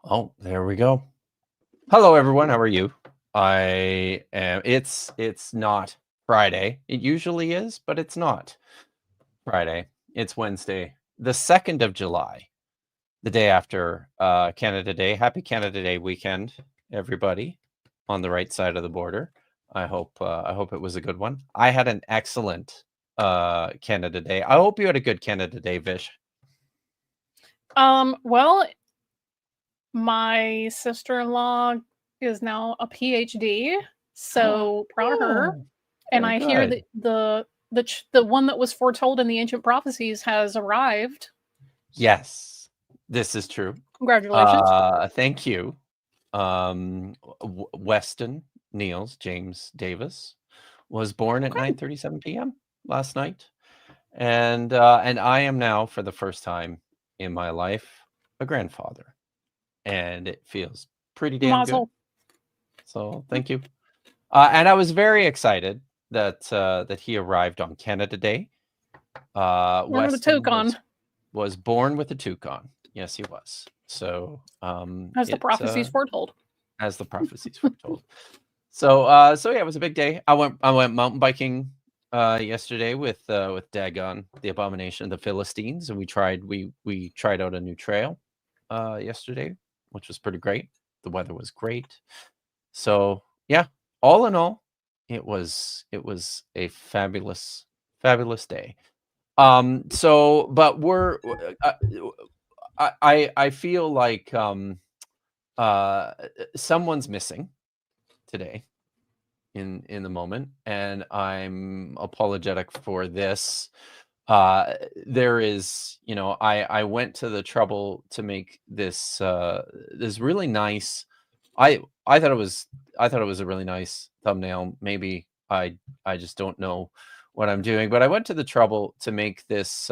Oh, there we go. Hello, everyone. How are you? I am. It's not Friday. It usually is, but it's not Friday. It's Wednesday, the 2nd of July, the day after Canada Day. Happy Canada Day weekend, everybody on the right side of the border. I hope it was a good one. I had an excellent Canada Day. I hope you had a good Canada Day, Vish. Well, my sister-in-law is now a PhD, so proud of her. Oh, And very I hear good. that the one that was foretold in the ancient prophecies has arrived. Yes, this is true. Congratulations. Thank you. Weston Niels James Davis was born at Okay. 9:37 p.m. last night, and I am now, for the first time in my life, a grandfather, and it feels pretty damn good. Mazel. So thank you. And I was very excited that he arrived on Canada Day. Born with a Weston toucan, was born with a toucan. Yes, he was. So as the prophecies foretold. as the prophecies foretold. So yeah, it was a big day. I went mountain biking yesterday with Dagon, the abomination of the Philistines, and we tried out a new trail yesterday, which was pretty great. The weather was great. So yeah, all in all, it was a fabulous day. So but I feel like someone's missing today in the moment, and I'm apologetic for this. There is, I went to the trouble to make this this really nice. I thought it was a really nice thumbnail. Maybe I just don't know what I'm doing, but I went to the trouble to make this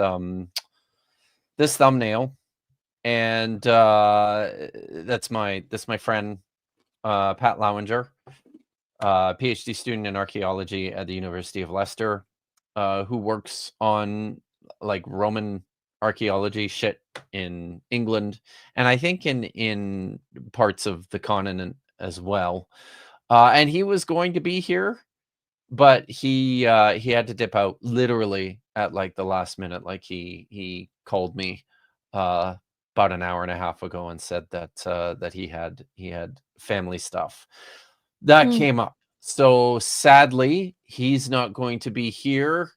this thumbnail, and that's my friend Pat Lowinger, PhD student in archaeology at the University of Leicester, who works on like Roman archaeology shit in England, and I think in parts of the continent as well. And he was going to be here, but he had to dip out literally at like the last minute. Like he called me about an hour and a half ago and said that he had family stuff that came up. So sadly, he's not going to be here.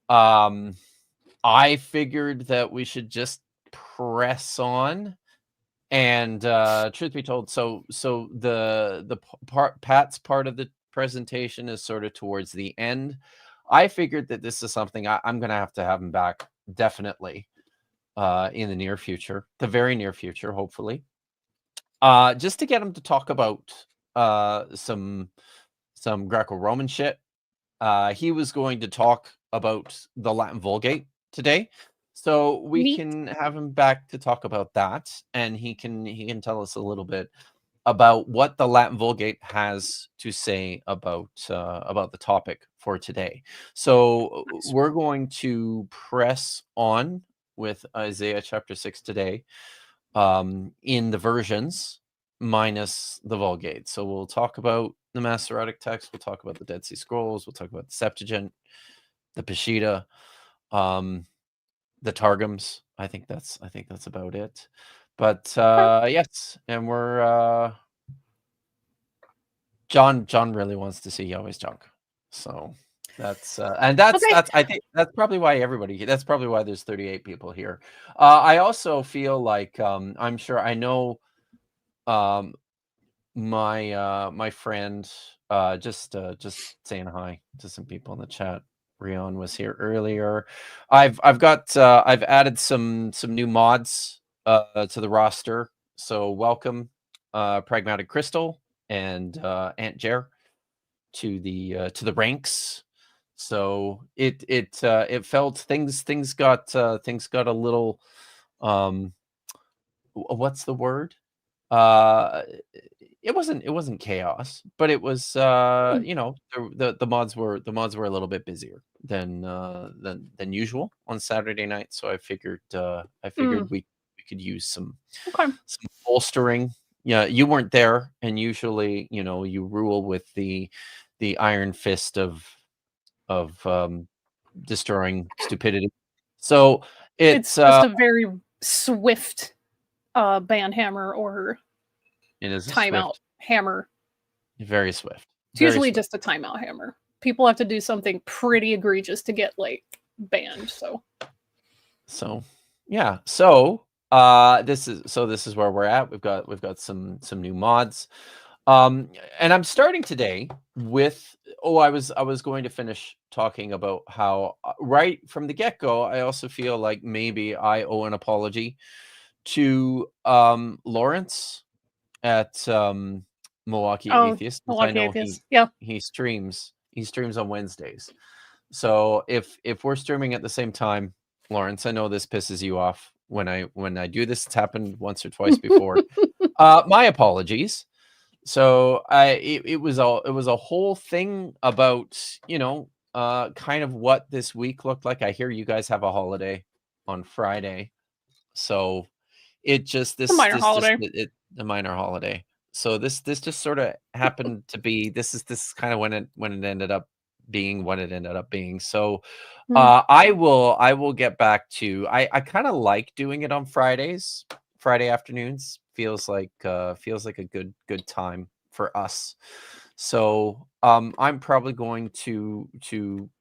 I figured that we should just press on. And truth be told, so the Pat's part of the presentation is sort of towards the end. I figured that this is something I'm going to have him back definitely in the near future, the very near future, hopefully, just to get him to talk about some Greco-Roman shit. He was going to talk about the Latin Vulgate today, so we Neat. can have him back to talk about that, and he can tell us a little bit about what the Latin Vulgate has to say about the topic for today. So Nice. we're going to press on with Isaiah chapter 6 today, in the versions minus the Vulgate. So we'll talk about the Masoretic text, we'll talk about the Dead Sea Scrolls, we'll talk about the Septuagint, the Peshitta, the Targums. I think that's about it. But yes, and we're John really wants to see Yahweh's junk. So that's and that's Okay. I think that's probably why that's probably why there's 38 people here. I also feel like I'm sure I know my friend just saying hi to some people in the chat. Rion was here earlier. I've added some new mods to the roster. So welcome Pragmatic Crystal and Aunt Jer to the ranks. So it felt things got a little what's the word? Uh it wasn't chaos, but it was the mods were a little bit busier than usual on Saturday night. So I figured Mm. we could use some Okay. bolstering yeah, you weren't there, and usually, you rule with the iron fist of destroying stupidity. So It's just a very swift ban hammer or it is a timeout swift, hammer. very swift, It's very usually swift. just a timeout hammer. People have to do something pretty egregious to get like banned. So yeah, so this is where we're at. We've got some new mods. And I'm starting today with I was going to finish talking about how right from the get-go, I also feel like maybe I owe an apology to Lawrence at Milwaukee Oh, Atheist, because I Milwaukee know Atheist. Yeah. he streams on Wednesdays. So if we're streaming at the same time, Lawrence, I know this pisses you off when I do this. It's happened once or twice before. My apologies. So it was a whole thing about, kind of what this week looked like. I hear you guys have a holiday on Friday. So it just It's a minor holiday. a minor holiday. So this just sort of happened to be, this is kind of when it ended up being what it ended up being. So I will get back to, I kind of like doing it on Fridays. Friday afternoons feels like a good time for us. So I'm probably going to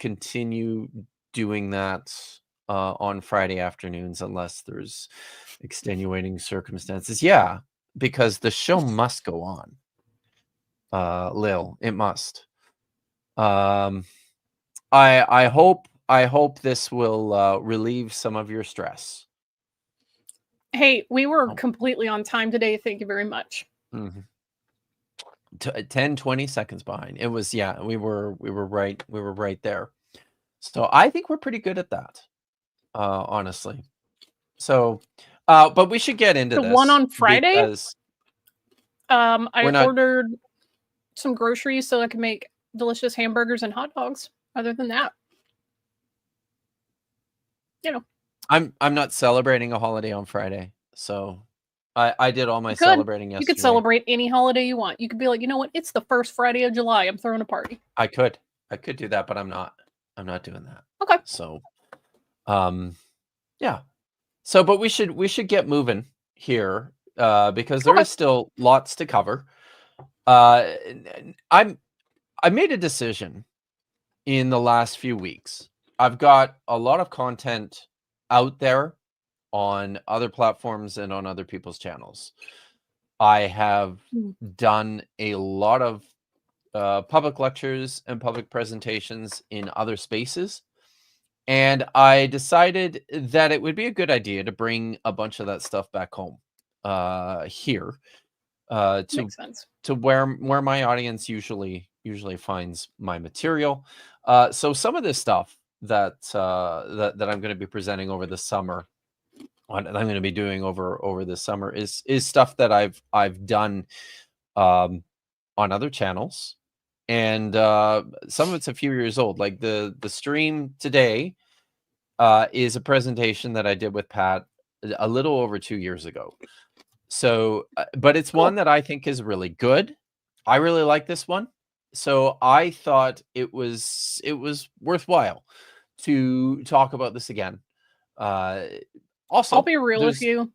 continue doing that on Friday afternoons, unless there's extenuating circumstances. Yeah, because the show must go on. Lil, it must. I hope this will relieve some of your stress. Hey, we were completely on time today. Thank you very much. 10, 20 seconds behind. It was, yeah, we were right there. So I think we're pretty good at that, honestly. So, but we should get into The this one on Friday, because I ordered some groceries so I can make delicious hamburgers and hot dogs. Other than that, I'm not celebrating a holiday on Friday, so I did all my celebrating yesterday. You could celebrate any holiday you want. You could be like, you know what? It's the first Friday of July. I'm throwing a party. I could do that, but I'm not doing that. Okay. So, yeah. So, but we should get moving here because there is still lots to cover. I made a decision in the last few weeks. I've got a lot of content out there on other platforms and on other people's channels. I have done a lot of public lectures and public presentations in other spaces. And I decided that it would be a good idea to bring a bunch of that stuff back home here to where my audience usually finds my material. So some of this stuff that I'm going to be presenting over the summer, and I'm going to be doing over the summer is stuff that I've done on other channels, and some of it's a few years old. Like the stream today is a presentation that I did with Pat a little over 2 years ago. So, but it's one that I think is really good. I really like this one. So I thought it was worthwhile to talk about this again. Also, I'll be real with you.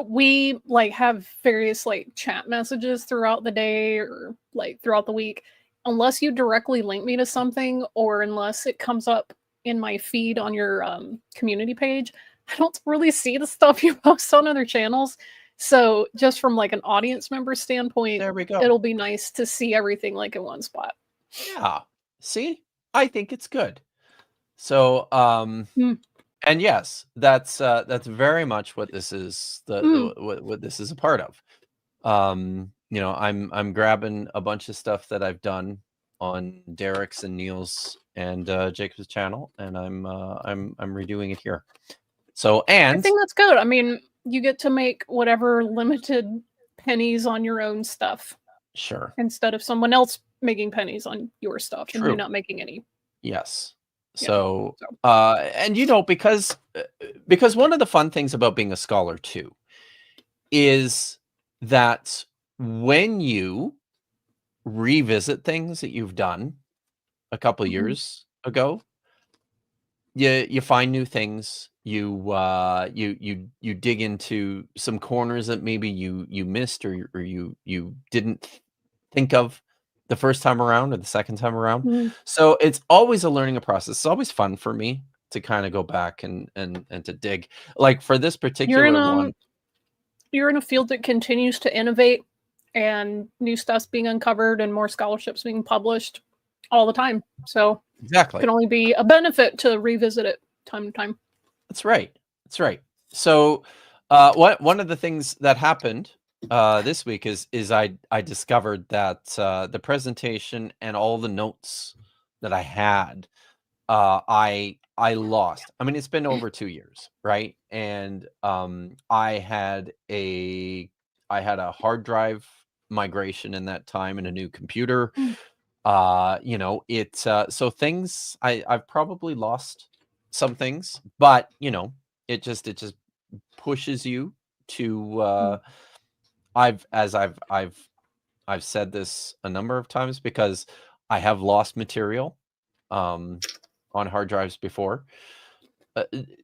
We have various chat messages throughout the day or throughout the week. Unless you directly link me to something, or unless it comes up in my feed on your community page, I don't really see the stuff you post on other channels. So just from an audience member standpoint, there we go. It'll be nice to see everything in one spot. Yeah. See, I think it's good. So, and yes, that's very much what this is. What this is a part of. I'm grabbing a bunch of stuff that I've done on Derek's and Neil's and Jacob's channel, and I'm redoing it here. So, and I think that's good. I mean, you get to make whatever limited pennies on your own stuff. Sure. Instead of someone else making pennies on your stuff. True. And you're not making any. Yes. So, and because one of the fun things about being a scholar too is that when you revisit things that you've done a couple years ago, you find new things. You dig into some corners that maybe you missed or you didn't think of the first time around or the second time around. Mhm. So it's always a learning process. It's always fun for me to kind of go back and to dig. Like for this particular one, You're in a field that continues to innovate, and new stuff's being uncovered and more scholarships being published all the time. So it exactly. can only be a benefit to revisit it time to time. That's right. That's right. So, one of the things that happened this week is I discovered that the presentation and all the notes that I had, I lost. I mean, it's been over 2 years, right? And I had a hard drive migration in that time and a new computer. You know, so things I've probably lost some things, but you know, it just pushes you to I've said this a number of times because I have lost material on hard drives before.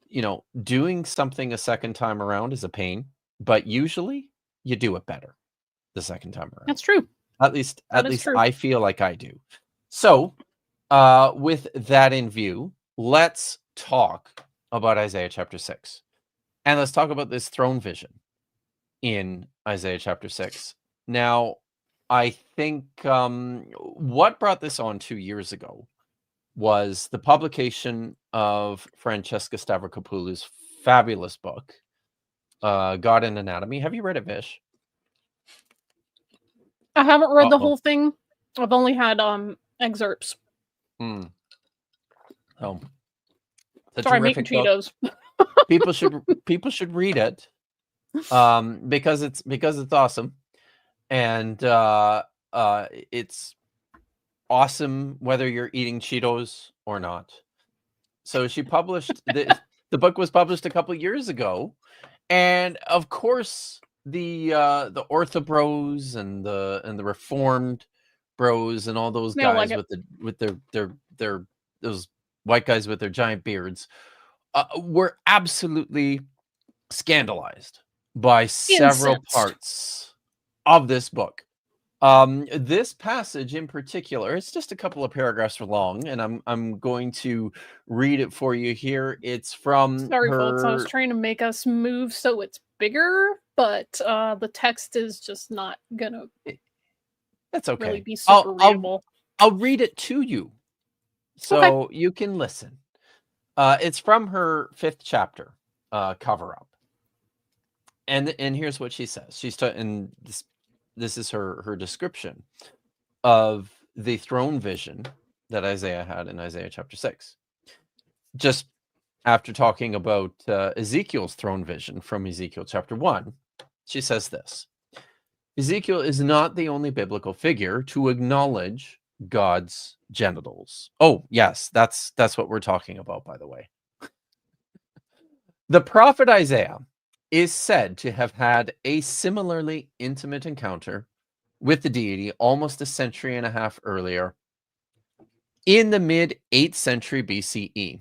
You know, doing something a second time around is a pain, but usually you do it better the second time around. That's true. At least True. I feel like I do. So, with that in view, let's talk about Isaiah chapter 6. And let's talk about this throne vision in Isaiah chapter 6. Now, I think what brought this on 2 years ago was the publication of Francesca Stavrakopoulou's fabulous book, God and Anatomy. Have you read it, Vish? I haven't read the whole thing. I've only had excerpts. Oh, sorry, I'm eating Cheetos. people should read it because it's awesome, and it's awesome whether you're eating Cheetos or not. So she published the book was published a couple years ago, and of course the Ortho-Bros and the Reformed Bros and all those guys with their those white guys with their giant beards were absolutely scandalized by several parts of this book. This passage in particular, it's just a couple of paragraphs long, and I'm going to read it for you here. It's from Sorry, folks. I was trying to make us move so it's bigger, but the text is just not gonna. That's okay. Really be super readable. I'll read it to you, so you can listen. It's from her 5th chapter, Cover Up, and here's what she says. And this is her description of the throne vision that Isaiah had in Isaiah chapter 6. Just after talking about Ezekiel's throne vision from Ezekiel chapter 1, she says this: Ezekiel is not the only biblical figure to acknowledge God's genitals. Oh, yes, that's what we're talking about, by the way. The prophet Isaiah is said to have had a similarly intimate encounter with the deity almost a century and a half earlier, in the mid-8th century BCE,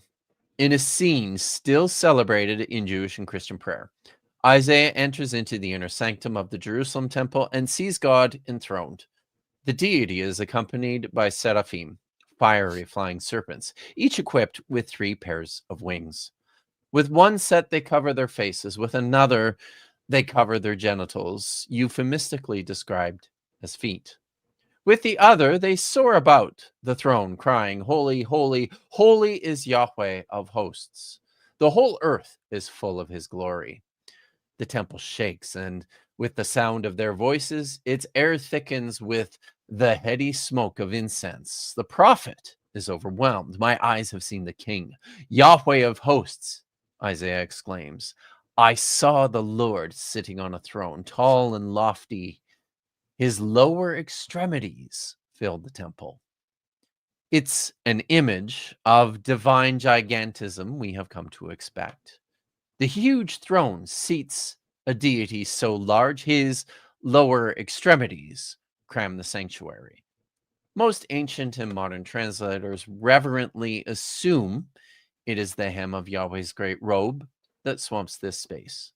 in a scene still celebrated in Jewish and Christian prayer. Isaiah enters into the inner sanctum of the Jerusalem temple and sees God enthroned. The deity is accompanied by seraphim, fiery flying serpents, each equipped with 3 pairs of wings. With one set, they cover their faces. With another, they cover their genitals, euphemistically described as feet. With the other, they soar about the throne, crying, "Holy, holy, holy is Yahweh of hosts. The whole earth is full of his glory." The temple shakes, and with the sound of their voices, its air thickens with the heady smoke of incense. The prophet is overwhelmed. "My eyes have seen the King, Yahweh of hosts," Isaiah exclaims. "I saw the Lord sitting on a throne, tall and lofty. His lower extremities filled the temple." It's an image of divine gigantism we have come to expect. The huge throne seats a deity so large his lower extremities cram the sanctuary. Most ancient and modern translators reverently assume it is the hem of Yahweh's great robe that swamps this space.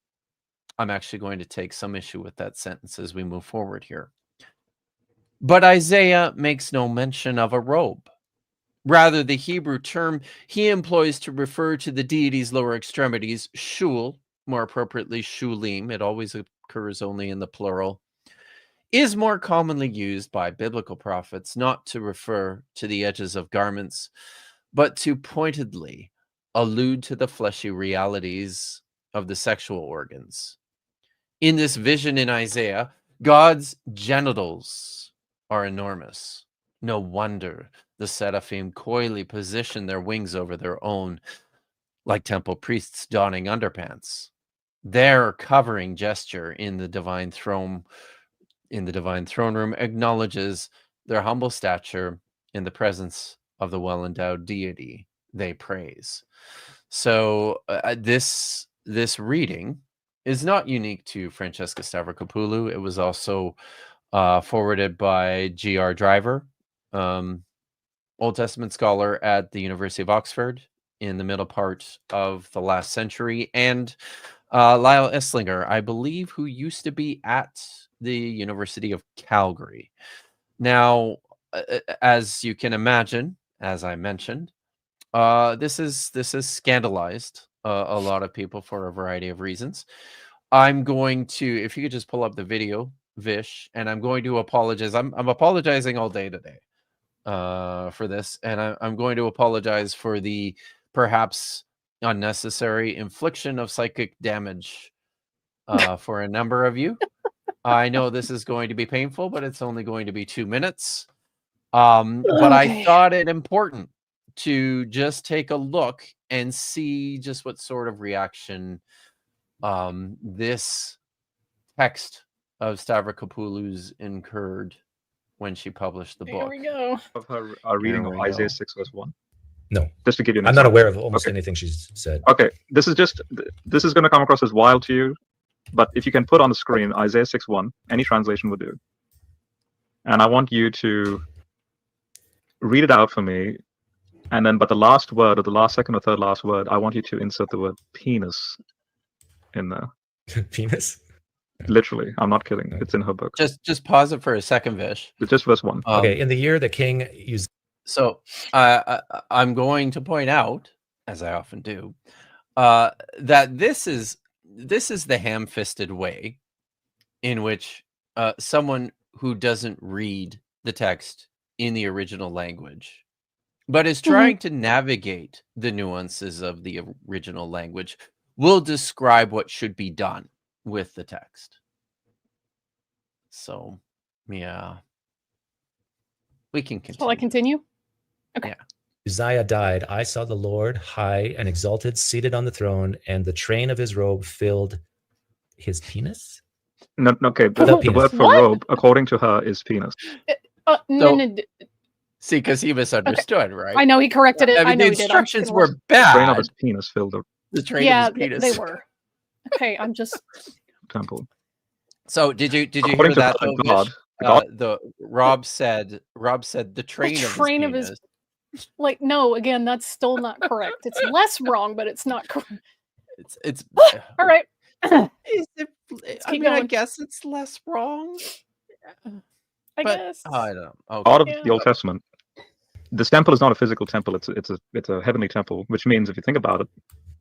I'm actually going to take some issue with that sentence as we move forward here. But Isaiah makes no mention of a robe. Rather, the Hebrew term he employs to refer to the deity's lower extremities, shul, more appropriately shulim, it always occurs only in the plural, is more commonly used by biblical prophets not to refer to the edges of garments, but to pointedly allude to the fleshy realities of the sexual organs. In this vision in Isaiah, God's genitals are enormous. No wonder the seraphim coyly position their wings over their own, like temple priests donning underpants. Their covering gesture in the divine throne room acknowledges their humble stature in the presence of the well-endowed deity they praise. So this reading is not unique to Francesca Stavrakopoulou. It was also forwarded by G.R. Driver, Old Testament scholar at the University of Oxford in the middle part of the last century, and Lyle Esslinger, I believe, who used to be at the University of Calgary. Now, as you can imagine, as I mentioned, this has scandalized a lot of people for a variety of reasons. I'm going to, if you could just pull up the video, Vish, and I'm going to apologize. I'm apologizing all day today for this, and I'm going to apologize for the perhaps unnecessary infliction of psychic damage for a number of you. I know this is going to be painful, but it's only going to be 2 minutes. But I thought it important to just take a look and see just what sort of reaction this text of Stavrakopoulou's incurred when she published the book. Here we go. Of her reading of Isaiah 6 verse 1. No, just to give you an I'm example. not aware of almost anything she's said. Okay, this is going to come across as wild to you, but if you can put on the screen Isaiah 6:1, any translation would do. And I want you to read it out for me, and then, but the last word, or the last second or third last word, I want you to insert the word penis in there. Penis? Literally, I'm not kidding. It's in her book. Just pause it for a second, Vish. Just verse 1. Okay, in the year that King Uzziah. So I'm going to point out, as I often do, that this is the ham-fisted way in which someone who doesn't read the text in the original language, but is trying to navigate the nuances of the original language, will describe what should be done with the text. So, yeah. We can continue. Shall I continue? Okay. Yeah. Uzziah died. I saw the Lord high and exalted, seated on the throne, and the train of his robe filled his penis? No, okay, the word for robe, according to her, is penis. No. See, because he misunderstood, right? I know he corrected it. I mean, the instructions were bad. The train of his penis filled the train of his penis. They were. Okay, I'm just temple. So did you hear that? The Rob said the train of his penis. Like, no, again, that's still not correct. It's less wrong, but it's not correct. It's all right. I guess it's less wrong. I guess. I don't know. Okay. Out of the Old Testament, this temple is not a physical temple. It's a heavenly temple, which means if you think about it,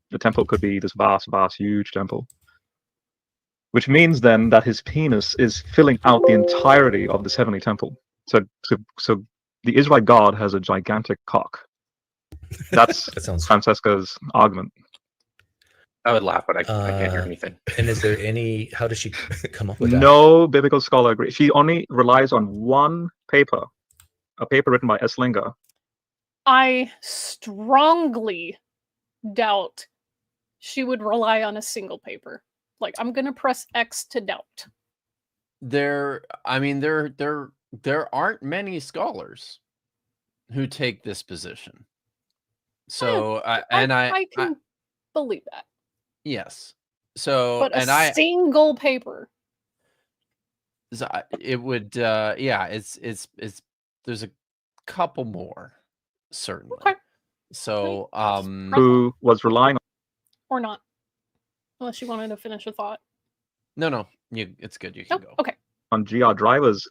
the temple could be this vast, huge temple. Which means then that his penis is filling out the entirety of this heavenly temple. So the Israelite God has a gigantic cock. That's that Francesca's argument. I would laugh, but I can't hear anything. And is there any? How does she come up with that? No biblical scholar agrees. She only relies on one paper, a paper written by Esslinger. I strongly doubt she would rely on a single paper. Like, I'm gonna press X to doubt. There aren't many scholars who take this position. So I can believe that. Yes. So but single paper. it would, yeah, it's there's a couple more, certainly. Okay. So, Who was relying Or not. Unless you wanted to finish a thought. no, it's good. You can go. Okay. on GR Driver's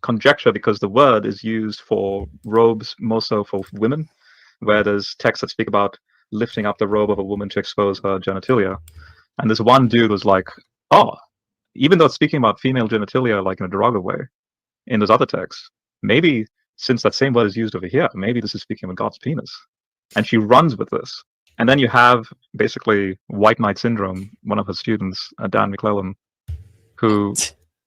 conjecture, because the word is used for robes more so for women, where there's texts that speak about lifting up the robe of a woman to expose her genitalia. And this one dude was like, oh, even though it's speaking about female genitalia like in a derogatory way in those other texts, maybe since that same word is used over here, maybe this is speaking of God's penis. And she runs with this. And then you have basically White Knight Syndrome, one of her students, Dan McClellan, who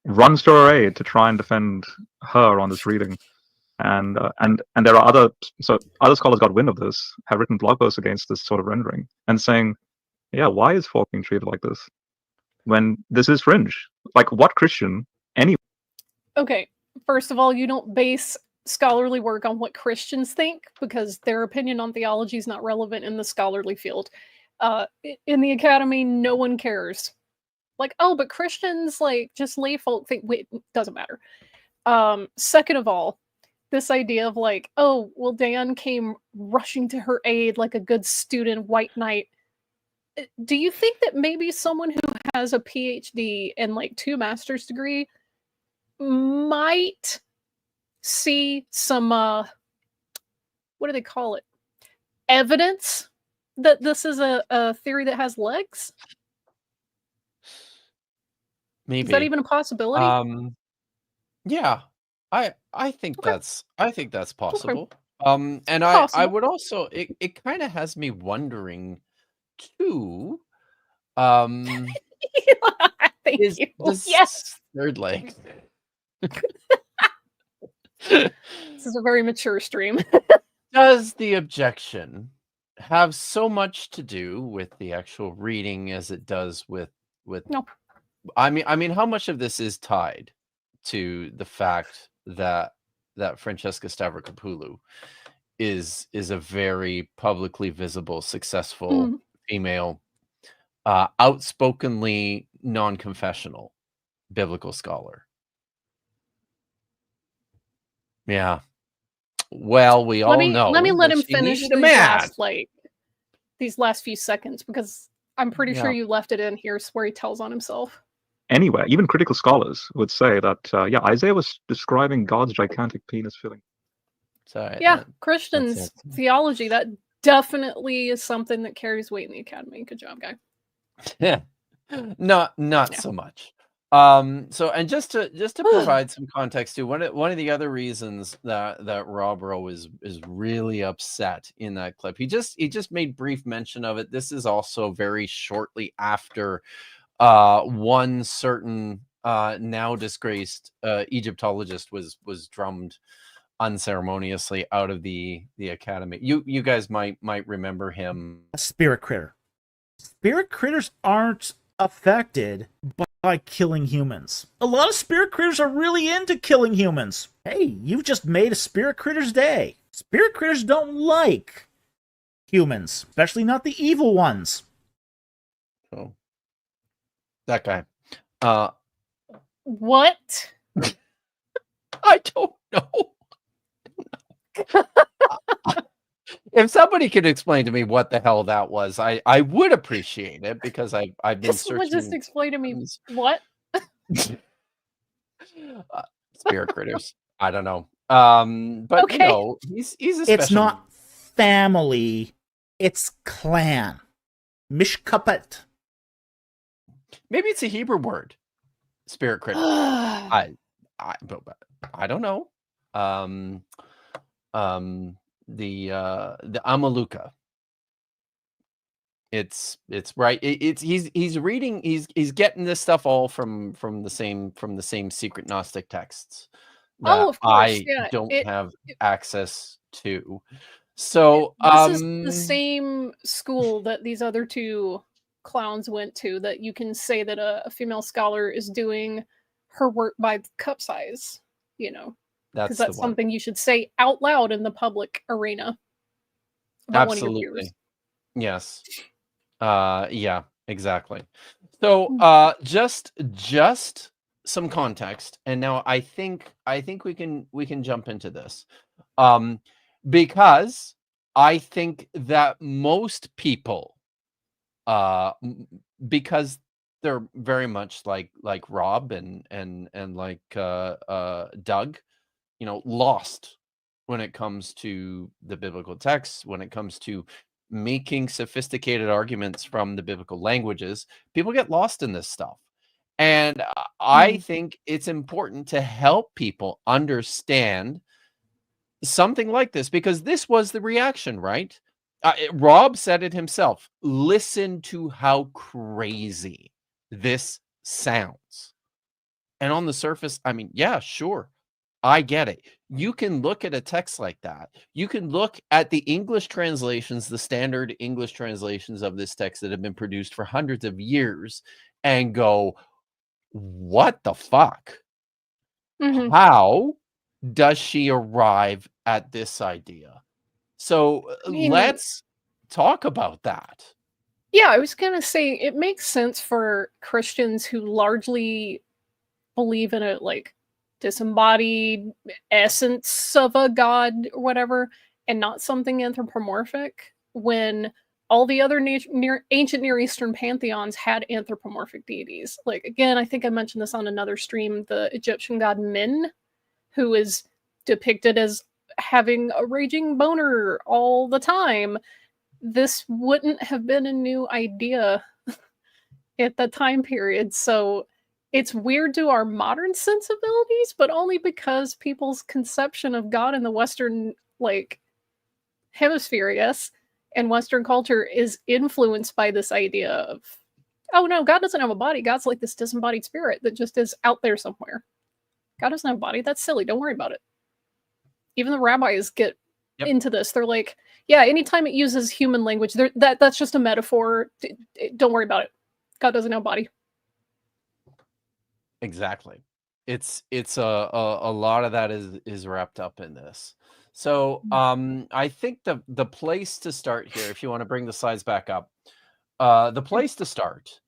runs to her aid to try and defend her on this reading. And there are other scholars got wind of this, have written blog posts against this sort of rendering and saying, yeah, why is folk being treated like this when this is fringe? Like, what Christian, any? Okay, first of all, you don't base scholarly work on what Christians think, because their opinion on theology is not relevant in the scholarly field. In the academy, no one cares. Like, oh, but Christians, like, just lay folk think, wait, doesn't matter. Second of all, this idea of like, oh, well, Dan came rushing to her aid like a good student, white knight. Do you think that maybe someone who has a PhD and like 2 master's degree might see some what do they call it, evidence that this is a theory that has legs? Maybe. Is that even a possibility? Yeah, I think Okay. that's possible. And Possible. I would also, it kind of has me wondering too. Thank Is you. this Yes, third leg? this is a very mature stream. Does the objection have so much to do with the actual reading as it does with No. I mean, how much of this is tied to the fact that Francesca Stavrakopoulou is a very publicly visible, successful female, outspokenly non-confessional biblical scholar? Yeah. Well, we all know. Let me let that him she finish needed a man. these last few seconds, because I'm pretty sure you left it in here where he tells on himself. Anywhere, even critical scholars would say that, Isaiah was describing God's gigantic penis filling. Sorry, Yeah, Christians' theology, that definitely is something that carries weight in the academy. Good job, guy. Yeah, not so much. So, and just to provide some context too, one of the other reasons that Rob Rowe is really upset in that clip, he just made brief mention of it. This is also very shortly after one certain now disgraced Egyptologist was drummed unceremoniously out of the academy. You guys might remember him. A spirit critter. Spirit critters aren't affected by killing humans. A lot of spirit critters are really into killing humans. Hey, you've just made a spirit critter's day. Spirit critters don't like humans, especially not the evil ones. Oh, that guy. What? I don't know. If somebody could explain to me what the hell that was, I would appreciate it, because I've been searching. Someone just explain to me what? Spirit critters. I don't know. But Okay. he's a special. It's not family, it's clan. Mishkapet. Maybe it's a Hebrew word. Spirit critter. I don't know. The Amaluka. It's right. He's reading. He's getting this stuff all from the same secret Gnostic texts that of course. I don't have access to. So this is the same school that these other 2 clowns went to, that you can say that a female scholar is doing her work by cup size, because that's something you should say out loud in the public arena about one of your peers. Yes. Yeah, exactly. So just some context, and now I think we can jump into this, because I think that most people, because they're very much like Rob and like Doug, lost when it comes to the biblical texts, when it comes to making sophisticated arguments from the biblical languages. People get lost in this stuff. And I think it's important to help people understand something like this, because this was the reaction, right? Rob said it himself. Listen to how crazy this sounds. And on the surface, I mean, yeah, sure. I get it. You can look at a text like that. You can look at the English translations, the standard English translations of this text that have been produced for hundreds of years, and go, what the fuck? How does she arrive at this idea? So let's talk about that. Yeah, I was going to say, it makes sense for Christians who largely believe in a disembodied essence of a god or whatever, and not something anthropomorphic, when all the other ancient Near Eastern pantheons had anthropomorphic deities. Again, I think I mentioned this on another stream, the Egyptian god Min, who is depicted as having a raging boner all the time. This wouldn't have been a new idea at that time period. So it's weird to our modern sensibilities, but only because people's conception of God in the Western hemisphere, yes, and Western culture is influenced by this idea of, oh no, God doesn't have a body. God's like this disembodied spirit that just is out there somewhere. God doesn't have a body. That's silly. Don't worry about it. Even the rabbis get into this. They're like, yeah, anytime it uses human language, that's just a metaphor. Don't worry about it. God doesn't have a body. Exactly. It's a lot of that is wrapped up in this. So I think the place to start here, if you want to bring the slides back up, the place to start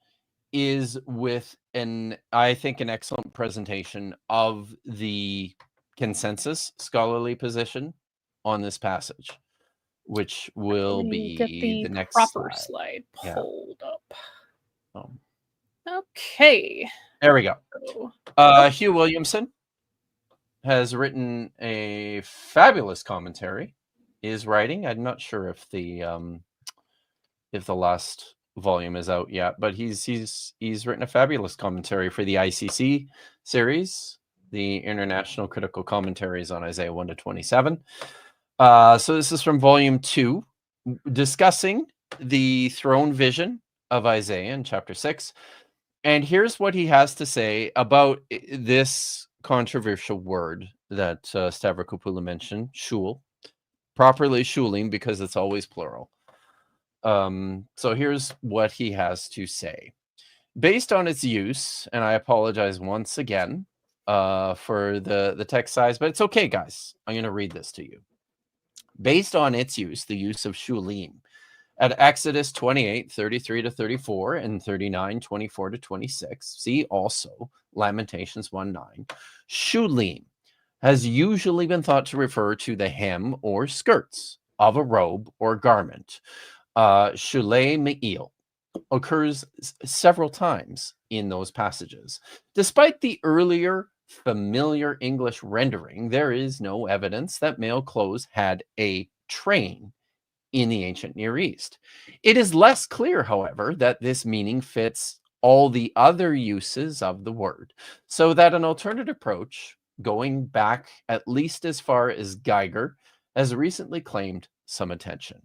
is with I think an excellent presentation of the consensus scholarly position on this passage, which will be get the next proper slide pulled up. Okay. There we go. Hugh Williamson has written a fabulous commentary. Is writing. I'm not sure if the last volume is out yet, but he's written a fabulous commentary for the ICC series, the International Critical Commentaries on Isaiah 1 to 27. So this is from volume 2, discussing the throne vision of Isaiah in chapter 6. And here's what he has to say about this controversial word that Stavrakopoulou mentioned, shul, properly shulim, because it's always plural. So here's what he has to say. Based on its use, and I apologize once again for the text size, but it's okay, guys. I'm going to read this to you. Based on its use, the use of shulim, at Exodus 28, 33 to 34, and 39, 24 to 26, see also Lamentations 1:9, shulim has usually been thought to refer to the hem or skirts of a robe or garment. Shulei me'il occurs several times in those passages. Despite the earlier familiar English rendering, there is no evidence that male clothes had a train in the ancient Near East. It is less clear, however, that this meaning fits all the other uses of the word, so that an alternate approach, going back at least as far as Geiger, has recently claimed some attention.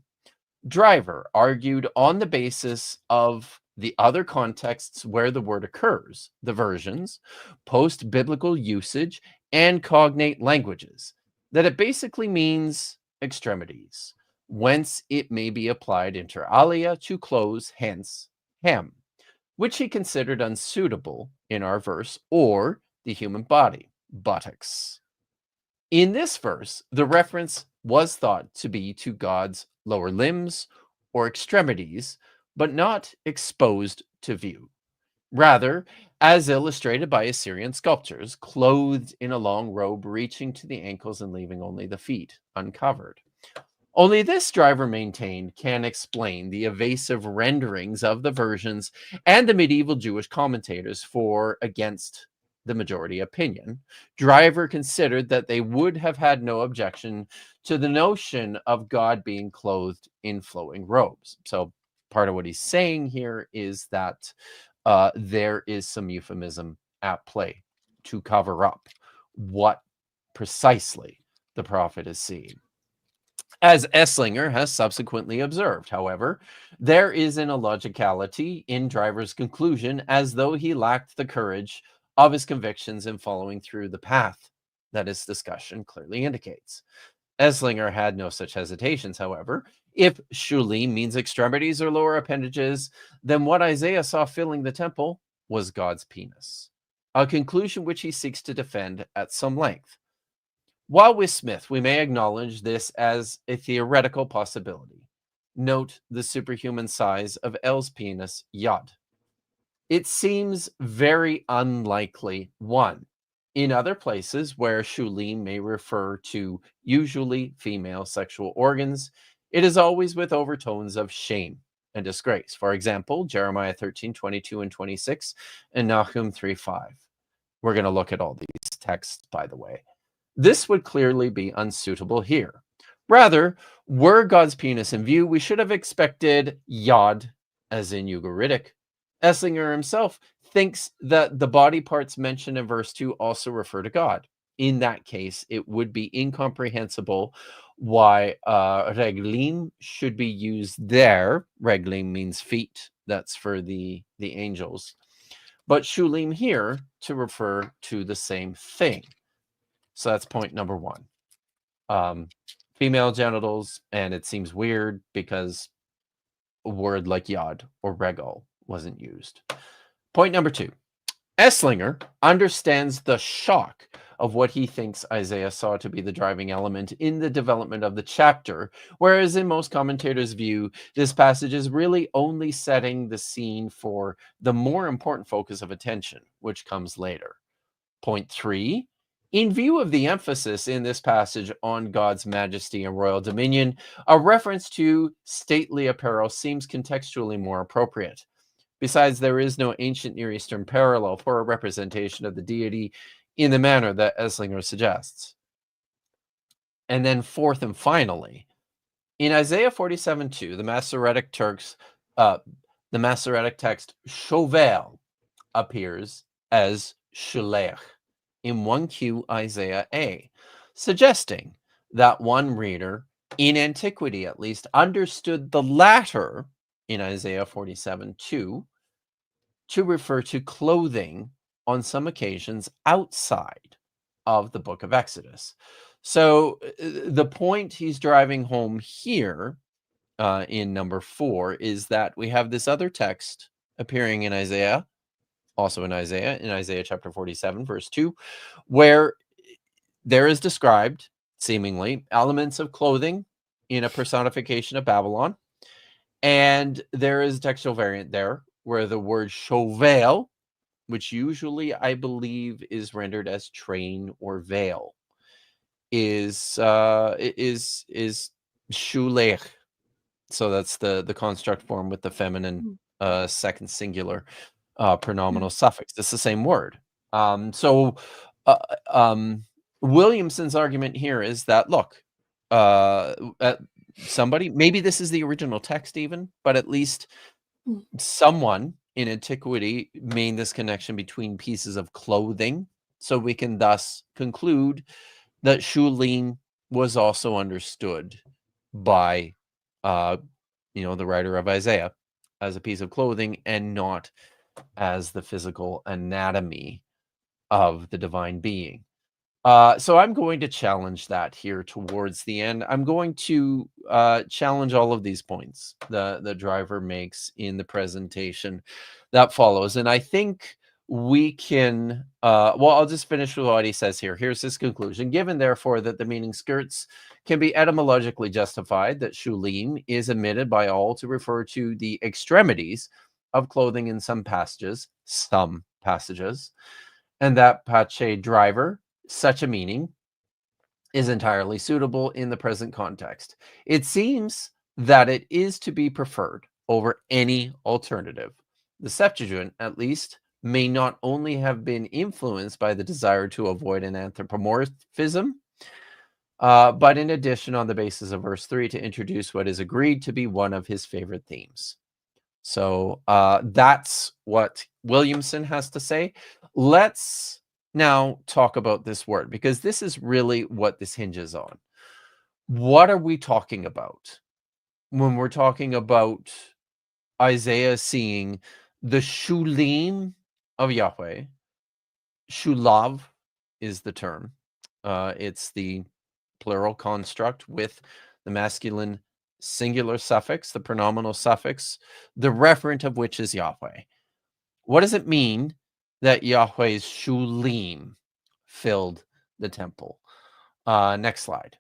Driver argued on the basis of the other contexts where the word occurs, the versions, post-biblical usage, and cognate languages, that it basically means extremities, whence it may be applied inter alia to clothes, hence hem, which he considered unsuitable in our verse, or the human body, buttocks. In this verse, the reference was thought to be to God's lower limbs or extremities, but not exposed to view. Rather, as illustrated by Assyrian sculptors, clothed in a long robe reaching to the ankles and leaving only the feet uncovered. Only this, Driver maintained, can explain the evasive renderings of the versions and the medieval Jewish commentators for against the majority opinion. Driver considered that they would have had no objection to the notion of God being clothed in flowing robes. So part of what he's saying here is that there is some euphemism at play to cover up what precisely the prophet is seeing. As Esslinger has subsequently observed, however, there is an illogicality in Driver's conclusion, as though he lacked the courage of his convictions in following through the path that his discussion clearly indicates. Esslinger had no such hesitations, however. If Shulim means extremities or lower appendages, then what Isaiah saw filling the temple was God's penis, a conclusion which he seeks to defend at some length. While with Smith, we may acknowledge this as a theoretical possibility. Note the superhuman size of L's penis, Yod. It seems very unlikely, one, in other places where Shulim may refer to usually female sexual organs, it is always with overtones of shame and disgrace. For example, Jeremiah 13:22 and 26, and Nahum 3:5. We're going to look at all these texts, by the way. This would clearly be unsuitable here. Rather, were God's penis in view, we should have expected Yod, as in Ugaritic. Esslinger himself thinks that the body parts mentioned in verse 2 also refer to God. In that case, it would be incomprehensible why reglim should be used there. Reglim means feet. That's for the angels. But shulim here to refer to the same thing. So that's point number one. Female genitals, and it seems weird because a word like yod or regal wasn't used. Point number two. Esslinger understands the shock of what he thinks Isaiah saw to be the driving element in the development of the chapter, whereas in most commentators' view, this passage is really only setting the scene for the more important focus of attention, which comes later. Point three. In view of the emphasis in this passage on God's majesty and royal dominion, a reference to stately apparel seems contextually more appropriate. Besides, there is no ancient Near Eastern parallel for a representation of the deity in the manner that Esslinger suggests. And then fourth and finally, in Isaiah 47:2, the Masoretic text shovel appears as shulech in 1Q Isaiah A, suggesting that one reader, in antiquity at least, understood the latter in Isaiah 47:2 to refer to clothing on some occasions outside of the book of Exodus. So the point he's driving home here in number 4 is that we have this other text appearing in Isaiah, also in Isaiah chapter 47, verse 2, where there is described, seemingly, elements of clothing in a personification of Babylon. And there is a textual variant there where the word shovel, which usually I believe is rendered as train or veil, is shulech. So that's the construct form with the feminine second singular pronominal suffix. It's the same word. Williamson's argument here is that, look, somebody, maybe this is the original text even, but at least someone in antiquity made this connection between pieces of clothing, so we can thus conclude that shulim was also understood by the writer of Isaiah as a piece of clothing and not as the physical anatomy of the divine being. So I'm going to challenge that here towards the end. I'm going to challenge all of these points the driver makes in the presentation that follows. And I think we can, I'll just finish with what he says here. Here's his conclusion. Given, therefore, that the meaning skirts can be etymologically justified, that shulim is admitted by all to refer to the extremities of clothing in some passages, and that pache driver, such a meaning, is entirely suitable in the present context. It seems that it is to be preferred over any alternative. The Septuagint, at least, may not only have been influenced by the desire to avoid an anthropomorphism, but in addition, on the basis of verse 3, to introduce what is agreed to be one of his favorite themes. So that's what Williamson has to say. Let's now talk about this word, because this is really what this hinges on. What are we talking about when we're talking about Isaiah seeing the shulim of Yahweh? Shulav is the term. It's the plural construct with the masculine singular suffix, the pronominal suffix, the referent of which is Yahweh. What does it mean that Yahweh's shulim filled the temple? Next slide.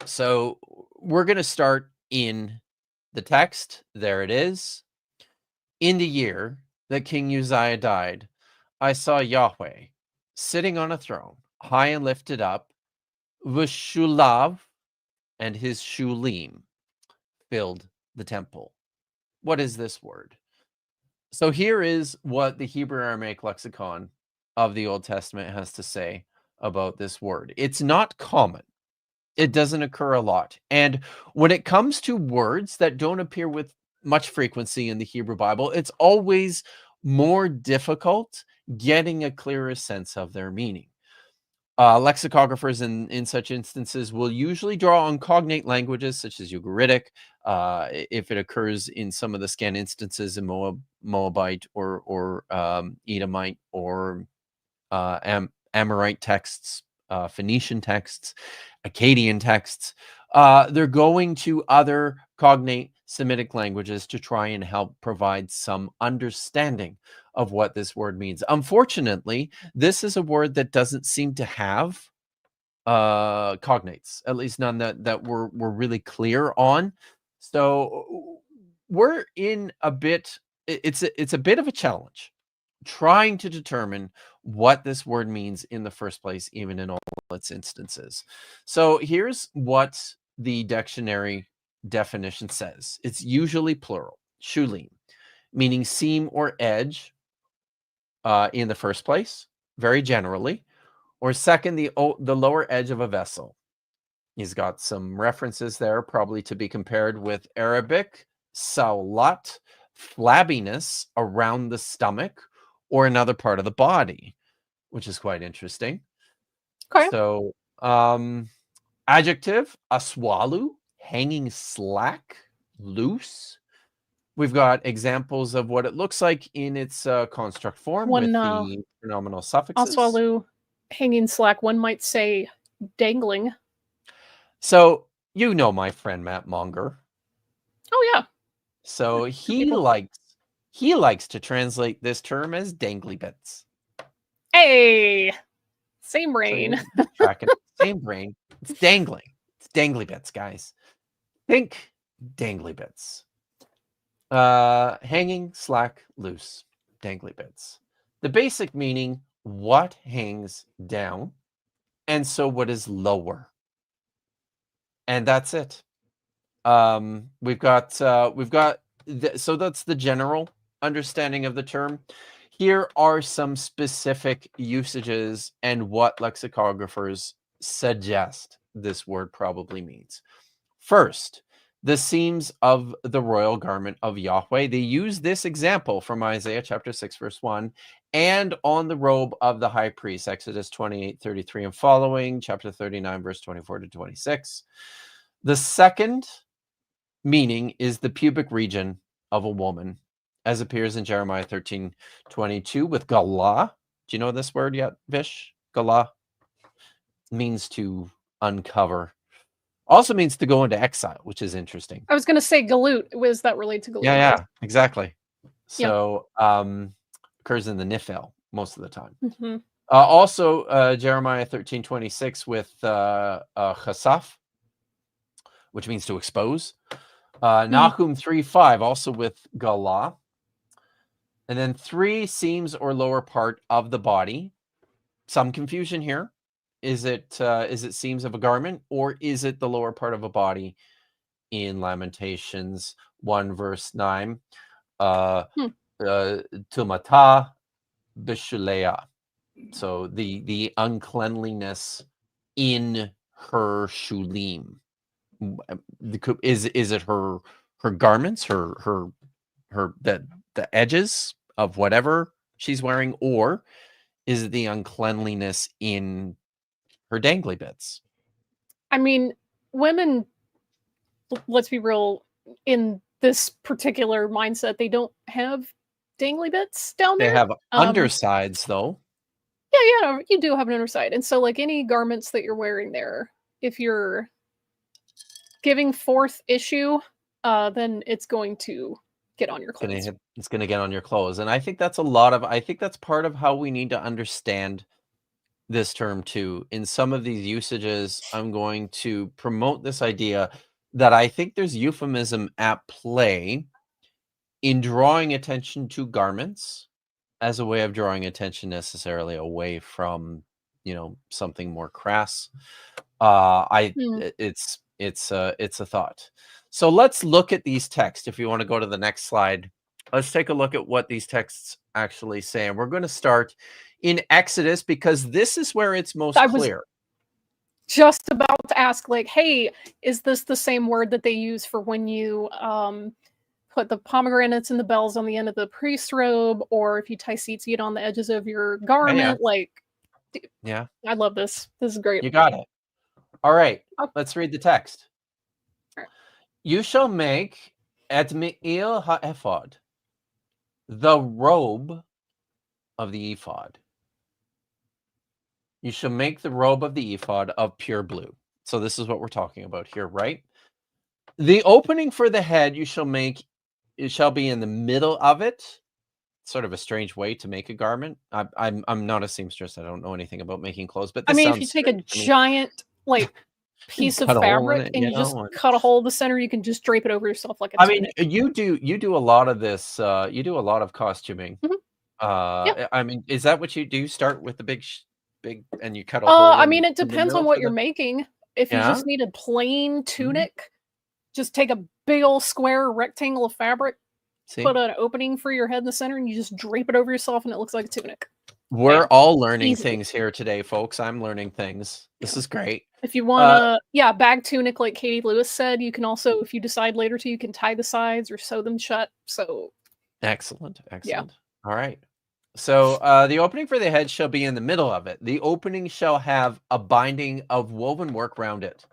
So we're going to start in the text. There it is. In the year that King Uzziah died, I saw Yahweh sitting on a throne, high and lifted up, V'shulav, and his shulim filled the temple. What is this word? So here is what the Hebrew Aramaic lexicon of the Old Testament has to say about this word. It's not common. It doesn't occur a lot. And when it comes to words that don't appear with much frequency in the Hebrew Bible, it's always more difficult getting a clearer sense of their meaning. Lexicographers in such instances will usually draw on cognate languages such as Ugaritic, if it occurs in some of the scan instances in Moabite or Edomite or Amorite texts, Phoenician texts, Akkadian texts. They're going to other cognate Semitic languages to try and help provide some understanding of what this word means. Unfortunately, this is a word that doesn't seem to have cognates, at least none that we're really clear on. So we're in a bit, it's a bit of a challenge trying to determine what this word means in the first place, even in all its instances. So here's what the dictionary definition says. It's usually plural, shulim, meaning seam or edge in the first place, very generally, or second, the lower edge of a vessel. He's got some references there, probably to be compared with Arabic, saulat, flabbiness around the stomach or another part of the body, which is quite interesting. Okay. So, adjective, aswalu, hanging slack, loose. We've got examples of what it looks like in its construct form with the pronominal suffixes. Aswalu, hanging slack, one might say dangling. So, you know my friend Matt Monger. Oh, yeah. So he likes to translate this term as dangly bits. Hey, same brain. So tracking same brain. It's dangling. It's dangly bits, guys. Think dangly bits. Hanging, slack, loose, dangly bits. The basic meaning: what hangs down, and so what is lower. And that's it. We've got so that's the general understanding of the term. Here are some specific usages and what lexicographers suggest this word probably means. First, the seams of the royal garment of Yahweh. They use this example from Isaiah chapter 6, verse 1, and on the robe of the high priest, Exodus 28:33 and following, chapter 39, verse 24 to 26. The second meaning is the pubic region of a woman, as appears in Jeremiah 13:22 with galah. Do you know this word yet, Vish? Galah means to uncover. Also means to go into exile, which is interesting. I was going to say galut. Was that related to galut? Yeah, exactly. So occurs in the Nifel most of the time. Mm-hmm. Also, Jeremiah 13:26 with chasaf, which means to expose. Nahum 3:5, also with galah, And then 3, seams or lower part of the body. Some confusion here. Is it seams of a garment, or is it the lower part of a body in Lamentations 1 verse 9? Tumata bishulea. So the uncleanliness in her shulim. Is it her garments, her the edges of whatever she's wearing, or is it the uncleanliness in her dangly bits? I mean, women, let's be real, in this particular mindset, they don't have dangly bits down They there. have undersides, though. Yeah, you do have an underside. And so, like, any garments that you're wearing there, if you're giving forth issue, then it's going to get on your clothes. It's going to get on your clothes. And I think that's that's part of how we need to understand this term too. In some of these usages, I'm going to promote this idea that I think there's euphemism at play in drawing attention to garments as a way of drawing attention necessarily away from, something more crass. It's a thought. So let's look at these texts. If you want to go to the next slide, let's take a look at what these texts actually say. And we're going to start in Exodus, because this is where it's most clear. Just about to ask, like, hey, is this the same word that they use for when you put the pomegranates and the bells on the end of the priest's robe, or if you tie tzitzit on the edges of your garment? Yeah. I love this. This is great. You got it. All right. Let's read the text. All right. You shall make et me'il ha'ephod, the robe of the ephod. You shall make the robe of the ephod of pure blue. So this is what we're talking about here, right? The opening for the head you shall make, it shall be in the middle of it. Sort of a strange way to make a garment. I'm not a seamstress. I don't know anything about making clothes, but this if you take a giant piece of fabric and you just cut a hole in the center, you can just drape it over yourself like a tunic. You do a lot of this. You do a lot of costuming. Yeah. I mean, is that what you do? Start with the big, and you cut a hole. It depends on what you're making. If you just need a plain tunic, just take a big old square rectangle of fabric, put an opening for your head in the center, and you just drape it over yourself, and it looks like a tunic. We're all learning things here today, folks. I'm learning things. This is great. If you want a bag tunic, like Katie Lewis said, you can also, if you decide later to, you can tie the sides or sew them shut. So excellent. Yeah. All right. So the opening for the head shall be in the middle of it. The opening shall have a binding of woven work round it.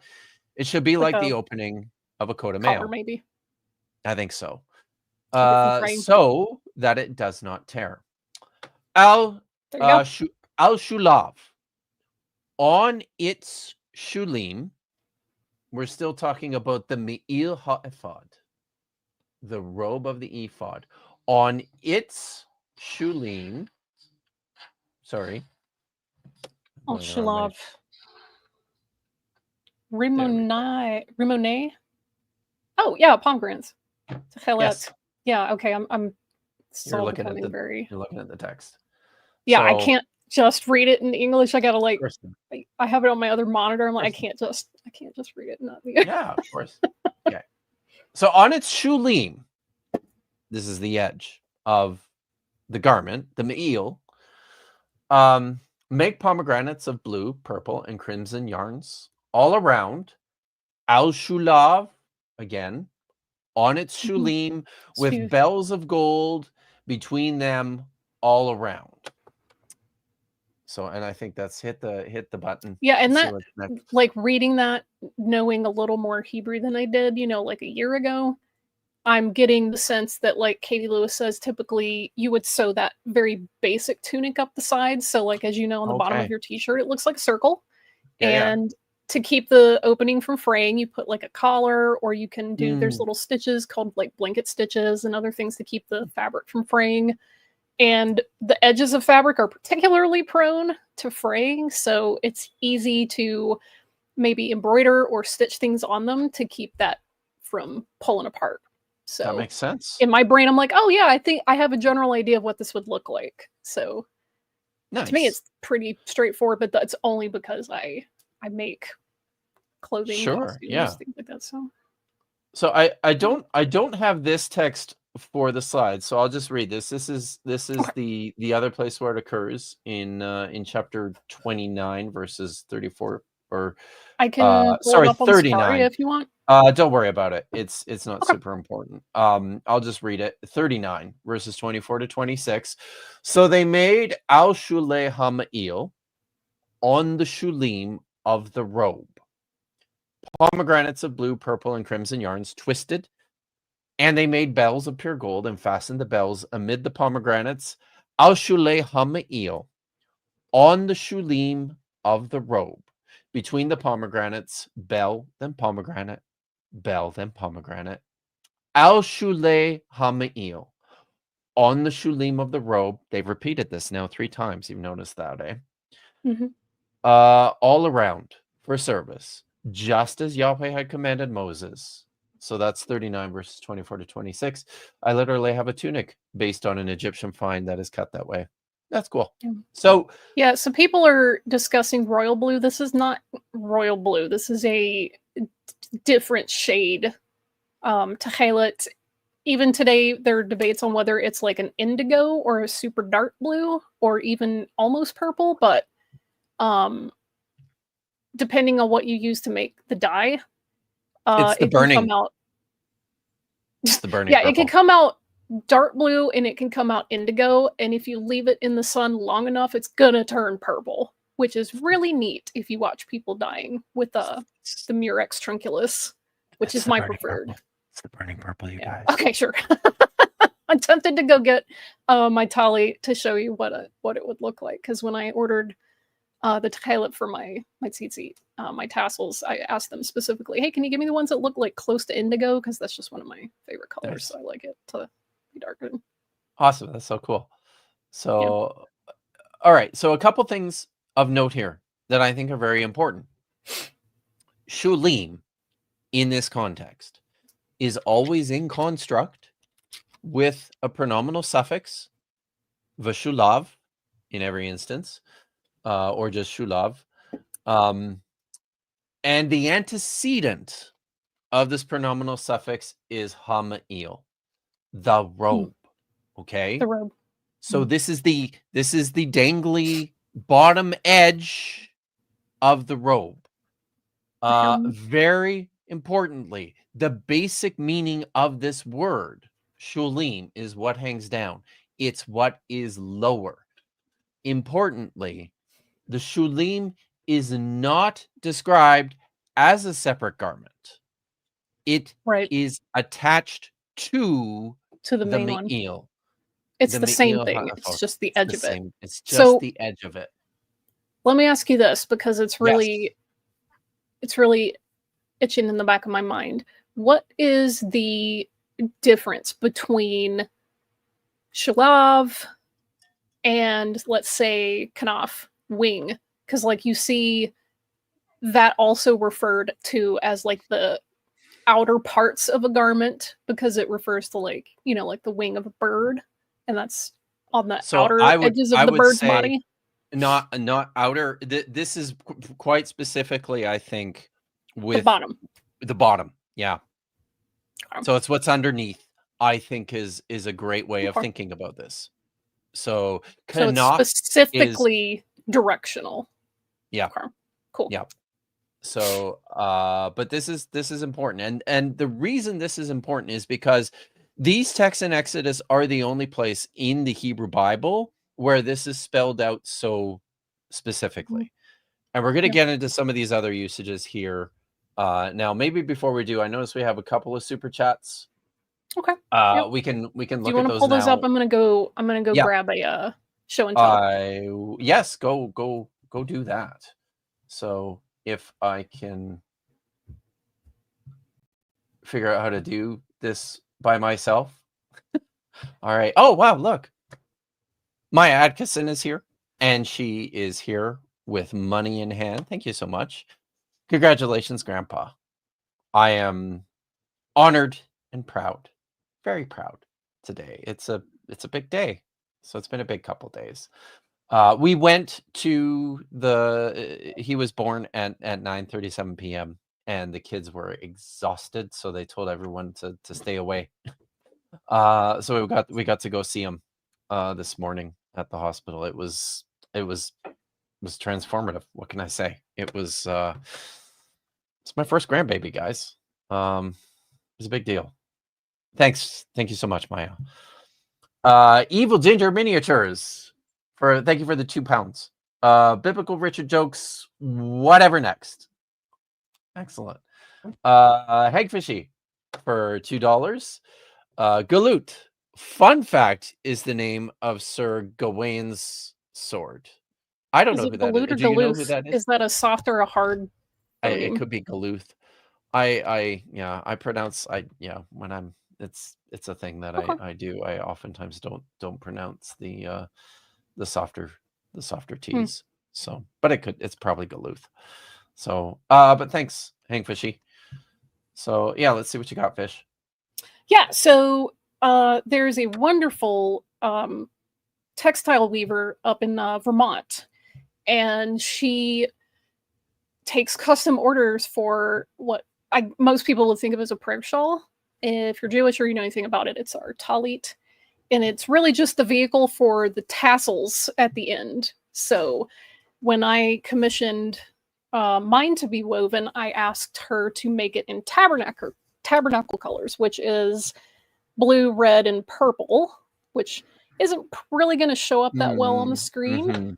It should be like the opening of a coat of mail. Maybe. I think so. So that it does not tear. Al shulav, on its shulim. We're still talking about the me'il ha'ephod, the robe of the ephod. On its shulim, sorry. Al shulav. Rimonai. Oh yeah, pomegranates. Yes. Yeah. Okay. I'm still You're looking becoming You're looking at the text. Yeah, I can't just read it in English. I gotta I have it on my other monitor. I'm like, I can't just read it. Yeah, of course. Okay. So on its shulim, this is the edge of the garment, the me'il. Make pomegranates of blue, purple, and crimson yarns all around. Al shulav, again, on its shulim, with bells of gold between them all around. So, and I think that's hit the button. Yeah, and that, like, reading that, knowing a little more Hebrew than I did, like a year ago, I'm getting the sense that, like Katie Lewis says, typically you would sew that very basic tunic up the sides. So, like, as you know, on the bottom of your t-shirt, it looks like a circle. And to keep the opening from fraying, you put like a collar, or you can do, there's little stitches called like blanket stitches and other things to keep the fabric from fraying. And the edges of fabric are particularly prone to fraying, so it's easy to maybe embroider or stitch things on them to keep that from pulling apart. So that makes sense. in my brain, I'm like, oh yeah, I think I have a general idea of what this would look like. So Nice. to me, it's pretty straightforward, but that's only because I make clothing, Sure, costumes, yeah. things like that. So I don't have this text for the slides, so I'll just read this. This is Okay. the other place where it occurs in chapter 29, verses 34 or I can pull it sorry, up on Safari 39. if you want. Don't worry about it. It's not Okay. super important. I'll just read it. 39 verses 24 to 26. So they made al shulei hama'il on the shulim of the robe, pomegranates of blue, purple, and crimson yarns twisted, and they made bells of pure gold and fastened the bells amid the pomegranates al shulei hama'il on the shulim of the robe, between the pomegranates, bell, then pomegranate, bell, then pomegranate, al shulei hama'il on the shulim of the robe. They've repeated this now 3 times. You've noticed that, eh? Mm-hmm. All around for service, just as Yahweh had commanded Moses. So that's 39 verses 24 to 26. I literally have a tunic based on an Egyptian find that is cut that way. That's cool. Yeah. So Yeah, so people are discussing royal blue. This is not royal blue. This is a different shade. Techelet. Even today, there are debates on whether it's like an indigo or a super dark blue or even almost purple. But depending on what you use to make the dye, it's the it burning. can come out. It's the burning. Yeah, purple. it can come out dark blue and it can come out indigo. And if you leave it in the sun long enough, it's gonna turn purple, which is really neat if you watch people dyeing with the Murex trunculus, which is my preferred. Purple. It's the burning purple, you Yeah. guys. Okay, sure. I'm tempted to go get my tali to show you what it would look like, because when I ordered the techelet for my tzitzit, my tassels, I asked them specifically, hey, can you give me the ones that look like close to indigo, because that's just one of my favorite colors. Nice. So I like it to be darker. Awesome. That's so cool. So, all right. So a couple things of note here that I think are very important. Shulim in this context is always in construct with a pronominal suffix, vashulav, in every instance, or just shulav. And the antecedent of this pronominal suffix is hama'il, the robe. Okay. The robe. So this is the dangly bottom edge of the robe. Very importantly, the basic meaning of this word, shulim, is what hangs down. It's what is lower. Importantly, the shulim is not described as a separate garment. It is attached to the main one. me'il. It's the same thing. It's just the edge of it. It's just the edge of it. Let me ask you this, because it's really itching in the back of my mind. What is the difference between shalav and, let's say, kanaf, wing? Because like you see that also referred to as like the outer parts of a garment, because it refers to like, you know, like the wing of a bird, and that's on the outer edges of the bird's body. Not outer. This is quite specifically, I think, with the bottom. Yeah. So it's what's underneath, I think, is a great way of thinking about this. So it's specifically directional. Yeah. Okay. Cool. Yeah. So but this is important. And the reason this is important is because these texts in Exodus are the only place in the Hebrew Bible where this is spelled out so specifically. And we're going to get into some of these other usages here. Now, maybe before we do, I notice we have a couple of super chats. Okay. We can look at those now. Do you want to pull those up? I'm gonna go grab a show and tell. Yes, go do that. So if I can figure out how to do this by myself. All right. Oh, wow. Look, Maya Atkinson is here, and she is here with money in hand. Thank you so much. Congratulations, Grandpa. I am honored and proud very proud today. It's a big day. So it's been a big couple days. We went to he was born at 9:37 p.m. and the kids were exhausted, so they told everyone to stay away. So we got to go see him this morning at the hospital. It was transformative. What can I say? It was it's my first grandbaby, guys. It was a big deal. Thank you so much, Maya. Evil Ginger Miniatures thank you for the £2. Biblical Richard jokes, whatever next. Excellent. Hagfishy for $2. Galoot. Fun fact is the name of Sir Gawain's sword. I don't know who that is. Do you know who that is? Is that a soft or a hard? It could be Galuth. I pronounce when I'm it's a thing that I do. I oftentimes don't pronounce the softer T's. So, but it's probably Galuth. So, but thanks, Hangfishy. So yeah, let's see what you got, Fish. Yeah, so there's a wonderful textile weaver up in Vermont, and she takes custom orders for what most people would think of as a prayer shawl. If you're Jewish or you know anything about it, it's our talit. And it's really just the vehicle for the tassels at the end. So when I commissioned mine to be woven, I asked her to make it in tabernacle colors, which is blue, red, and purple, which isn't really going to show up that well on the screen. Mm-hmm.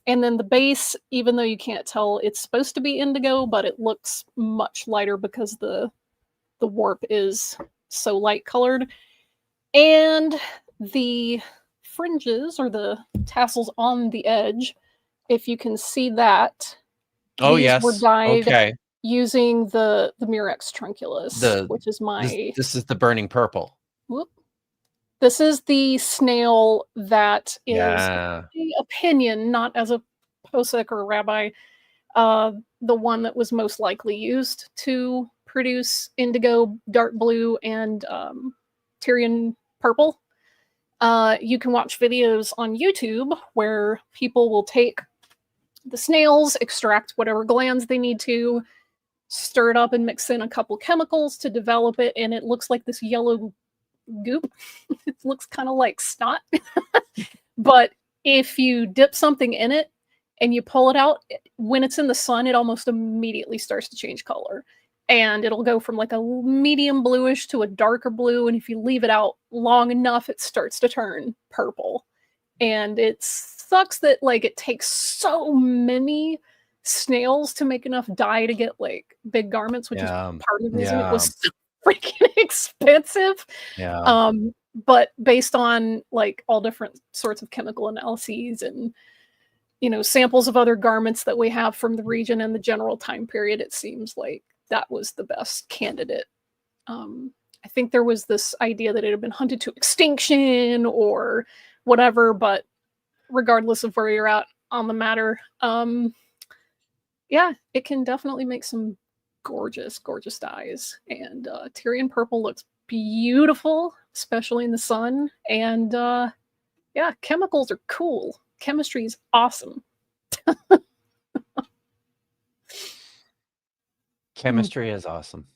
And then the base, even though you can't tell, it's supposed to be indigo, but it looks much lighter because the warp is so light colored. And the fringes or the tassels on the edge, if you can see that, yes, were dyed using the Murex trunculus, which is this is the burning purple. Whoop. This is the snail that is, Yeah. in my opinion, not as a posek or a rabbi, the one that was most likely used to produce indigo, dark blue, and Tyrian purple. You can watch videos on YouTube where people will take the snails, extract whatever glands they need to, stir it up and mix in a couple chemicals to develop it, and it looks like this yellow goop. It looks kind of like snot. But if you dip something in it and you pull it out, when it's in the sun, it almost immediately starts to change color. And it'll go from like a medium bluish to a darker blue. And if you leave it out long enough, it starts to turn purple. And it sucks that like it takes so many snails to make enough dye to get like big garments, which is part of the reason it was so freaking expensive. Yeah. But based on like all different sorts of chemical analyses and, you know, samples of other garments that we have from the region and the general time period, it seems like that was the best candidate. I think there was this idea that it had been hunted to extinction or whatever, but regardless of where you're at on the matter, yeah, it can definitely make some gorgeous, gorgeous dyes. And Tyrian purple looks beautiful, especially in the sun. And yeah, chemicals are cool. Chemistry is awesome. Chemistry is awesome.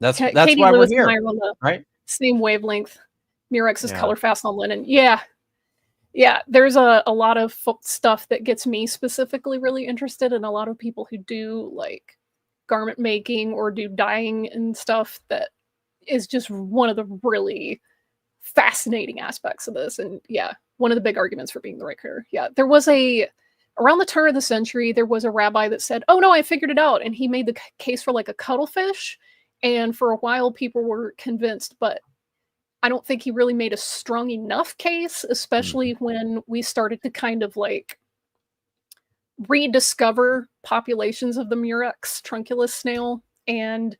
That's Katie why Lewis we're here, and I are on the right? same wavelength. Murex is color fast on linen. Yeah. There's a lot of stuff that gets me specifically really interested, and a lot of people who do like garment making or do dyeing and stuff that is just one of the really fascinating aspects of this. And yeah, one of the big arguments for being the right career. Yeah, there was around the turn of the century, there was a rabbi that said, "Oh no, I figured it out," and he made the case for like a cuttlefish. And for a while, people were convinced, but I don't think he really made a strong enough case, especially when we started to kind of like rediscover populations of the Murex trunculus snail. And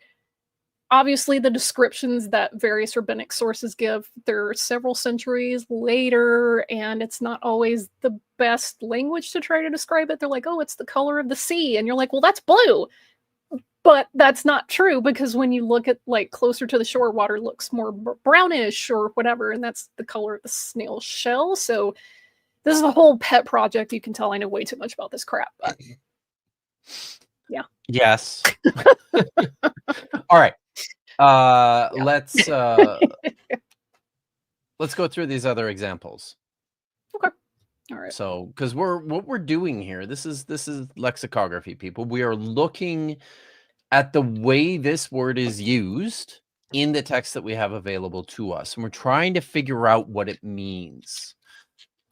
obviously the descriptions that various rabbinic sources give, they're several centuries later, and it's not always the best language to try to describe it. They're like, oh, it's the color of the sea. And you're like, well, that's blue. But that's not true, because when you look at like closer to the shore, water looks more brownish or whatever, and that's the color of the snail shell. So this is a whole pet project. You can tell I know way too much about this crap. But yeah. Yes. All right. Let's go through these other examples. Okay. All right. So, because what we're doing here, this is lexicography, people. We are looking at the way this word is used in the text that we have available to us, and we're trying to figure out what it means.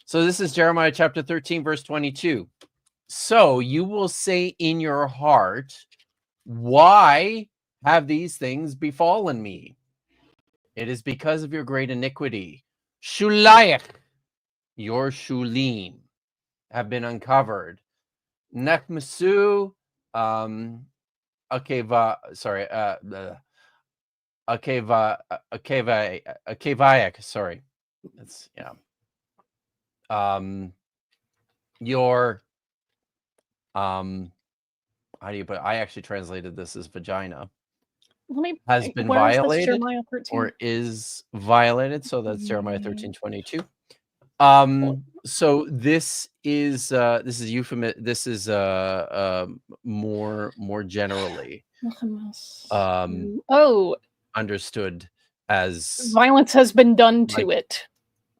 So this is Jeremiah chapter 13, verse 22. So you will say in your heart, why have these things befallen me? It is because of your great iniquity. Shulayach, your shulim, have been uncovered. Nechmasu, Akevayak, sorry. That's, yeah. Your, how do you put it? I actually translated this as vagina. Has been violated or is violated. So that's Jeremiah 13:22. So this is euphemism. This is more generally understood as violence has been done to it.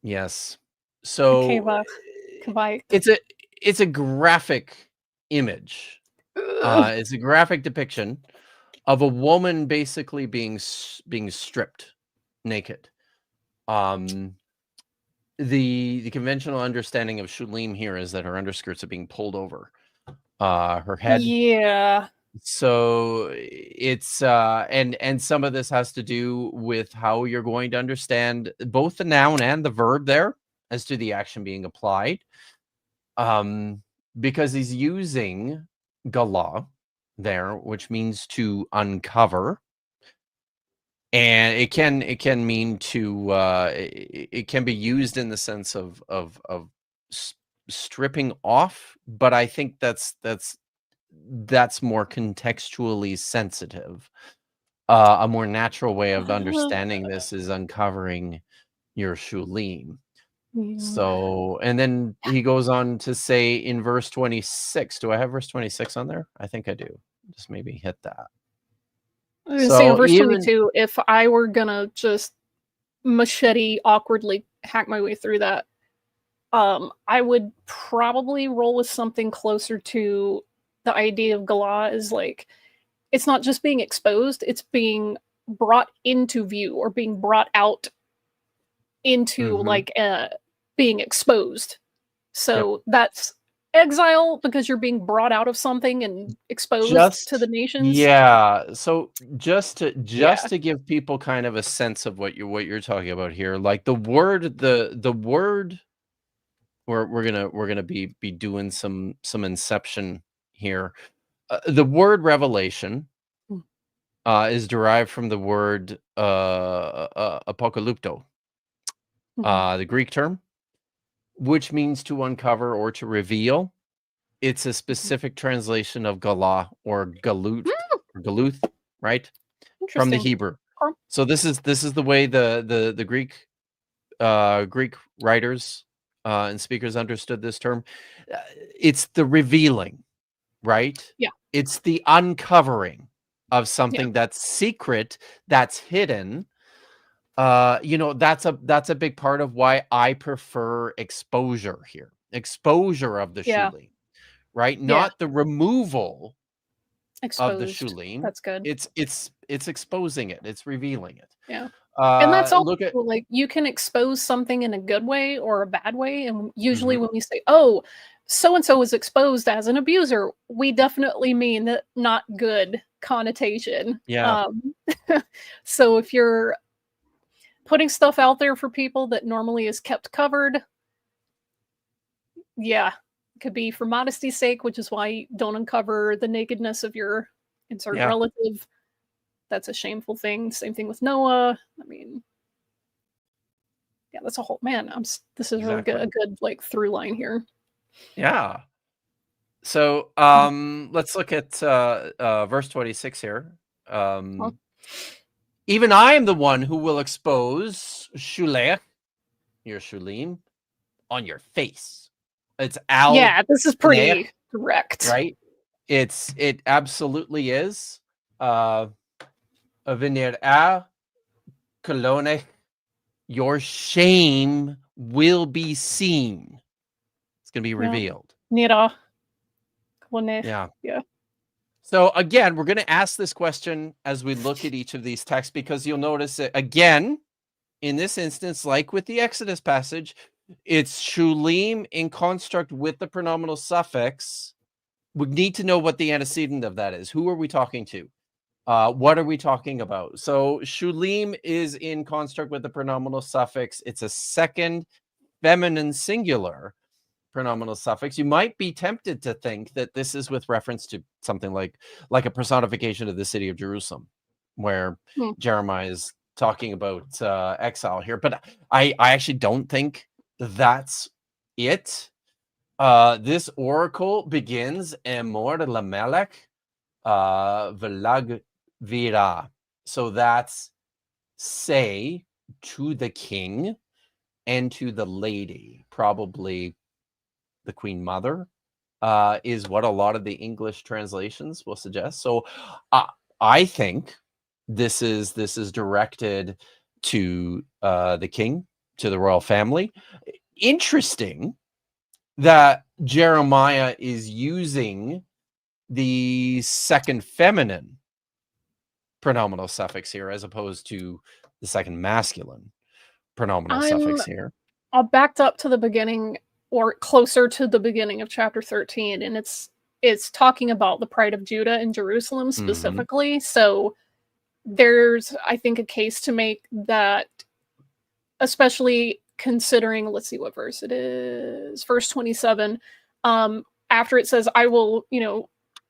Yes. So it's a graphic image. It's a graphic depiction of a woman basically being stripped naked. The conventional understanding of shulim here is that her underskirts are being pulled over her head. Yeah. So it's and some of this has to do with how you're going to understand both the noun and the verb there as to the action being applied. Because he's using gala there, which means to uncover. And it can mean to it can be used in the sense of stripping off, but I think that's more contextually sensitive. A more natural way of understanding this is uncovering your shulim. Yeah. So, and then he goes on to say in verse 26. Do I have verse 26 on there? I think I do. Just maybe hit that. I was saying verse 22, if I were gonna just machete awkwardly hack my way through that, I would probably roll with something closer to the idea of Gala is like, it's not just being exposed, it's being brought into view or being brought out into like being exposed. So that's exile because you're being brought out of something and exposed to the nations. Yeah. So just to give people kind of a sense of what you're talking about here, like the word we're gonna be doing some inception here. The word revelation is derived from the word apokalypto, the Greek term, which means to uncover or to reveal. It's a specific translation of Gala or Galut, right? From the Hebrew. So this is the way the Greek writers and speakers understood this term. It's the revealing, right? Yeah. It's the uncovering of something that's secret, that's hidden. That's a big part of why I prefer exposure here. Exposure of the shulim, right? Not the removal of the shulim. That's good. It's exposing it. It's revealing it. Yeah. And that's also like you can expose something in a good way or a bad way. And usually when we say, oh, so-and-so was exposed as an abuser, we definitely mean that not good connotation. Yeah. So if you're putting stuff out there for people that normally is kept covered, it could be for modesty's sake, which is why you don't uncover the nakedness of your insert relative. That's a shameful thing. Same thing with Noah. I mean, that's a whole this is really good, a good like through line here. Yeah. So let's look at verse 26 here. Even I am the one who will expose Shulech, your Shulim, on your face. It's Al. Yeah, this is pretty direct, right? It absolutely is. Venir a Colone, your shame will be seen. It's going to be revealed. Nira. Yeah. Yeah. So again, we're going to ask this question as we look at each of these texts, because you'll notice that again, in this instance, like with the Exodus passage, it's Shulim in construct with the pronominal suffix. We need to know what the antecedent of that is. Who are we talking to? What are we talking about? So Shulim is in construct with the pronominal suffix. It's a second feminine singular pronominal suffix. You might be tempted to think that this is with reference to something like a personification of the city of Jerusalem, where Jeremiah is talking about exile here. But I actually don't think that's it. This oracle begins Emor Lamelech Velag Vira. So that's say to the king and to the lady, probably the Queen Mother, is what a lot of the English translations will suggest. So I think this is directed to the king, to the royal family. Interesting that Jeremiah is using the second feminine pronominal suffix here as opposed to the second masculine pronominal suffix here. I'll backed up to the beginning, or closer to the beginning of chapter 13, and it's talking about the pride of Judah and Jerusalem specifically. So there's, I think, a case to make that, especially considering, let's see what verse it is, verse 27, after it says, I will,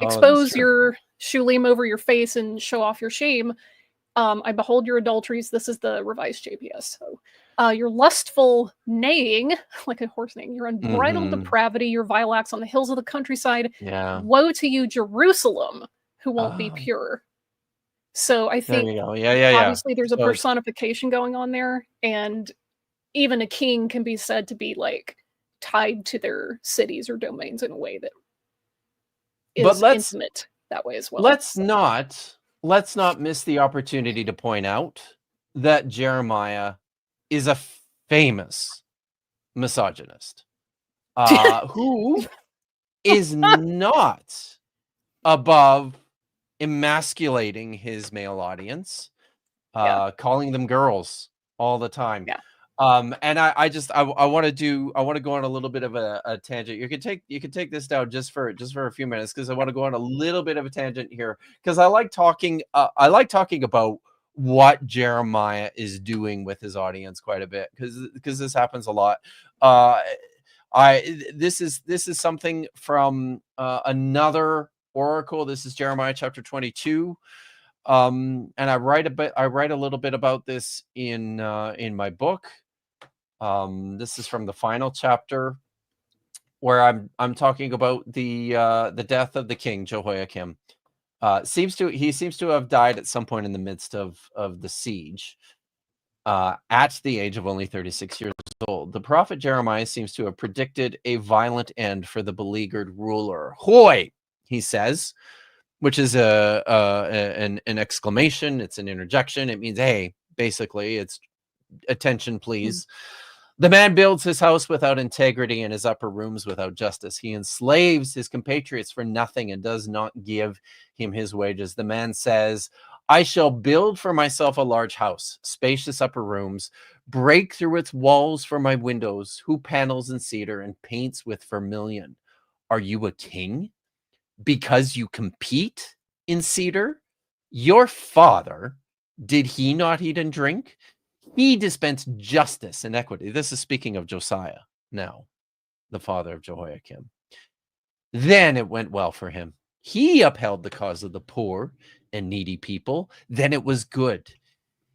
expose your Shulim over your face and show off your shame. I behold your adulteries. This is the revised JPS. So your lustful neighing, like a horse neighing, your unbridled depravity, your vile acts on the hills of the countryside. Yeah. Woe to you, Jerusalem, who won't be pure. So I think, obviously there's a personification going on there, and even a king can be said to be like tied to their cities or domains in a way that is intimate that way as well. Let's not miss the opportunity to point out that Jeremiah is a famous misogynist who is not above emasculating his male audience, calling them girls all the time. And I want to go on a little bit of a tangent. You can take this down just for a few minutes, because I want to go on a little bit of a tangent here, because I like talking about what Jeremiah is doing with his audience quite a bit, because this happens a lot. This is something from another oracle. This is Jeremiah chapter 22. And I write a little bit about this in my book. This is from the final chapter, where I'm talking about the death of the king Jehoiakim. He seems to have died at some point in the midst of the siege, at the age of only 36 years old. The prophet Jeremiah seems to have predicted a violent end for the beleaguered ruler. Hoi, he says, which is an exclamation. It's an interjection. It means, hey, basically, it's attention, please. The man builds his house without integrity and his upper rooms without justice. He enslaves his compatriots for nothing and does not give him his wages. The man says, I shall build for myself a large house, spacious upper rooms, break through its walls for my windows, who panels in cedar and paints with vermilion. Are you a king because you compete in cedar? Your father, did he not eat and drink? He dispensed justice and equity. This is speaking of Josiah now, the father of Jehoiakim. Then it went well for him. He upheld the cause of the poor and needy people. Then it was good.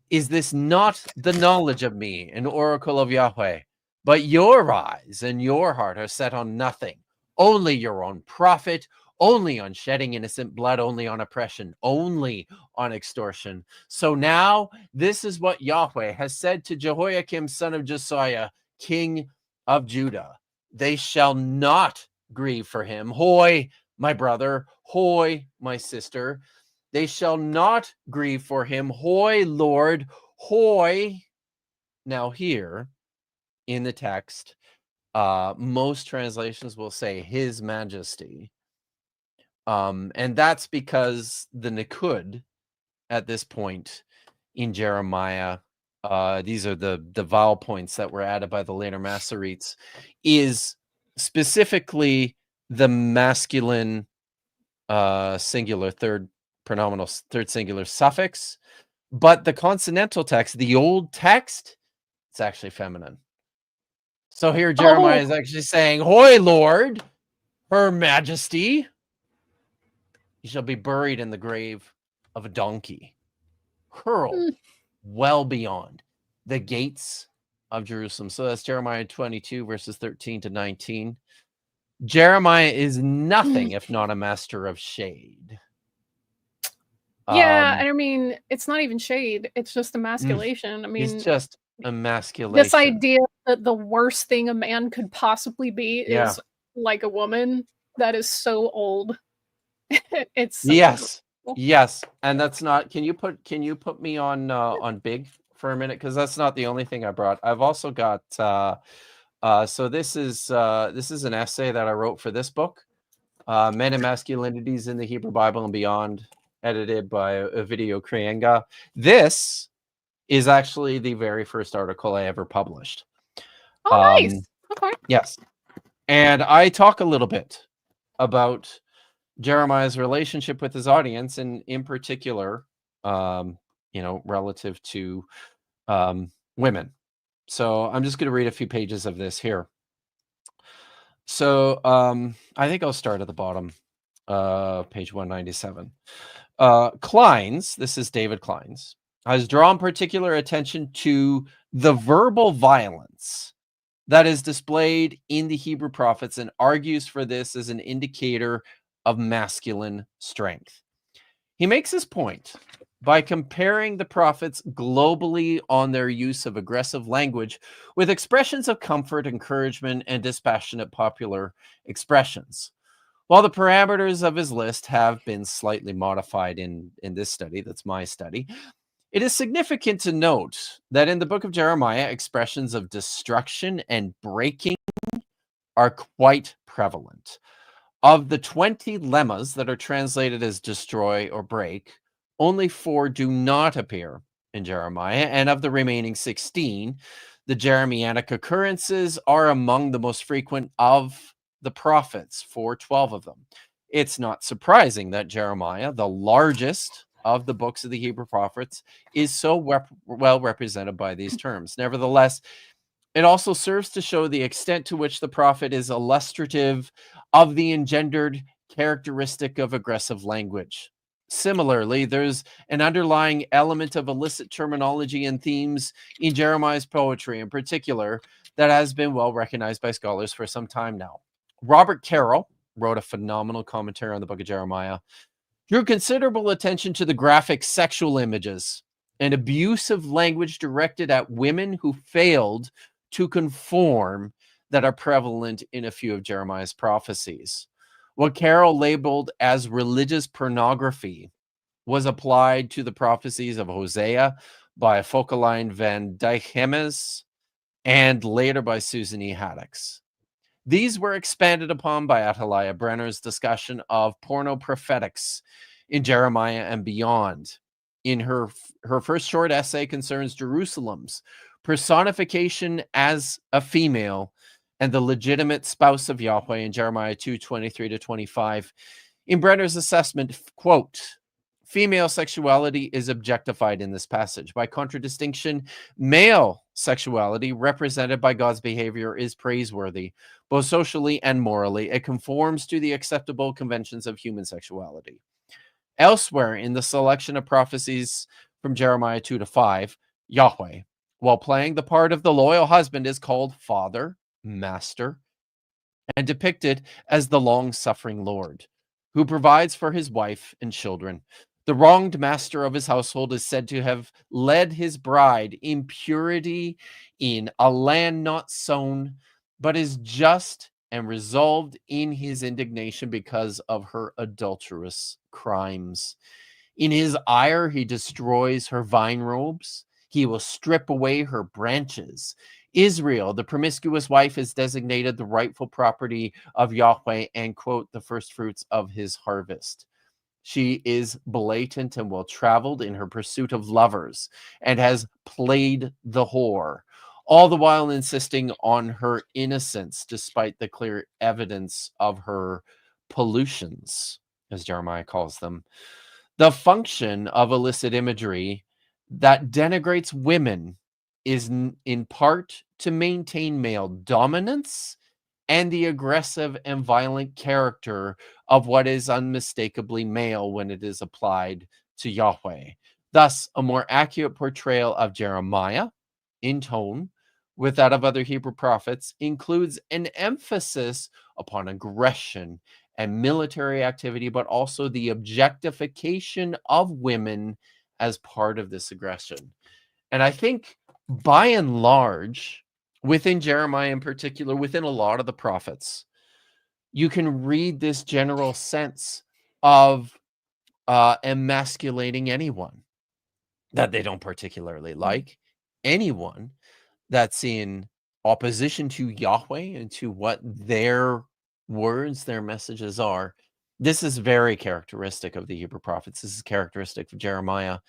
Is this not the knowledge of me, an oracle of Yahweh? But your eyes and your heart are set on nothing. only your own profit, only on shedding innocent blood, only on oppression, only on extortion. So now this is what Yahweh has said to Jehoiakim, son of Josiah, king of Judah. They shall not grieve for him. Hoy, my brother. Hoy, my sister. They shall not grieve for him. Hoy, Lord. Hoy. Now here in the text, most translations will say His Majesty. And that's because the Nikud at this point in Jeremiah, these are the vowel points that were added by the later Masoretes, is specifically the masculine singular third pronominal, third singular suffix. But the consonantal text, the old text, it's actually feminine. So here Jeremiah is actually saying, Hoy, Lord, Her Majesty, you shall be buried in the grave of a donkey, hurled well beyond the gates of Jerusalem. So that's Jeremiah 22, verses 13 to 19. Jeremiah is nothing if not a master of shade. Yeah, I mean, it's not even shade. It's just emasculation. I mean, it's just emasculation. This idea that the worst thing a man could possibly be is like a woman, that is so old. It's so yes, and that's not. Can you put me on big for a minute, because that's not the only thing I brought. I've also got so this is an essay that I wrote for this book, Men and Masculinities in the Hebrew Bible and Beyond, edited by Ovidio Krienga. This is actually the very first article I ever published. Oh, nice. Okay. Yes, and I talk a little bit about Jeremiah's relationship with his audience, and in particular, relative to women. So I'm just going to read a few pages of this here. So I think I'll start at the bottom, page 197. Kleins, this is David Kleins, has drawn particular attention to the verbal violence that is displayed in the Hebrew prophets and argues for this as an indicator of masculine strength. He makes his point by comparing the prophets globally on their use of aggressive language with expressions of comfort, encouragement, and dispassionate popular expressions. While the parameters of his list have been slightly modified in this study, that's my study, it is significant to note that in the book of Jeremiah, expressions of destruction and breaking are quite prevalent. Of the 20 lemmas that are translated as destroy or break, only 4 do not appear in Jeremiah, and of the remaining 16, the Jeremianic occurrences are among the most frequent of the prophets, 12 of them. It's not surprising that Jeremiah, the largest of the books of the Hebrew prophets, is so well represented by these terms. Nevertheless, it also serves to show the extent to which the prophet is illustrative of the engendered characteristic of aggressive language. Similarly, there's an underlying element of illicit terminology and themes in Jeremiah's poetry in particular that has been well recognized by scholars for some time now. Robert Carroll wrote a phenomenal commentary on the book of Jeremiah, drew considerable attention to the graphic sexual images and abusive language directed at women who failed to conform that are prevalent in a few of Jeremiah's prophecies. What Carroll labeled as religious pornography was applied to the prophecies of Hosea by Fockeline van Dijkhemes and later by Susan E. Haddocks. These were expanded upon by Ataliah Brenner's discussion of pornoprophetics in Jeremiah and beyond. In her first short essay concerns Jerusalem's personification as a female and the legitimate spouse of Yahweh in Jeremiah 2:23-25. In Brenner's assessment, quote, female sexuality is objectified in this passage. By contradistinction, male sexuality represented by God's behavior is praiseworthy, both socially and morally. It conforms to the acceptable conventions of human sexuality. Elsewhere in the selection of prophecies from Jeremiah 2-5, Yahweh, while playing the part of the loyal husband, is called father, master, and depicted as the long-suffering Lord, who provides for his wife and children. The wronged master of his household is said to have led his bride in purity in a land not sown, but is just and resolved in his indignation because of her adulterous crimes. In his ire, he destroys her vine robes. He will strip away her branches. Israel, the promiscuous wife, is designated the rightful property of Yahweh and, quote, the first fruits of his harvest. She is blatant and well-traveled in her pursuit of lovers and has played the whore, all the while insisting on her innocence despite the clear evidence of her pollutions, as Jeremiah calls them. The function of illicit imagery that denigrates women is in part to maintain male dominance and the aggressive and violent character of what is unmistakably male when it is applied to Yahweh. Thus, a more accurate portrayal of Jeremiah in tone with that of other Hebrew prophets includes an emphasis upon aggression and military activity, but also the objectification of women as part of this aggression. And I think by and large, within Jeremiah in particular, within a lot of the prophets, you can read this general sense of emasculating anyone that they don't particularly like, anyone that's in opposition to Yahweh and to what their words, their messages are. This is very characteristic of the Hebrew prophets. This is characteristic of Jeremiah.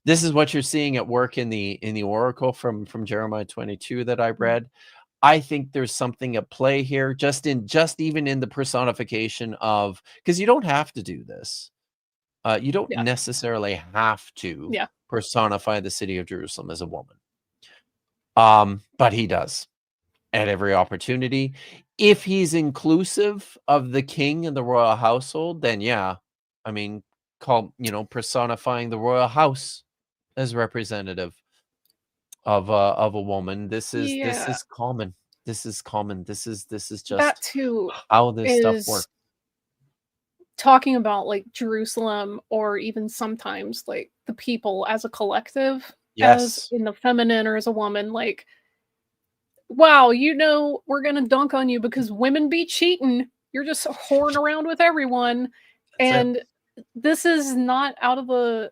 This is what you're seeing at work in the oracle from Jeremiah 22 that I read. I think there's something at play here, just even in the personification of, because you don't have to do this. You don't necessarily have to personify the city of Jerusalem as a woman. But he does at every opportunity. If he's inclusive of the king and the royal household, then personifying the royal house as representative of a woman. This is common. This is common. This is just that too how this stuff works. Talking about like Jerusalem, or even sometimes like the people as a collective, as in the feminine or as a woman, like, wow, we're gonna dunk on you because women be cheating. You're just whoring around with everyone. And this is not out of the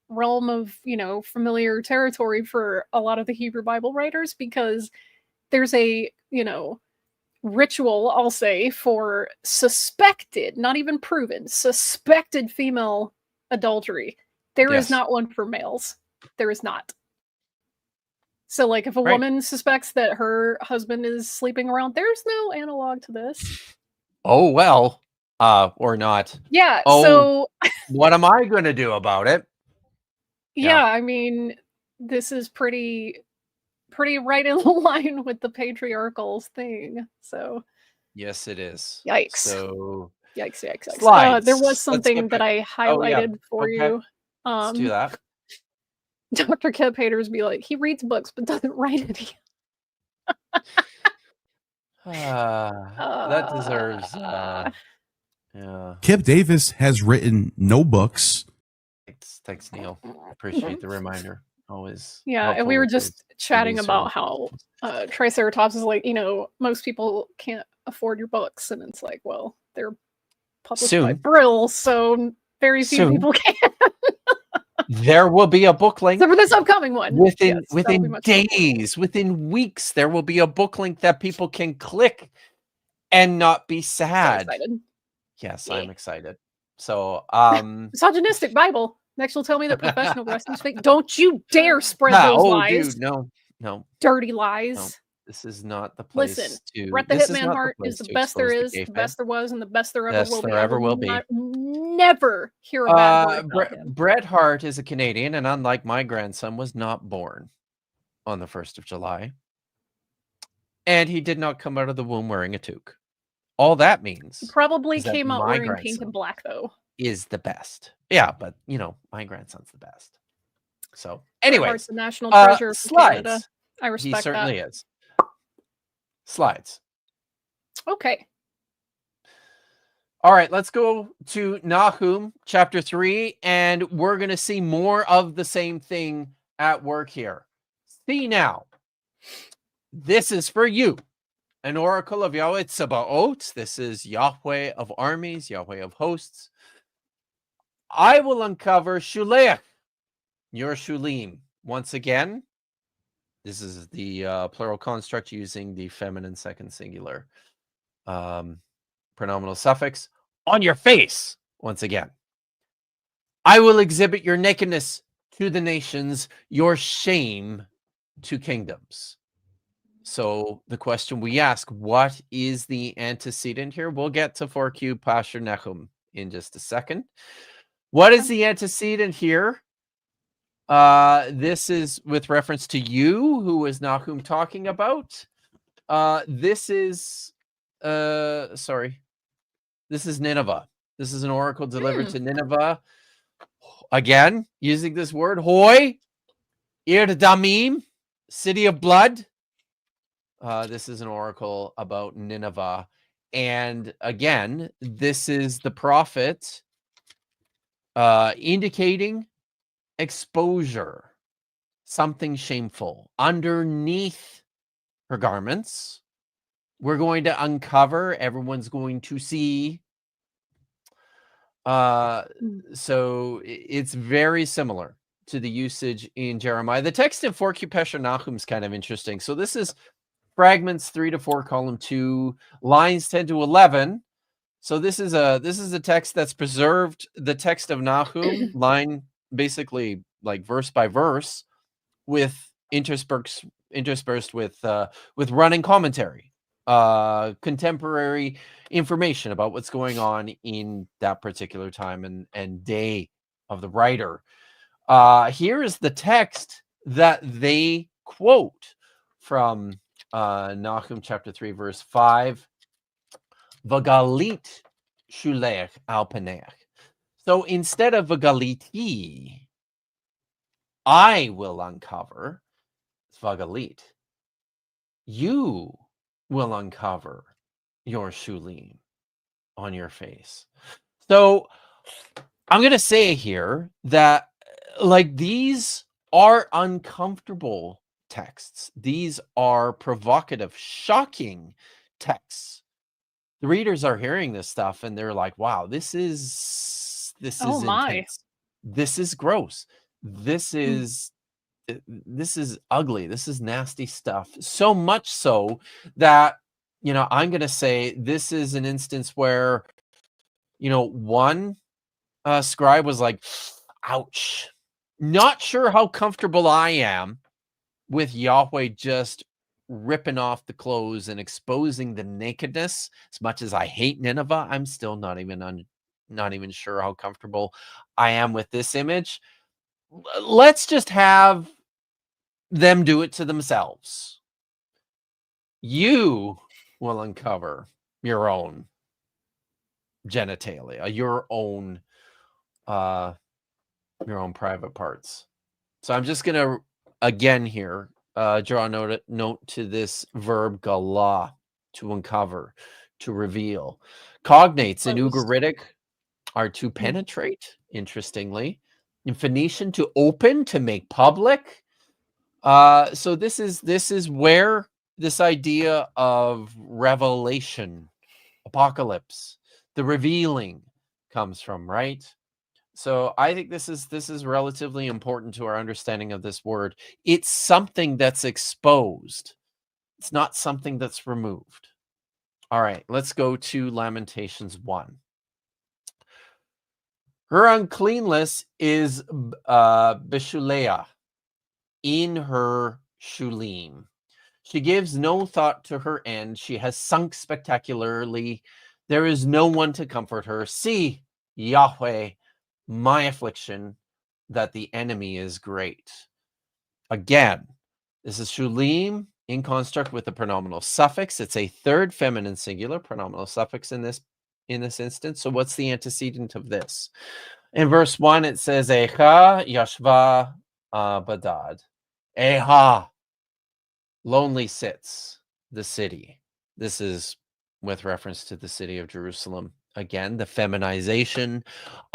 realm of, familiar territory for a lot of the Hebrew Bible writers, because there's a, ritual, I'll say, for suspected, not even proven, suspected female adultery. There is not one for males. There is not. So, like, if a woman suspects that her husband is sleeping around, there's no analog to this. Oh, well, or not. Yeah, so what am I going to do about it? Yeah, I mean, this is pretty right in line with the patriarchal thing. So yes, it is. Yikes. So yikes. Slides. There was something that I highlighted for you. Let's do that. Dr. Kip haters be like, he reads books but doesn't write any. That deserves Kip Davis has written no books. Thanks, Neil. Appreciate the reminder. Always. Yeah, and we were just chatting about how Triceratops is like, most people can't afford your books, and it's like, well, they're published by Brill, so very few people can. There will be a book link. So for this upcoming one. Within days, within weeks, there will be a book link that people can click and not be sad. So excited. Yes, I'm excited. So, misogynistic Bible. Next, you'll tell me that professional wrestling's fake. Don't you dare spread those lies. Dude, no. Dirty lies. No, this is not the place. Listen, Bret the Hitman Hart is the best there is, the best there was, and the best there ever will be. Never hear a bad word about him. Bret Hart is a Canadian, and unlike my grandson, was not born on the 1st of July. And he did not come out of the womb wearing a toque. All that means he probably came out wearing pink and black, though. Is the best. Yeah, but my grandson's the best. So, anyways, the national treasure slides. Canada. I respect that. He certainly is. Slides. Okay. All right, let's go to Nahum chapter 3, and we're going to see more of the same thing at work here. See now, this is for you, an oracle of Yahweh Tsebaot. This is Yahweh of armies, Yahweh of hosts. I will uncover Shuleach, your Shulim. Once again, this is the plural construct using the feminine second singular pronominal suffix. On your face, once again. I will exhibit your nakedness to the nations, your shame to kingdoms. So the question we ask, what is the antecedent here? We'll get to 4Q Pasher Nahum in just a second. What is the antecedent here? This is with reference to you, who is Nahum talking about. This is Nineveh. This is an oracle delivered to Nineveh. Again, using this word, Hoi, Ir Damim, city of blood. This is an oracle about Nineveh. And again, this is the prophet indicating exposure, something shameful. Underneath her garments, we're going to uncover, everyone's going to see. So it's very similar to the usage in Jeremiah. The text in 4Q Pesher Nahum is kind of interesting. So this is fragments 3 to 4, column 2, lines 10 to 11. So this is a text that's preserved the text of Nahum, line basically like verse by verse, with interspersed with running commentary, contemporary information about what's going on in that particular time and day of the writer. Here is the text that they quote from Nahum chapter 3, verse 5. Vagalit shulech al paneach. So instead of vagaliti, I will uncover, vagalit, you will uncover your shulim on your face. So I'm going to say here that like these are uncomfortable texts. These are provocative, shocking texts. The readers are hearing this stuff and they're like, wow, this is intense. This is gross. This is ugly. This is nasty stuff. So much so that, I'm going to say this is an instance where, one scribe was like, ouch, not sure how comfortable I am with Yahweh just ripping off the clothes and exposing the nakedness. As much as I hate Nineveh, I'm still not even sure how comfortable I am with this image. Let's just have them do it to themselves. You will uncover your own genitalia, your own private parts. So I'm just gonna again here draw a note to this verb galah, to uncover, to reveal. Cognates in Ugaritic are to penetrate, interestingly. In Phoenician, to open, to make public. So this is where this idea of revelation, apocalypse, the revealing comes from, right? So I think this is relatively important to our understanding of this word. It's something that's exposed. It's not something that's removed. All right, let's go to Lamentations 1. Her uncleanness is Beshuleah, in her shulim. She gives no thought to her end. She has sunk spectacularly. There is no one to comfort her. See, Yahweh, my affliction, that the enemy is great. Again, this is shulim in construct with the pronominal suffix. It's a third feminine singular pronominal suffix in this instance. So what's the antecedent of this? In verse 1, it says, Echa yashva badad. Eha, lonely sits the city. This is with reference to the city of Jerusalem. Again, the feminization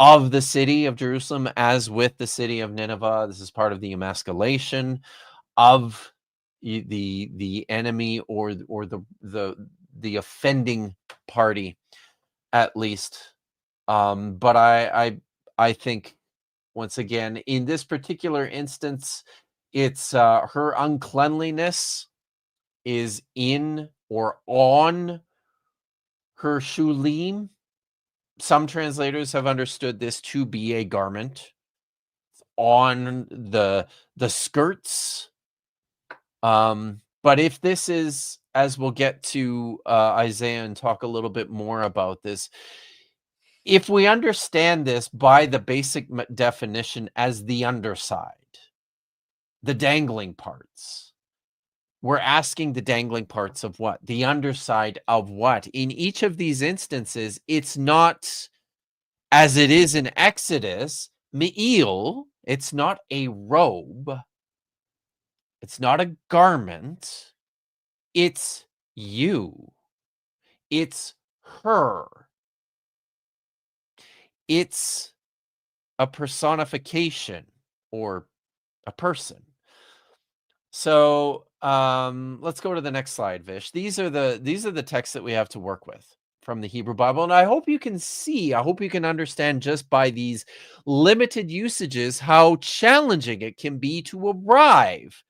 of the city of Jerusalem, as with the city of Nineveh. This is part of the emasculation of the enemy or the offending party, at least. But I think, once again, in this particular instance, it's her uncleanliness is in or on her shulim. Some translators have understood this to be a garment on the skirts. But if this is, as we'll get to Isaiah and talk a little bit more about this, if we understand this by the basic definition as the underside, the dangling parts, we're asking the dangling parts of what? The underside of what? In each of these instances, it's not, as it is in Exodus, me'il. It's not a robe. It's not a garment. It's you. It's her. It's a personification or a person. So let's go to the next slide, Vish. These are the texts that we have to work with from the Hebrew Bible. And I hope you can see, I hope you can understand just by these limited usages how challenging it can be to arrive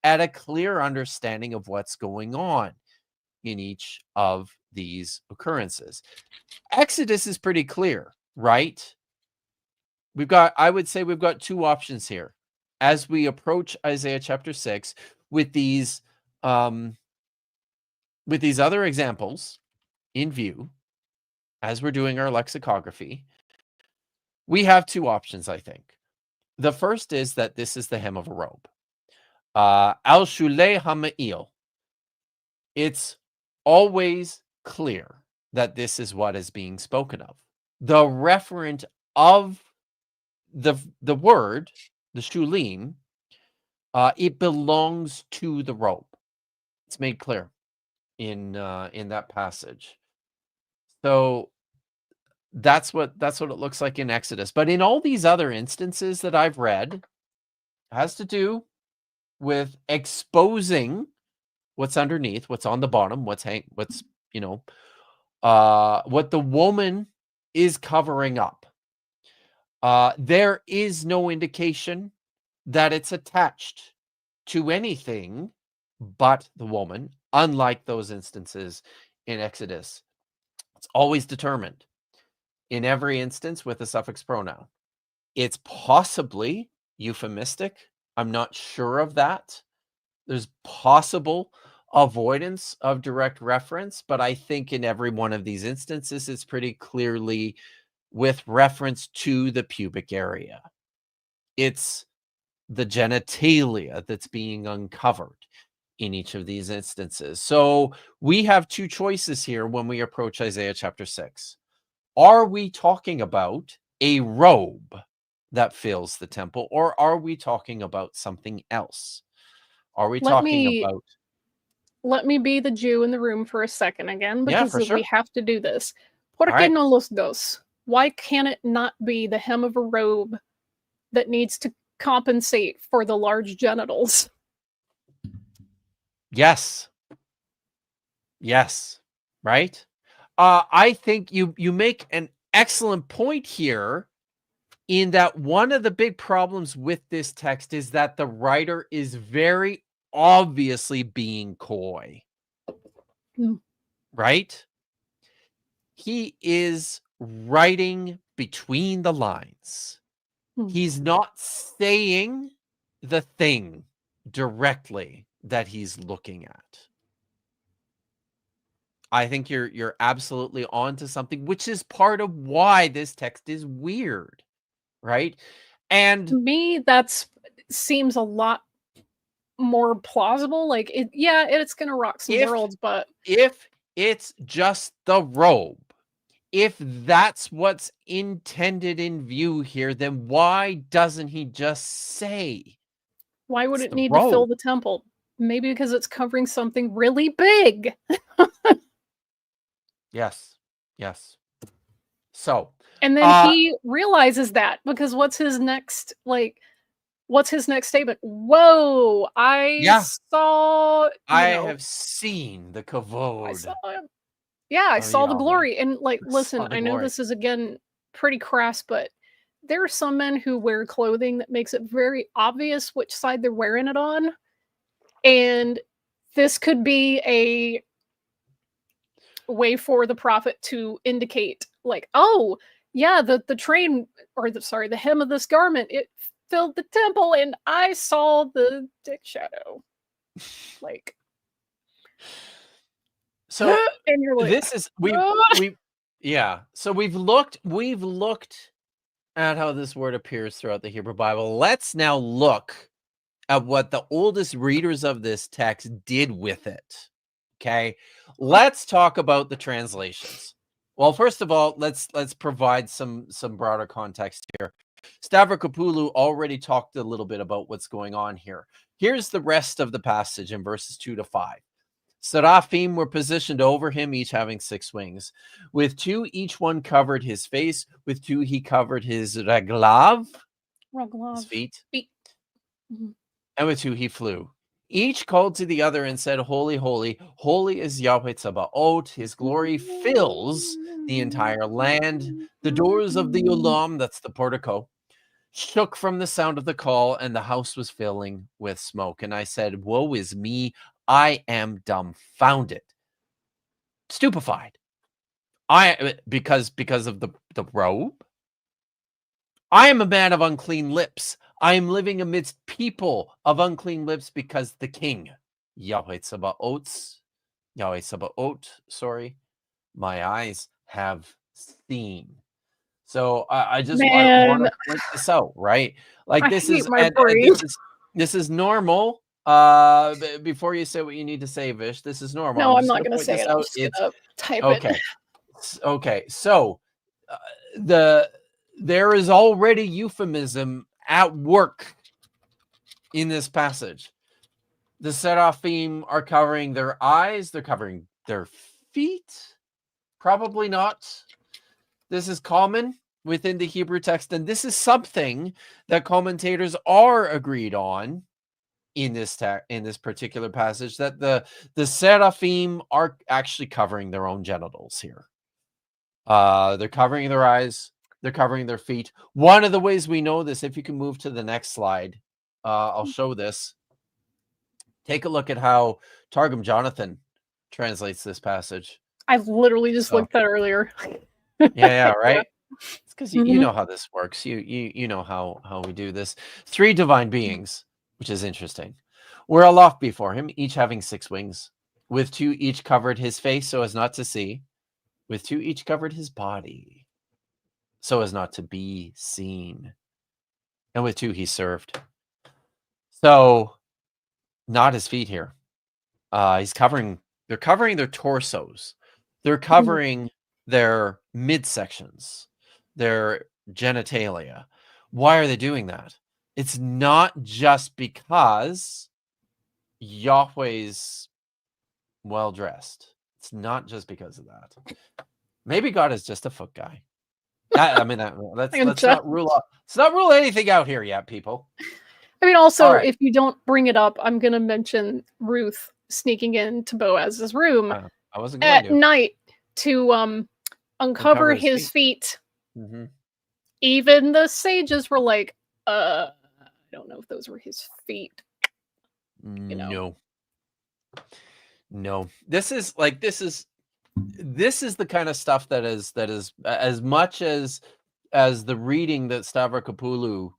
at a clear understanding of what's going on in each of these occurrences. Exodus is pretty clear, right? I would say we've got two options here as we approach Isaiah chapter 6 with these other examples in view. As we're doing our lexicography, we have two options, I think. The first is that this is the hem of a robe. Al shulei ha'me'il. It's always clear that this is what is being spoken of. The referent of the word, the shulim, it belongs to the robe. It's made clear in that passage. So that's what it looks like in Exodus. But in all these other instances that I've read, it has to do with exposing what's underneath, what's on the bottom, what the woman is covering up. There is no indication that it's attached to anything but the woman, unlike those instances in Exodus. It's always determined in every instance with a suffix pronoun. It's possibly euphemistic. I'm not sure of that. There's possible avoidance of direct reference, but I think in every one of these instances, it's pretty clearly with reference to the pubic area. It's the genitalia that's being uncovered in each of these instances. So we have two choices here when we approach Isaiah chapter 6. Are we talking about a robe that fills the temple, or are we talking about something else? Are we talking about... Let me be the Jew in the room for a second again, Yeah, because for sure. we have to do this. ¿Por qué right. no los dos? Why can't it not be the hem of a robe that needs to compensate for the large genitals? Yes. Right? I think you make an excellent point here, in that one of the big problems with this text is that the writer is very obviously being coy. Right? He is writing between the lines. He's not saying the thing directly that he's looking at. I think you're absolutely on to something, which is part of why this text is weird, right? And to me, that seems a lot more plausible. Like, it's gonna rock some worlds, but if it's just the robe, if that's what's intended in view here, then why doesn't he just say? Why would it need to fill the temple? Maybe because it's covering something really big. Yes. Yes. So, And then he realizes that, because what's his next statement? Whoa, I saw, I have seen the I kavod. saw him. Yeah, I saw the Yahweh. glory. And I listen, saw the I know glory. this is again pretty crass, but there are some men who wear clothing that makes it very obvious which side they're wearing it on. And this could be a way for the prophet to indicate, like, oh, yeah, the train, or the hem of this garment, it filled the temple, and I saw the dick shadow. Like, So and you're like, this is so we've looked at how this word appears throughout the Hebrew Bible. Let's now look at what the oldest readers of this text did with it. Okay, let's talk about the translations. Well, first of all, let's provide some broader context here. Stavrakopoulou already talked a little bit about what's going on here. Here's the rest of the passage in verses 2 to 5. Seraphim were positioned over him, each having 6 wings. With 2, each one covered his face. With 2, he covered his reglav, his feet. Mm-hmm. And with 2, he flew. Each called to the other and said, Holy, holy, holy is Yahweh Tzabaoth. His glory fills the entire land. The doors of the Olam, that's the portico, shook from the sound of the call, and the house was filling with smoke. And I said, woe is me, I am dumbfounded, stupefied. Because of the robe. I am a man of unclean lips. I am living amidst people of unclean lips, because the king, Yahweh Tzabaoth, my eyes have seen. So I just want to point this out, right? Like, this is normal. Before you say what you need to say, Vish, this is normal. No, I'm not going to say it. I'm just going to type it. Okay. So there is already euphemism at work in this passage. The seraphim are covering their eyes. They're covering their feet. Probably not. This is common within the Hebrew text, and this is something that commentators are agreed on in this particular passage, that the seraphim are actually covering their own genitals here. They're covering their eyes. They're covering their feet. One of the ways we know this, if you can move to the next slide, I'll show this. Take a look at how Targum Jonathan translates this passage. I literally just looked at earlier. Yeah, right. It's because you know how this works. You know how we do this. 3 divine beings, which is interesting, were aloft before him, each having 6 wings. With 2, each covered his face so as not to see. With 2, each covered his body so as not to be seen. And with 2, he served. So, not his feet here. They're covering their torsos. They're covering their midsections, their genitalia. Why are they doing that? It's not just because Yahweh's well-dressed. It's not just because of that. Maybe God is just a foot guy. Let's not rule out. Let's not rule anything out here yet, people. I mean, also, if you don't bring it up, I'm going to mention Ruth sneaking into Boaz's room at night to uncover his feet. Mm-hmm. Even the sages were like, I don't know if those were his feet. No. This is the kind of stuff that is as much as the reading that Stavrakopoulou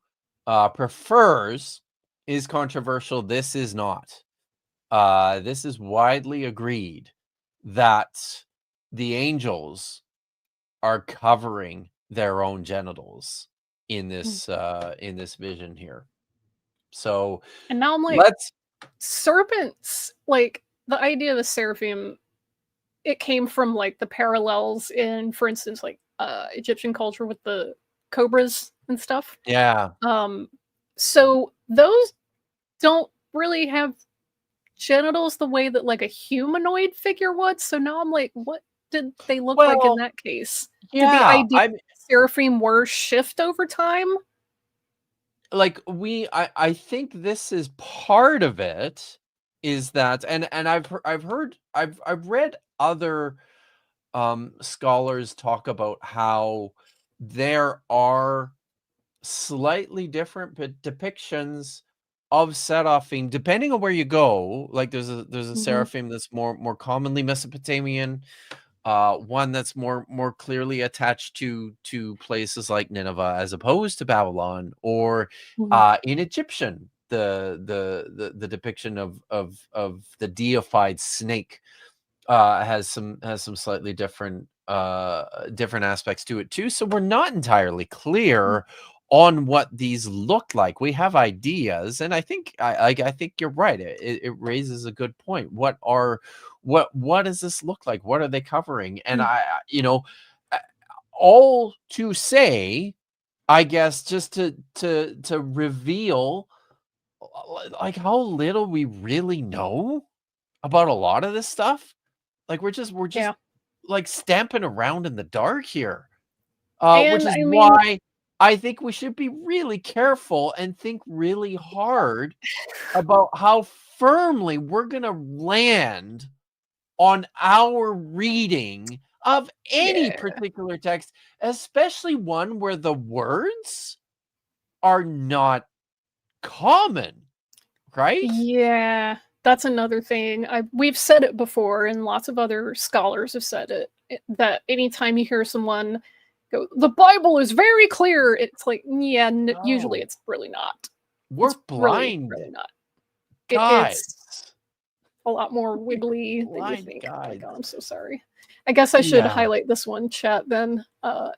prefers is controversial. This is not. This is widely agreed that the angels are covering their own genitals in this vision here. So, and now I'm like, serpents, like the idea of the seraphim, it came from like the parallels in, for instance, like Egyptian culture with the cobras and stuff. Yeah. So those don't really have genitals the way that like a humanoid figure would. So now I'm like, what did they look like in that case? Did the idea of seraphim were shift over time? Like I think this is part of it, is that, and I've read other scholars talk about how there are slightly different depictions of seraphim depending on where you go. Like there's a seraphim that's more commonly Mesopotamian, one that's more clearly attached to places like Nineveh as opposed to Babylon, or in Egyptian the depiction of the deified snake has some slightly different aspects to it too. So we're not entirely clear on what these look like. We have ideas, and I think I think you're right. It raises a good point. What does this look like? What are they covering? And all to say, I guess, just to reveal like how little we really know about a lot of this stuff. Like we're just like stamping around in the dark here, which is why I think we should be really careful and think really hard about how firmly we're going to land on our reading of any particular text, especially one where the words are not common, right? Yeah, that's another thing. We've said it before, and lots of other scholars have said it, that anytime you hear someone go, the Bible is very clear, it's like, usually it's really not. We're blind. Really not. Guys. It's a lot more wiggly than you think. Oh my God, I'm so sorry. I guess I should highlight this one, chat, then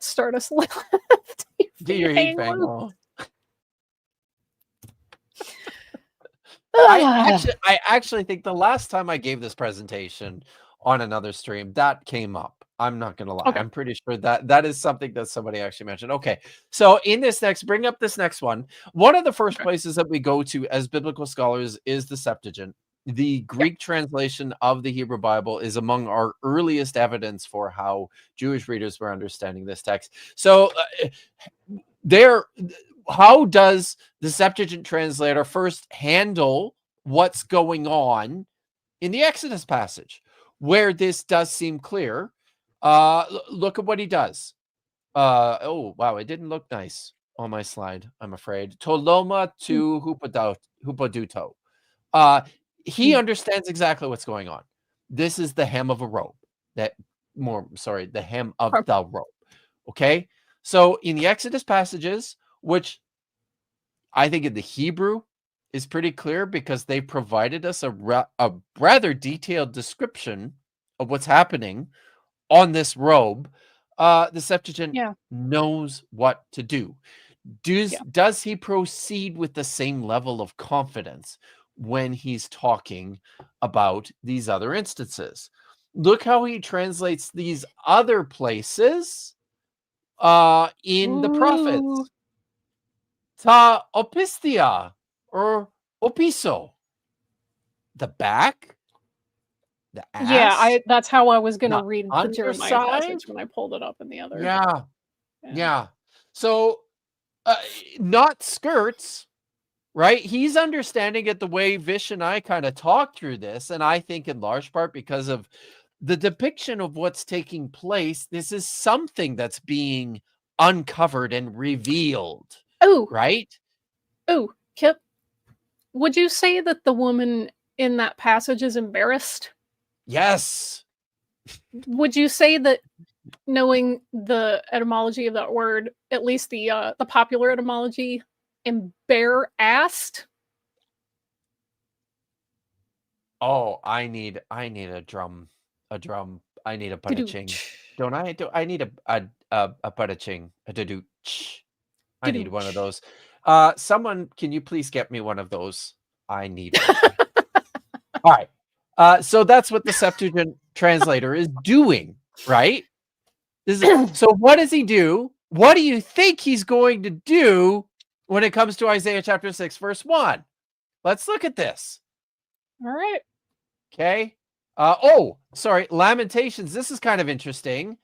start us left. Do your heat bang. I actually think the last time I gave this presentation on another stream, that came up. I'm not going to lie. Okay. I'm pretty sure that is something that somebody actually mentioned. Okay. So in this bring up this next one. One of the first places that we go to as biblical scholars is the Septuagint. The Greek translation of the Hebrew Bible is among our earliest evidence for how Jewish readers were understanding this text. So how does the Septuagint translator first handle what's going on in the Exodus passage, where this does seem clear? Look at what he does. Oh, wow. It didn't look nice on my slide, I'm afraid. Toloma to hupoduto. He understands exactly what's going on. This is the hem of a robe. The hem of the robe. Okay? So in the Exodus passages, which I think in the Hebrew is pretty clear because they provided us a rather detailed description of what's happening on this robe, the Septuagint knows what to do. Does he proceed with the same level of confidence when he's talking about these other instances? Look how he translates these other places in the prophets. Ta opistia or opiso. The back. The ass. Yeah, that's how I was going to read the Jeremiah passage when I pulled it up in the other. Yeah. So, not skirts, right? He's understanding it the way Vish and I kind of talked through this, and I think in large part because of the depiction of what's taking place. This is something that's being uncovered and revealed. Oh, right. Oh, Kip, would you say that the woman in that passage is embarrassed? Yes. Would you say that, knowing the etymology of that word, at least the popular etymology, embarrassed? Oh, I need a drum. I need a putaching. Don't I? I need a putaching. A do. I need one of those. Someone, can you please get me one of those? I need one. All right. So that's what the Septuagint translator is doing, right? So what does he do? What do you think he's going to do when it comes to Isaiah chapter 6, verse 1? Let's look at this. All right. Okay. Sorry, Lamentations. This is kind of interesting.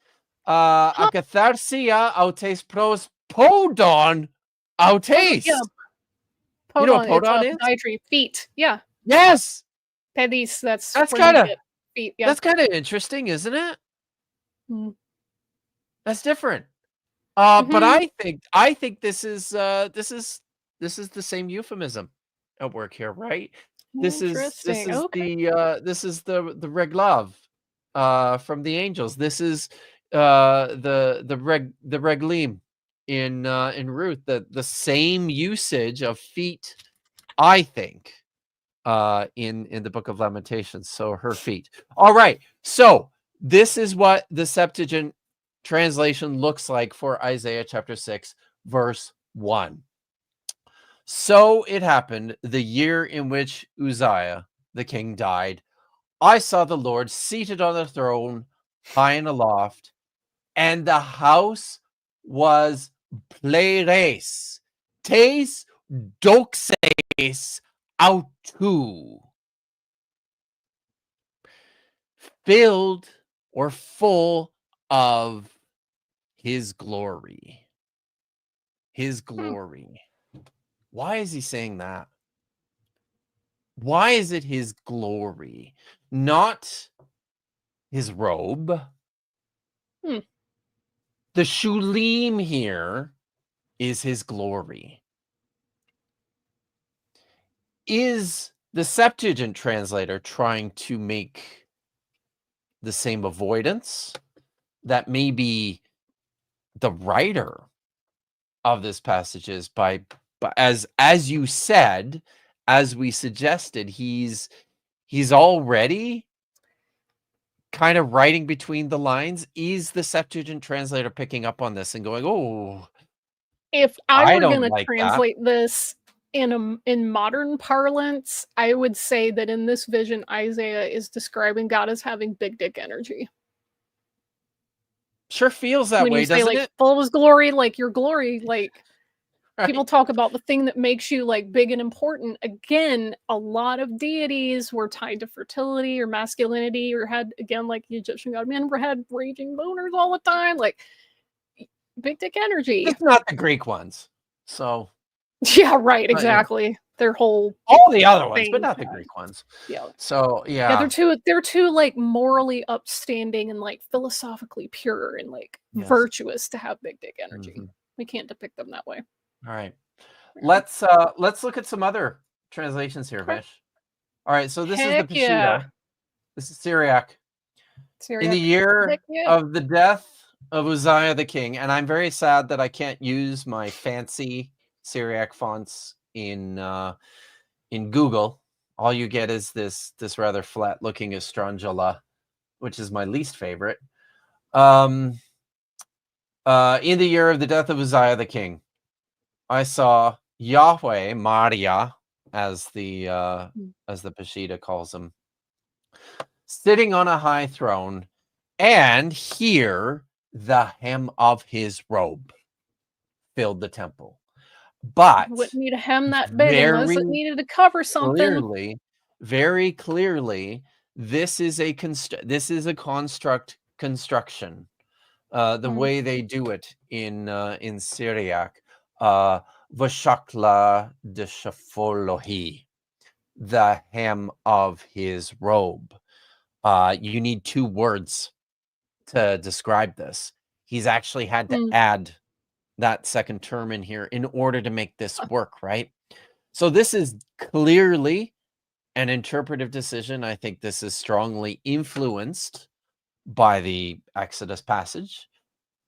Akatharsia autes pros podon autes. Yeah. You know what Podon, podon it's is? dietary feet. Yeah. Yes. Pedis, that's That's where you kind of get feet. Yeah. that's kind of interesting, isn't it? Mm. That's different. But Mhm. I think this is the same euphemism at work here, right? This is Interesting. Okay. the reglav from the angels. This is the reglim in Ruth, the same usage of feet, I think, in the book of Lamentations. So her feet. All right. So this is what the Septuagint translation looks like for Isaiah chapter 6, verse 1. So it happened the year in which Uzziah the king died, I saw the Lord seated on the throne, high and aloft, and the house was pleres, tes doxes autu, filled or full of his glory. His glory. Why is he saying that? Why is it his glory, not his robe? The shulim here is his glory. Is the Septuagint translator trying to make the same avoidance that maybe the writer of this passage is by as you said, as we suggested, he's already kind of writing between the lines? Is the Septuagint translator picking up on this and going, "Oh, If I were don't going to like that." translate this in modern parlance, I would say that in this vision, Isaiah is describing God as having big dick energy. Sure feels that When way, you say doesn't like it? full of his glory, like your glory, like Right. people talk about the thing that makes you like big and important. Again, a lot of deities were tied to fertility or masculinity, or had, again, like the Egyptian god men had raging boners all the time, like big dick energy. Just not the Greek ones. So Yeah, right, But, yeah. exactly. Their whole all the other ones, but thing. not the Greek ones. Yeah. So Yeah, they're too like morally upstanding and like philosophically pure and like Yes. virtuous to have big dick energy. Mhm. We can't depict them that way. All right. Yeah. Let's look at some other translations here, Okay. Vish. All right, so this is the Heck Peshitta. yeah. This is Syriac. In the Syriac. year Heck yeah. of the death of Uzziah the king, and I'm very sad that I can't use my fancy Syriac fonts in Google. All you get is this rather flat looking Estrangela, which is my least favorite. In the year of the death of Uzziah the king, I saw Yahweh, Maria, as the Peshitta calls him, sitting on a high throne, and here the hem of his robe filled the temple. But wouldn't need a hem that big unless it needed to cover something. Very clearly, this is a construction. The way they do it in Syriac, vashakla de shafolohi, the hem of his robe. You need two words to describe this. He's actually had to add that second term in here in order to make this work, right? So this is clearly an interpretive decision. I think this is strongly influenced by the Exodus passage.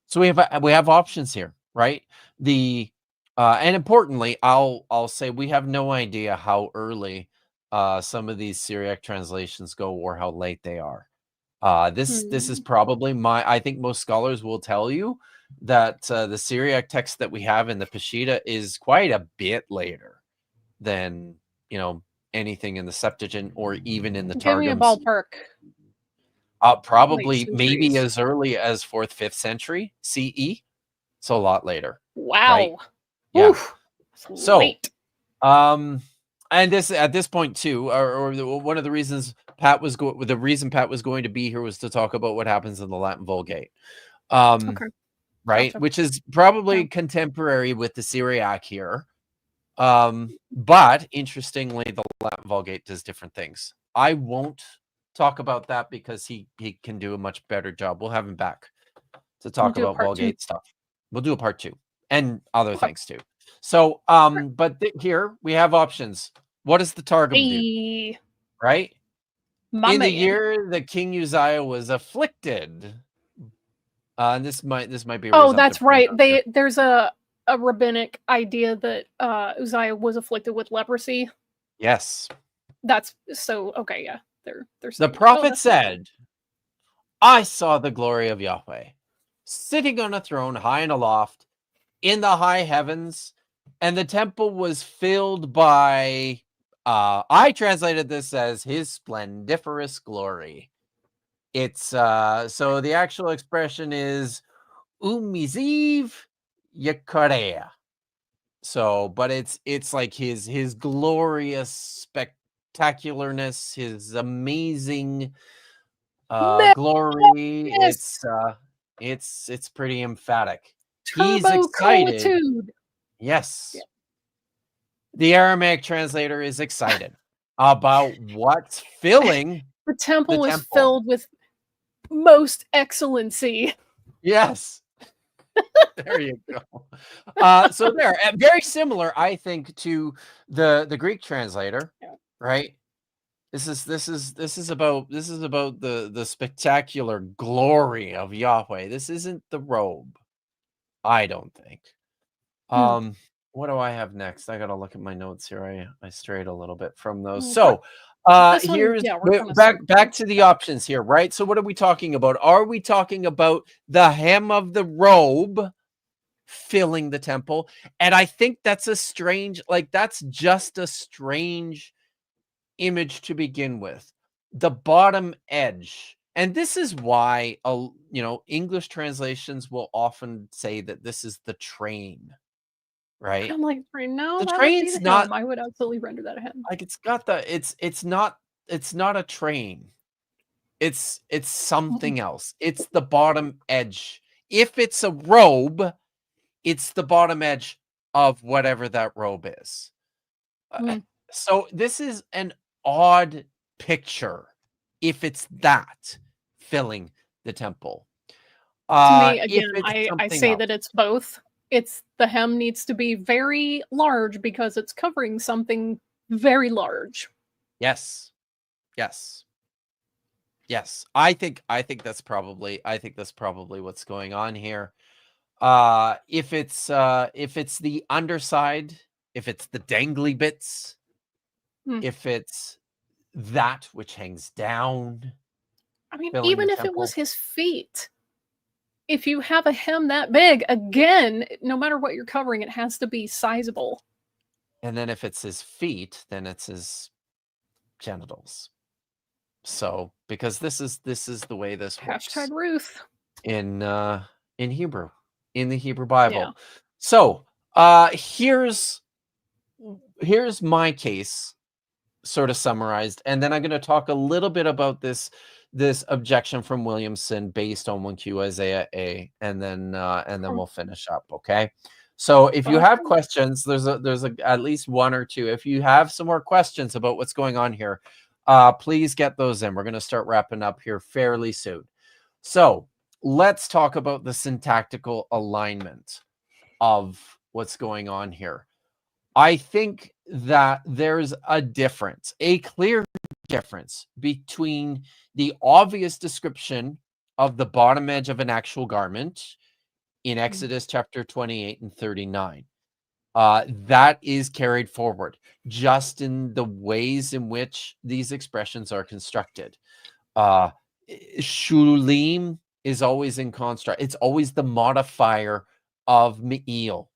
So we have options here, right? And importantly, I'll say we have no idea how early some of these Syriac translations go or how late they are. This is probably I think most scholars will tell you that the Syriac text that we have in the Peshitta is quite a bit later than anything in the Septuagint or even in the Give me a Targums. ballpark. Probably maybe as early as 4th, 5th century CE. So a lot later. Wow. Right? Yeah. Oof. So late. and this at this point too, or one of the reasons the reason Pat was going to be here was to talk about what happens in the Latin Vulgate. Okay. Right, Gotcha. which is probably Yeah. contemporary with the Syriac here. But interestingly, the Latin Vulgate does different things. I won't talk about that because he can do a much better job. We'll have him back to talk do a about part Vulgate 2. stuff. We'll do a part 2 and other Okay. things too. So, but here we have options. What does the Targum do? Hey, Right? my In the man. year that King Uzziah was afflicted. And this might be a Oh, resumptive that's right. pronoun. There's a rabbinic idea that Uzziah was afflicted with leprosy. Yes. That's so okay. Yeah, they're The saying, prophet that's said, I saw the glory of Yahweh sitting on a throne high and aloft in the high heavens, and the temple was filled by, I translated this as his splendiferous glory. It's, so the actual expression is Umiziv Yekarea. So, but it's like his glorious spectacularness, his amazing glory. It's pretty emphatic. He's turbo excited. coolitude. Yes. Yeah. The Aramaic translator is excited about what's filling The temple the is temple. filled with most excellency. Yes. There you go. So there, very similar, I think, to the Greek translator, right? This is about the spectacular glory of Yahweh. This isn't the robe, I don't think. What do I have next? I gotta look at my notes here. I strayed a little bit from those. So This one, here's yeah, we're kinda back to the options here, right? So what are we talking about? Are we talking about the hem of the robe filling the temple? And I think that's a strange, that's just a strange image to begin with. The bottom edge. And this is why English translations will often say that this is the train, right? I'm like, no, The that would be train's the not hem. I would absolutely render that a hem. like it's got the it's not a train. It's something else. It's the bottom edge. If it's a robe, it's the bottom edge of whatever that robe is. So this is an odd picture if it's that filling the temple. To me, again, if it's I something say else. that it's both. It's the hem needs to be very large because it's covering something very large. Yes. I think that's probably what's going on here. If it's the underside, if it's the dangly bits, if it's that which hangs down. I mean, filling even the if it temple. was his feet, if you have a hem that big, again, no matter what you're covering, it has to be sizable. And then if it's his feet, then it's his genitals. So, because this is the way this works. Hashtag Ruth. In Hebrew, in the Hebrew Bible. Yeah. So, here's my case sort of summarized, and then I'm going to talk a little bit about this objection from Williamson based on 1Q Isaiah A, and then we'll finish up. Okay. So if you have questions, there's at least one or two. If you have some more questions about what's going on here, please get those in. We're going to start wrapping up here fairly soon. So let's talk about the syntactical alignment of what's going on here. I think that there's a difference, a clear difference between the obvious description of the bottom edge of an actual garment in Exodus chapter 28 and 39. That is carried forward just in the ways in which these expressions are constructed. Shulim is always in construct. It's always the modifier of me'il,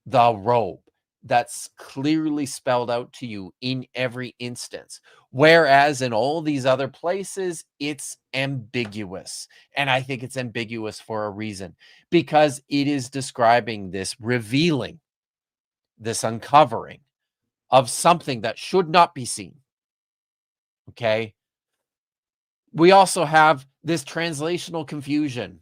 the robe. That's clearly spelled out to you in every instance. Whereas in all these other places, it's ambiguous. And I think it's ambiguous for a reason, because it is describing this revealing, this uncovering of something that should not be seen. Okay. We also have this translational confusion.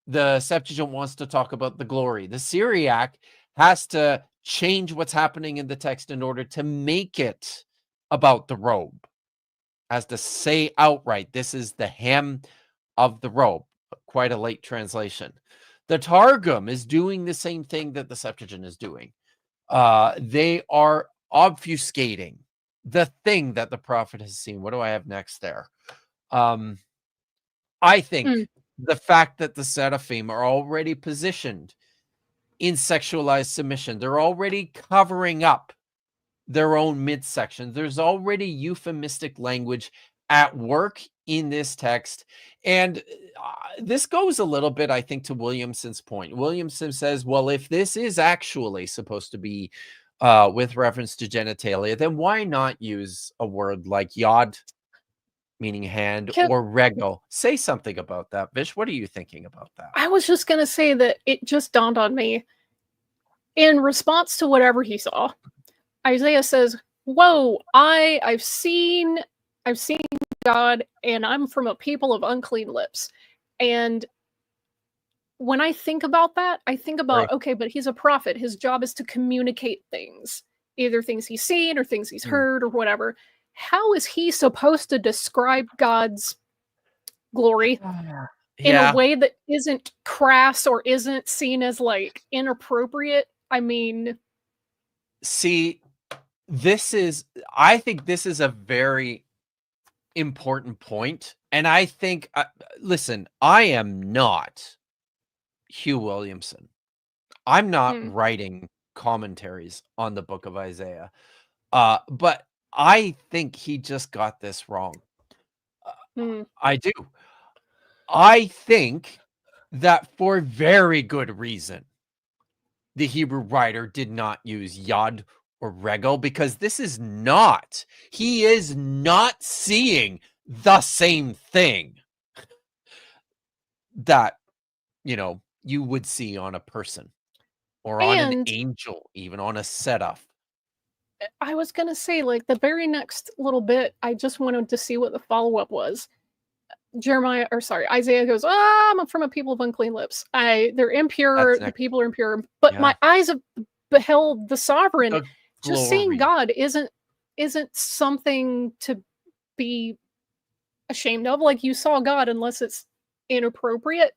The Septuagint wants to talk about the glory. The Syriac has to change what's happening in the text in order to make it about the robe. Has to say outright, this is the hem of the robe. Quite a late translation. The Targum is doing the same thing that the Septuagint is doing. They are obfuscating the thing that the prophet has seen. What do I have next there? I think the fact that the seraphim are already positioned in sexualized submission, they're already covering up their own midsection. There's already euphemistic language at work in this text. And this goes a little bit, I think, to Williamson's point. Williamson says, well, if this is actually supposed to be with reference to genitalia, then why not use a word like yod, meaning hand, or rego? Say something about that, Vish. What are you thinking about that? I was just going to say that it just dawned on me. In response to whatever he saw, Isaiah says, whoa, I've seen God, and I'm from a people of unclean lips. And when I think about that, I think about, okay, but he's a prophet. His job is to communicate things, either things he's seen or things he's heard or whatever. How is he supposed to describe God's glory in a way that isn't crass or isn't seen as like inappropriate? I mean, see, I think this is a very important point. And I think, listen, I am not Hugh Williamson. I'm not writing commentaries on the book of Isaiah. But I think he just got this wrong. I do. I think that for very good reason, the Hebrew writer did not use yod or rego, because this is not, he is not seeing the same thing that, you would see on a person or on an angel, even on a setup. I was going to say, like, the very next little bit, I just wanted to see what the follow-up was. Isaiah goes, I'm from a people of unclean lips. They're impure, the people are impure, but my eyes have beheld the sovereign. Just seeing God isn't something to be ashamed of. Like, you saw God unless it's inappropriate.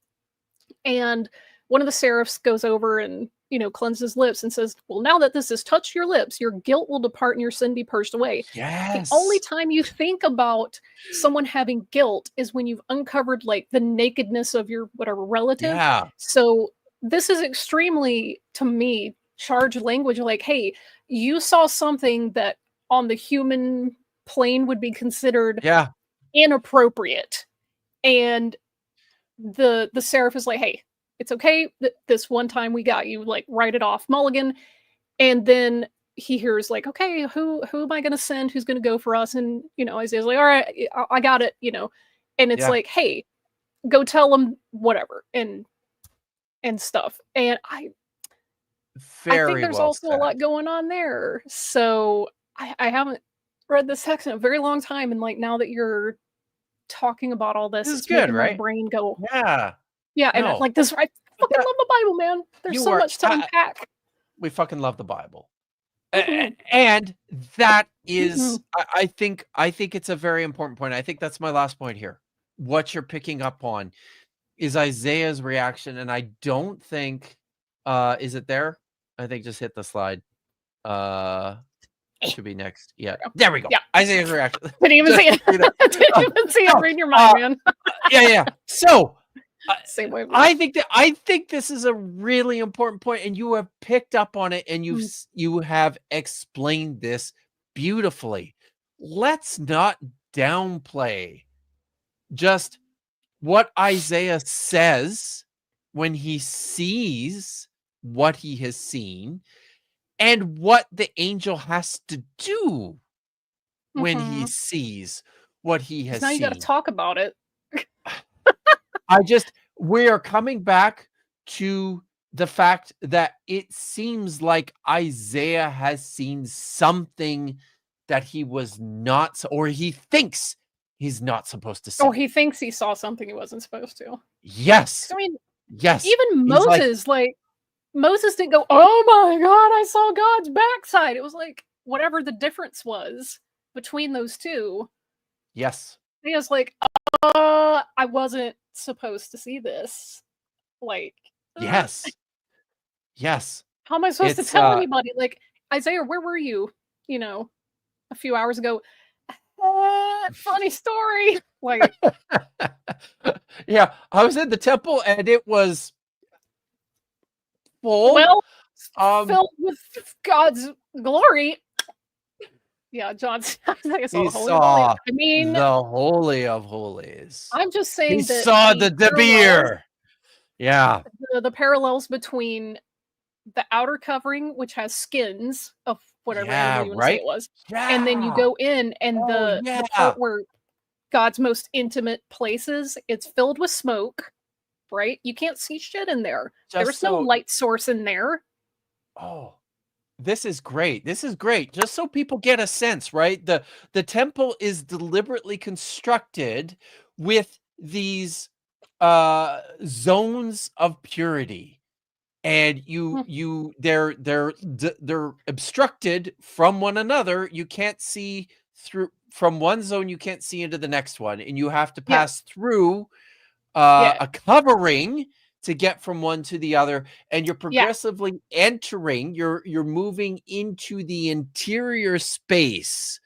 And one of the seraphs goes over and, cleanses lips and says, well, now that this has touched your lips, your guilt will depart and your sin be purged away. Yes. The only time you think about someone having guilt is when you've uncovered like the nakedness of your whatever relative. Yeah. So this is extremely, to me, charged language. Like, hey, you saw something that on the human plane would be considered inappropriate. And the seraph is like, hey, it's okay. This one time we got you, like, write it off, mulligan. And then he hears like, okay, who am I going to send? Who's going to go for us? And, Isaiah's like, all right, I got it, and it's like, hey, go tell them whatever and stuff. And I think there's also a lot going on there. So I haven't read this text in a very long time. And like, now that you're talking about all this, it's good, making right? My brain go, yeah, and like this, I fucking love the Bible, man. There's so much to unpack. We fucking love the Bible, and that is, I think it's a very important point. I think that's my last point here. What you're picking up on is Isaiah's reaction, and I don't think, is it there? I think just hit the slide. Should be next. Yeah, there we go. Yeah. Isaiah's reaction. Didn't even see it. Didn't even see it. Read your mind, man. Yeah. So. Same way. I think this is a really important point, and you have picked up on it, and you have explained this beautifully. Let's not downplay just what Isaiah says when he sees what he has seen, and what the angel has to do when he sees what he has seen. Now you got to talk about it. We are coming back to the fact that it seems like Isaiah has seen something that he was not, or he thinks he's not supposed to see. Oh, he thinks he saw something he wasn't supposed to. Yes. I mean, Yes. even He's like- Moses, like Moses didn't go, "Oh my God, I saw God's backside." It was like whatever the difference was between those two. Yes. He was like, I wasn't supposed to see this. Like, Yes. Yes. how am I supposed to It's, tell anybody? Like, Isaiah, where were you? You know, a few hours ago. Funny story. Like, Yeah, I was in the temple and it was full. well, Um, filled with God's glory. Yeah, John. I saw he the Holy of saw Holies. I mean, the Holy of Holies. I'm just He saying that saw the beer. Yeah. the parallels between the outer covering, which has skins of whatever Yeah, animal you want to say right? it was, Yeah. and then you go in, and Oh, the part where God's most intimate places, it's filled with smoke, right? You can't see shit in there. There's no light source in there. Oh, this is great. This is great. Just so people get a sense, right? The temple is deliberately constructed with these zones of purity. And they're obstructed from one another. You can't see through from one zone, you can't see into the next one, and you have to pass through a covering to get from one to the other, and you're progressively entering, you're moving into the interior space,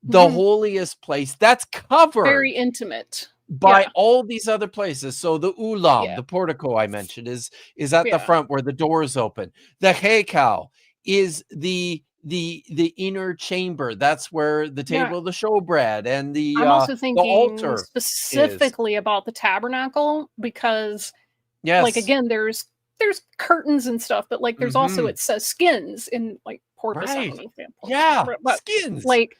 the holiest place that's covered, very intimate by all these other places. So the ulam, the portico I mentioned, is at the front where the doors open. The hekal is the inner chamber. That's where the table of the showbread and the I'm also the thinking altar specifically about the tabernacle, because like yes, again, there's curtains and stuff, but like there's also, it says skins in like porpoise. I don't know if they have porpoise, but skins. Like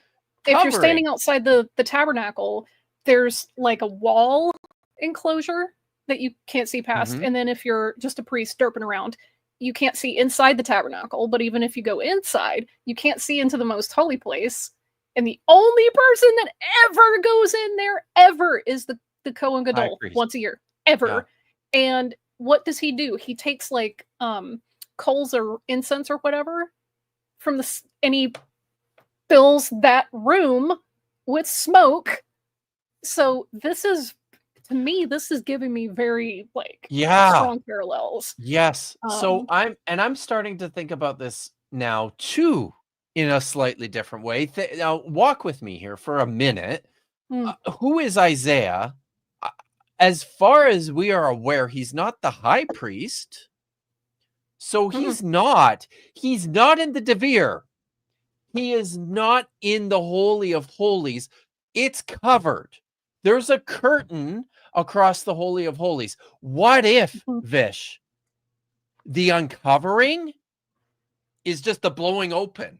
if you're covering. standing outside the tabernacle, there's like a wall enclosure that you can't see past. And then if you're just a priest derping around, you can't see inside the tabernacle. But even if you go inside, you can't see into the most holy place. And the only person that ever goes in there ever is the Kohen Gadol once a year, ever. Yeah. And what does he do? He takes like coals or incense or whatever from and he fills that room with smoke. So this is, to me, this is giving me very like strong parallels. Yes. So I'm starting to think about this now too in a slightly different way. Now walk with me here for a minute. Who is Isaiah? As far as we are aware, he's not the high priest. So he's not in the Devir. He is not in the Holy of Holies. It's covered. There's a curtain across the Holy of Holies. What if, Vish, the uncovering is just the blowing open?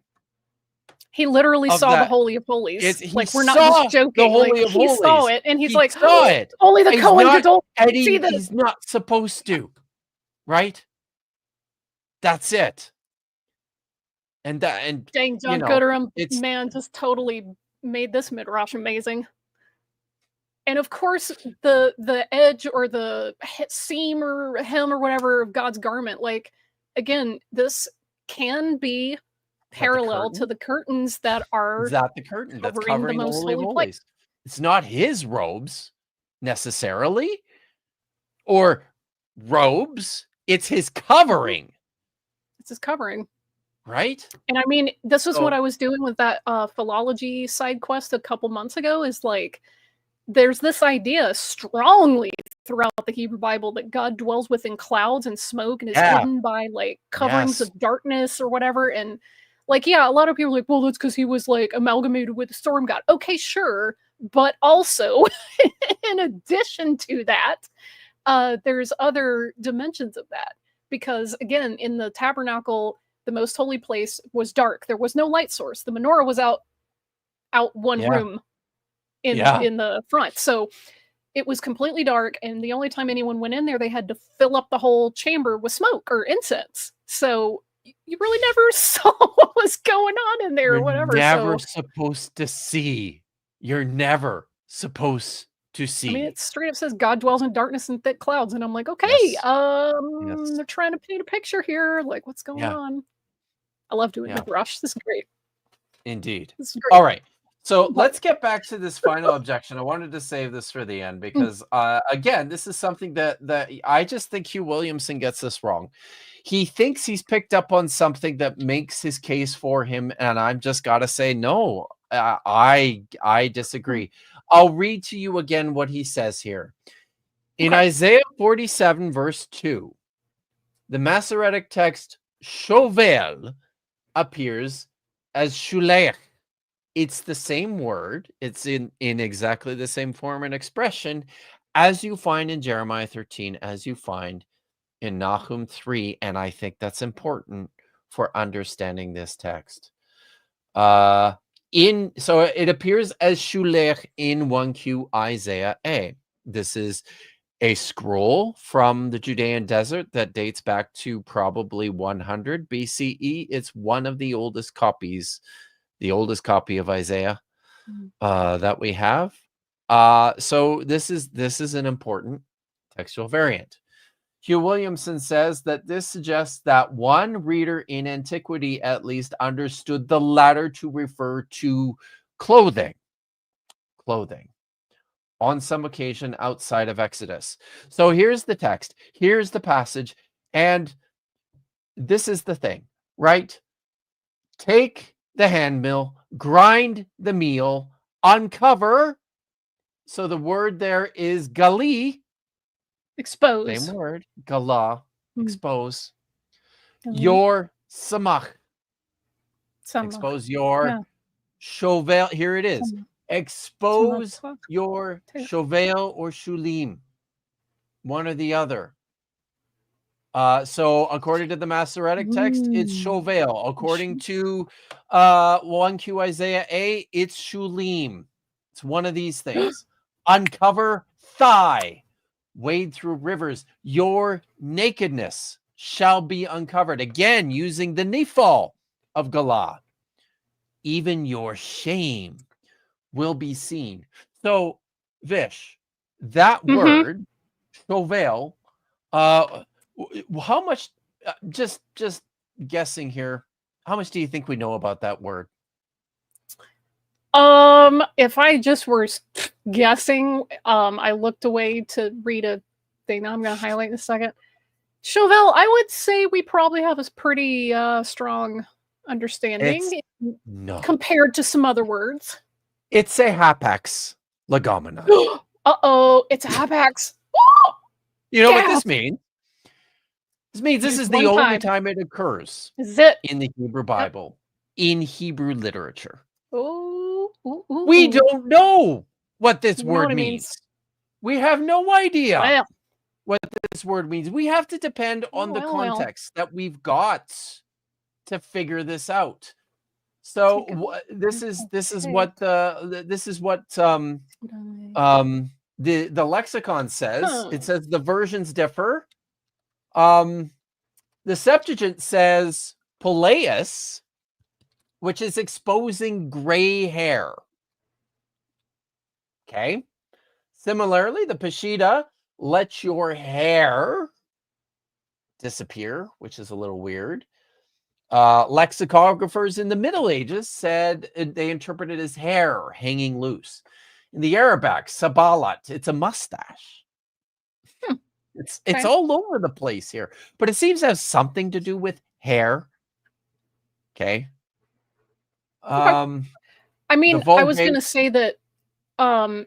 He literally saw the Holy of Holies. Like, we're not just joking. The Holy like, of he Holies. saw it, and he's like, saw it. Only the Kohen Gadol see this. He's not supposed to, right? That's it. And dang, John Gooderham, man, just totally made this midrash amazing. And of course, the edge or the seam or hem or whatever of God's garment, like, again, this can be parallel to the curtains that are the curtain that's covering the Holy of Holies. It's not his robes necessarily, or robes. It's his covering. It's his covering. Right? And I mean, this is what I was doing with that philology side quest a couple months ago, is like, there's this idea strongly throughout the Hebrew Bible that God dwells within clouds and smoke and is hidden by like coverings of darkness or whatever. And like, a lot of people are like, well, that's because he was like amalgamated with the storm god. Okay, sure. But also, in addition to that, there's other dimensions of that. Because again, in the tabernacle, the most holy place was dark. There was no light source. The menorah was out one room in the front. So it was completely dark, and the only time anyone went in there, they had to fill up the whole chamber with smoke or incense. So you really never saw what was going on in there or whatever. Never supposed to see. You're never supposed to see? I mean, it straight up says God dwells in darkness and thick clouds, and I'm like, okay, Yes. they're trying to paint a picture here. Like, what's going on? I love doing the brush. This is great. Indeed. This is great. All right. So let's get back to this final objection. I wanted to save this for the end because, again, this is something that I just think Hugh Williamson gets this wrong. He thinks he's picked up on something that makes his case for him, and I've just got to say, no, I disagree. I'll read to you again what he says here. In Isaiah 47, verse 2, the Masoretic text shovel appears as shulech. It's the same word. It's in exactly the same form and expression as you find in Jeremiah 13, as you find in Nahum 3. And I think that's important for understanding this text. So it appears as shulech in 1Q Isaiah A. This is a scroll from the Judean desert that dates back to probably 100 BCE. It's one of the oldest copies, the oldest copy of Isaiah that we have. So this is an important textual variant. Hugh Williamson says that this suggests that one reader in antiquity at least understood the latter to refer to clothing on some occasion outside of Exodus. So here's the text, here's the passage, and this is the thing, right? Take the hand mill, grind the meal, uncover. So the word there is gali. Expose. Same word, gala, expose. Your samach. Expose your shovel. Here it is. Expose your shovel or shulim. One or the other. So according to the Masoretic text, it's shovel. According to 1Q Isaiah A, it's shulim. It's one of these things. Uncover thigh. Wade through rivers. Your nakedness shall be uncovered. Again, using the nifal of Galah. Even your shame will be seen. So, Vish, that word, shovel, how much, just guessing here, how much do you think we know about that word? If I just were guessing, I looked away to read a thing that I'm going to highlight in a second. Chauvel, I would say we probably have a pretty strong understanding compared to some other words. It's a hapax legomena. Uh-oh, it's a hapax. You know what this means? This means this is the only time it occurs in the Hebrew Bible, in Hebrew literature. We don't know what this word means. We have no idea what this word means. We have to depend on the context that we've got to figure this out. So this is what the lexicon says. It says the versions differ. The Septuagint says Poleus, which is exposing gray hair. Okay. Similarly, the Peshitta, let your hair disappear, which is a little weird. Lexicographers in the Middle Ages said they interpreted as hair hanging loose. In the Arabic, sabalat, it's a mustache. It's all over the place here, but it seems to have something to do with hair. Okay. I mean, I was going to say that, who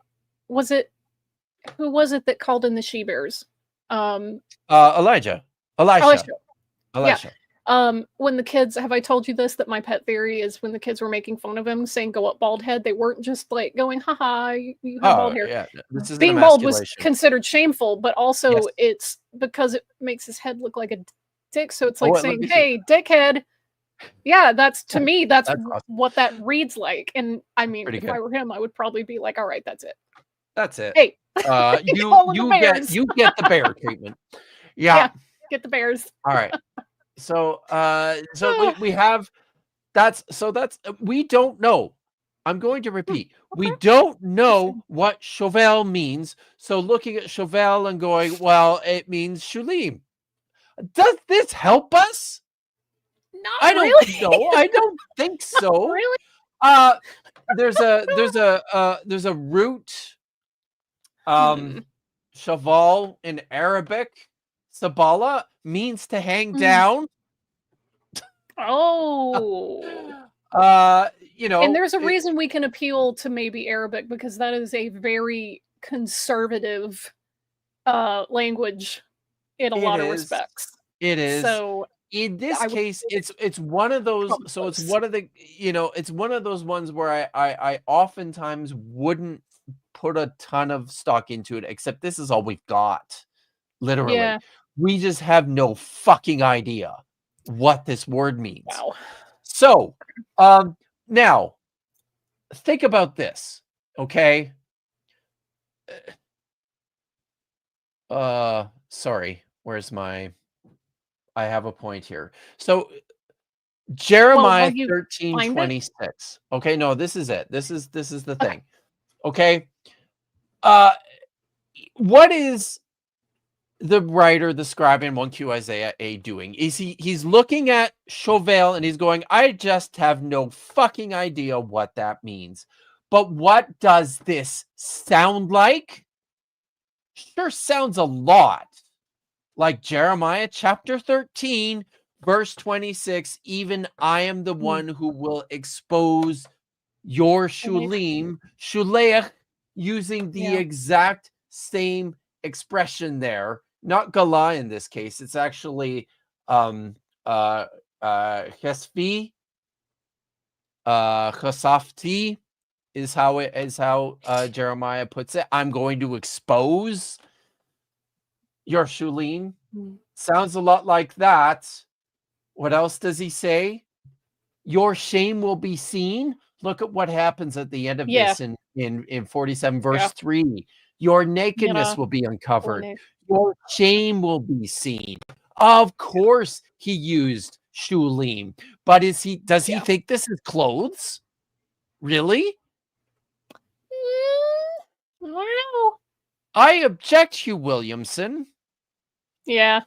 was it that called in the she-bears? Elisha. Yeah. When the kids, have I told you this, that my pet theory is when the kids were making fun of him saying go up bald head, they weren't just like going, haha, you have bald hair. Yeah. Being bald was considered shameful, but also it's because it makes his head look like a dick. So it's like saying, hey, dickhead. Yeah, that's, to me, that's what that reads like. And I mean, if I were him, I would probably be like, all right, that's it. That's it. Hey, you get the bear treatment. Yeah. Get the bears. All right. So we have that's we don't know I'm going to repeat. We okay. don't know what Chauvel means. So looking at Chauvel and going, well, it means Shulim. Does this help us? Not I don't really. know. I don't think so. Really? There's a root Chaval in Arabic. Sabala means to hang down. Oh. You know, And there's a reason we can appeal to maybe Arabic, because that is a very conservative language in a lot of respects. It is. So in this case, it's one of those. So it's one of the, it's one of those ones where I oftentimes wouldn't put a ton of stock into it, except this is all we've got. Literally, yeah. we just have no fucking idea what this word means. Wow. So, now think about this, okay? Sorry, where's my? I have a point here. So Jeremiah 13:26. Okay, no, this is it. This is the thing. Okay. What is the writer, the scribe in 1Q Isaiah A doing? Is he's looking at Chauvel and he's going, I just have no fucking idea what that means. But what does this sound like? Sure sounds a lot like Jeremiah chapter 13, verse 26. Even I am the one who will expose your Shulim, Shuleach, using the exact same expression there. Not Gala in this case. It's actually Chesfi, Chesafti is how Jeremiah puts it. I'm going to expose your Shulim. Sounds a lot like that. What else does he say? Your shame will be seen. Look at what happens at the end of this in 47 verse 3. Your nakedness will be uncovered. Your shame will be seen. Of course he used Shulim, but does he think this is clothes? Really? I don't know. I object, Hugh Williamson. Yeah.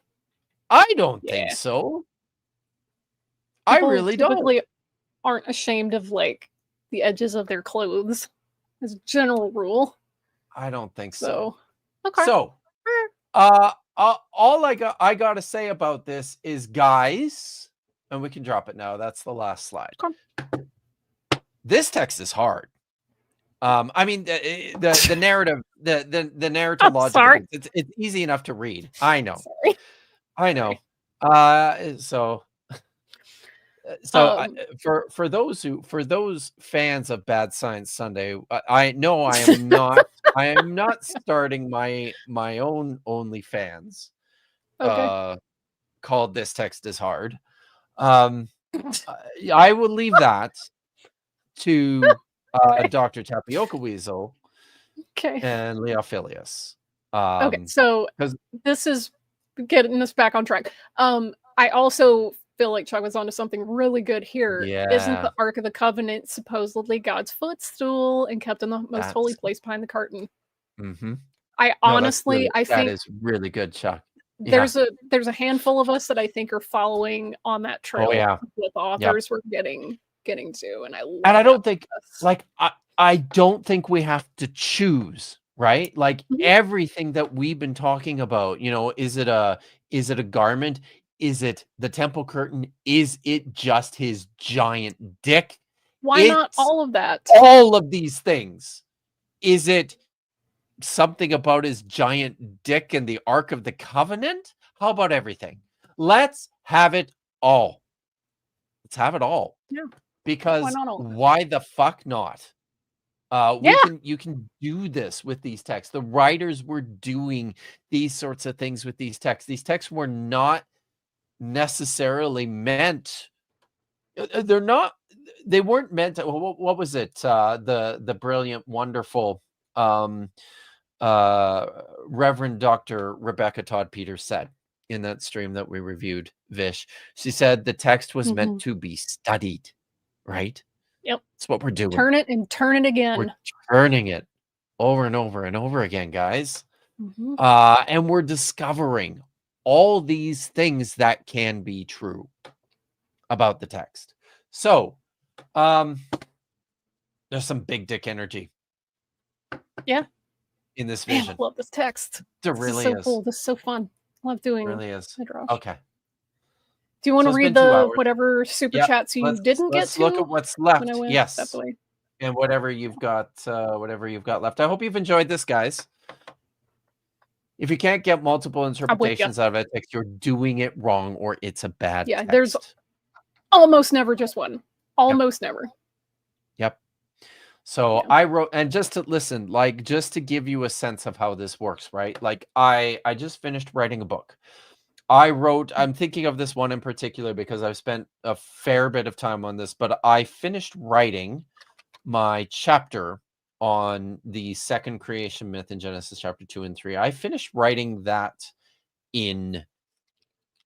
I don't think so. People I really don't. Aren't ashamed of like the edges of their clothes as a general rule. I don't think so. Okay. So, all I gotta say about this is, guys, and we can drop it now. That's the last slide. Okay. This text is hard. I mean, the narrative, the narrative logic. Sorry. It's easy enough to read. I know. Sorry. I know. For those fans of Bad Science Sunday, I know I am not. I am not starting my own OnlyFans. Called This Text is Hard. I will leave that to Dr. Tapioca Weasel and Leophilius. Okay, so this is getting us back on track. I also feel like Chuck was onto something really good here. Isn't the Ark of the Covenant supposedly God's footstool and kept in the most holy place behind the curtain? Mm-hmm. I think that is really good, Chuck. There's a handful of us that I think are following on that trail with authors we're getting to, and I don't think I don't think we have to choose, right? Like everything that we've been talking about, is it a garment? Is it the temple curtain? Is it just his giant dick? Why not all of that? All of these things. Is it something about his giant dick and the Ark of the Covenant? How about everything? Let's have it all. Let's have it all. Yeah. Because why the fuck not? You can do this with these texts. The writers were doing these sorts of things with these texts. These texts were not necessarily meant. They weren't meant to, what was it? The brilliant, wonderful Reverend Dr. Rebecca Todd Peters said in that stream that we reviewed, Vish. She said the text was meant to be studied, right? Yep. That's what we're doing. Turn it and turn it again. We're turning it over and over and over again, guys. Mhm. And we're discovering all these things that can be true about the text. So, there's some big dick energy. Yeah. In this Man, vision. I love this text. There This really is so is. cool. This is so fun. I love doing It really is. Midrash. Okay. Do you want So to it's read been 2 the hours. super super Yep. chats you didn't get Let's to? look at what's left. when I went Yes. that way? And whatever you've got left. I hope you've enjoyed this, guys. If you can't get multiple interpretations out of a text, you're doing it wrong, or it's a bad Yeah, text. there's almost never just one. Almost never. Yep. So Yeah. I wrote, and just to listen, like, just to give you a sense of how this works, right? Like, I just finished writing a book. I'm thinking of this one in particular because I've spent a fair bit of time on this, but I finished writing my chapter on the second creation myth in Genesis chapter 2 and 3. I finished writing that in,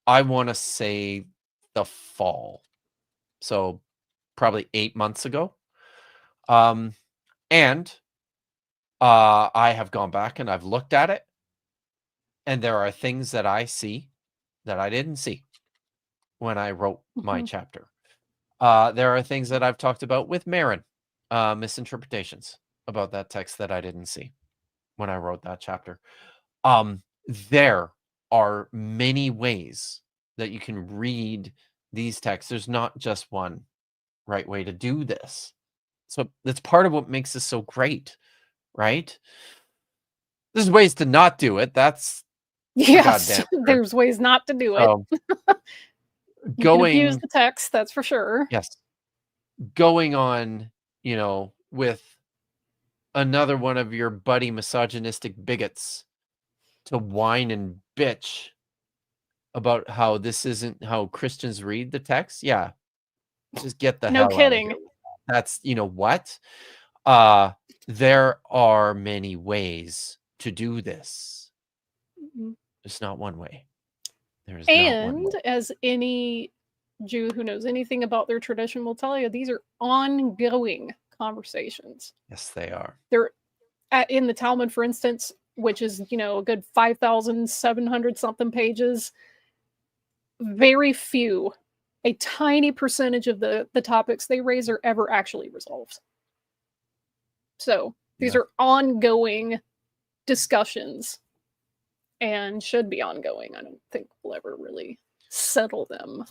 I want to say, the fall. So probably 8 months ago. And I have gone back and I've looked at it, and there are things that I see that I didn't see when I wrote my chapter. There are things that I've talked about with Marin, misinterpretations about that text that I didn't see when I wrote that chapter. There are many ways that you can read these texts. There's not just one right way to do this. So that's part of what makes this so great, right? There's ways to not do it. That's Yes, goddamn sure. there's ways not to do it. So, You can abuse the text, that's for sure. Yes. Going on, with another one of your buddy misogynistic bigots to whine and bitch about how this isn't how Christians read the text. Yeah. Just get the hell No kidding. out of here. That's, what? There are many ways to do this. It's not one way. There is not one way. As any Jew who knows anything about their tradition will tell you, these are ongoing conversations. Yes, they are. They're in the Talmud, for instance, which is, a good 5,700 something pages. Very few, a tiny percentage of the topics they raise are ever actually resolved. So these are ongoing discussions and should be ongoing. I don't think we'll ever really settle them.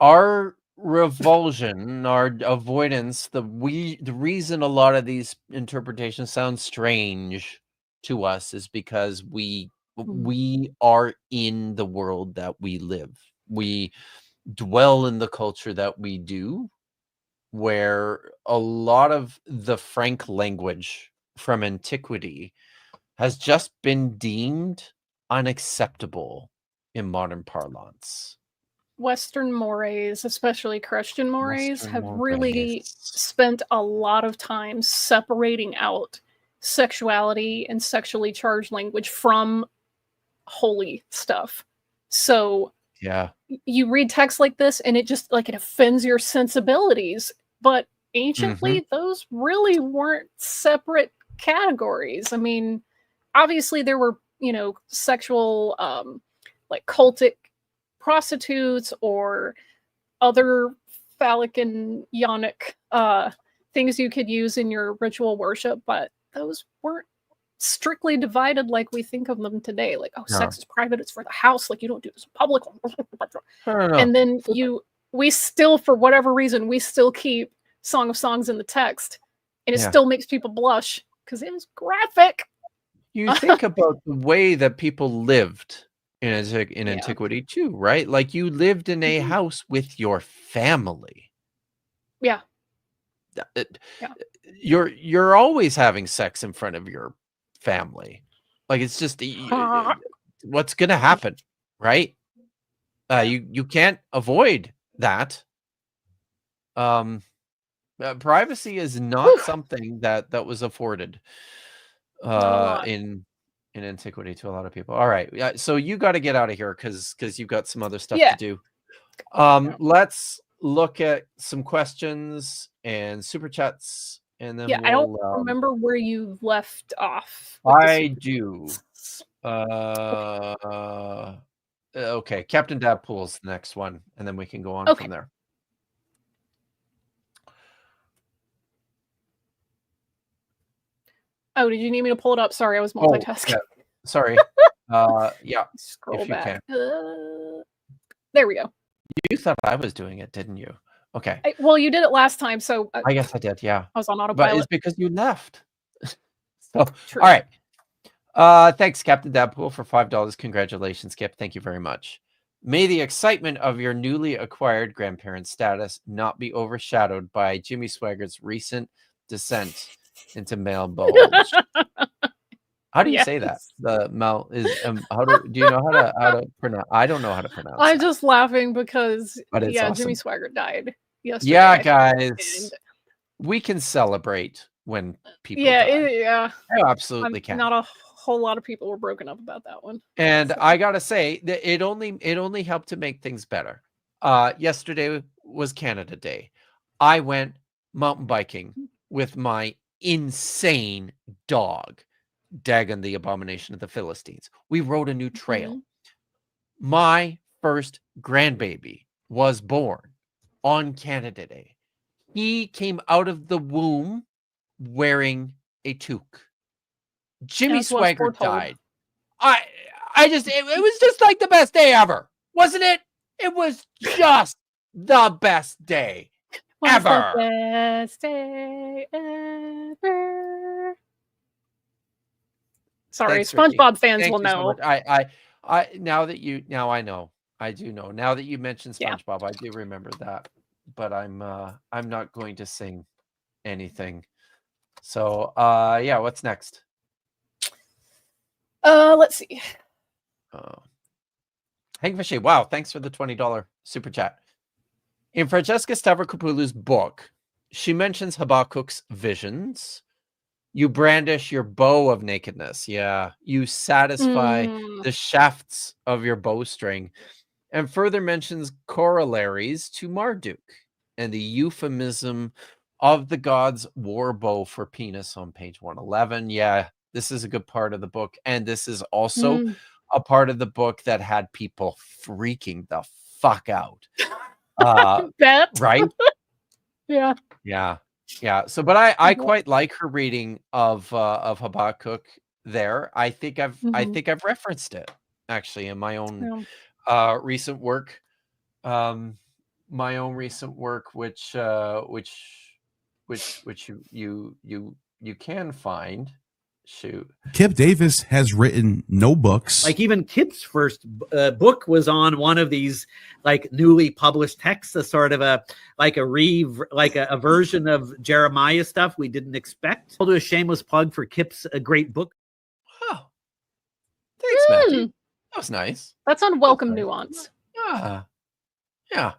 Our revulsion, our avoidance, the reason a lot of these interpretations sound strange to us is because we are in the world that we live. We dwell in the culture that we do, where a lot of the frank language from antiquity has just been deemed unacceptable in modern parlance. Western mores, especially Christian mores, have really spent a lot of time separating out sexuality and sexually charged language from holy stuff. So you read texts like this and it just it offends your sensibilities. But anciently, those really weren't separate categories. I mean, obviously there were, sexual, cultic prostitutes or other phallic and yonic things you could use in your ritual worship, but those weren't strictly divided like we think of them today. Sex is private, it's for the house, you don't do this in public. And then we still, for whatever reason, we still keep Song of Songs in the text, and it still makes people blush because it is graphic. You think about the way that people lived in antiquity too, right? Like, you lived in a house with your family. Yeah. You're always having sex in front of your family. It's just what's gonna happen, right? You can't avoid that. Privacy is not something that was afforded in antiquity to a lot of people. All right, so you got to get out of here because you've got some other stuff to do. look at some questions and super chats, and then Yeah, I don't remember where you left off. with the I super do. chats. Okay, Captain Dabpool's the next one, and then we can go on Okay. from there. Oh, did you need me to pull it up? Sorry, I was multitasking. Yeah. Sorry. Yeah. Scroll if you back. There we go. You thought I was doing it, didn't you? Okay. Well, you did it last time, so I guess I did. Yeah. I was on But autopilot. it's because you left. So, True. all right. Thanks, Captain Dabpool, for $5. Congratulations, Skip. Thank you very much. May the excitement of your newly acquired grandparent status not be overshadowed by Jimmy Swaggart's recent descent into male bulge. How do you say that? Yes. The mal is do you know how to pronounce? I don't know how to pronounce. I'm that. just laughing because But it's Jimmy awesome. Swaggart died yesterday. Yeah, I think, guys, and we can celebrate when people yeah, die. yeah. I absolutely can. Not a whole lot of people were broken up about that one. And So. I gotta say that it only helped to make things better. Yesterday was Canada Day. I went mountain biking with my insane dog, Dagon, the abomination of the Philistines. We rode a new trail. Mm-hmm. My first grandbaby was born on Canada Day. He came out of the womb wearing a toque. Jimmy As was Swaggart foretold. died. It was just like the best day ever, wasn't it? It was just the best day ever. The best day ever. Sorry, Thanks, Ricky. SpongeBob fans Thank will you so know. much. Now I know. I do know. Now that you mentioned SpongeBob, I do remember that. But I'm not going to sing anything. So yeah, what's next? Let's see. Hank Fishy, wow, thanks for the $20 super chat. In Francesca Stavrakopoulou's book, she mentions Habakkuk's visions. You brandish your bow of nakedness. Yeah, you satisfy the shafts of your bowstring, and further mentions corollaries to Marduk and the euphemism of the god's war bow for penis on page 111. Yeah, this is a good part of the book, and this is also a part of the book that had people freaking the fuck out. Bet. Right? Yeah. So, but I quite like her reading of Habakkuk there. I think I've referenced it actually in my own recent work. My own recent work, which you can find. Shoot. Kip Davis has written no books. Like even Kip's first book was on one of these like newly published texts, a sort of a version of Jeremiah stuff we didn't expect. I'll do a shameless plug for Kip's great book. Oh, thanks, Matthew. That was nice. That's unwelcome nuance. Yeah.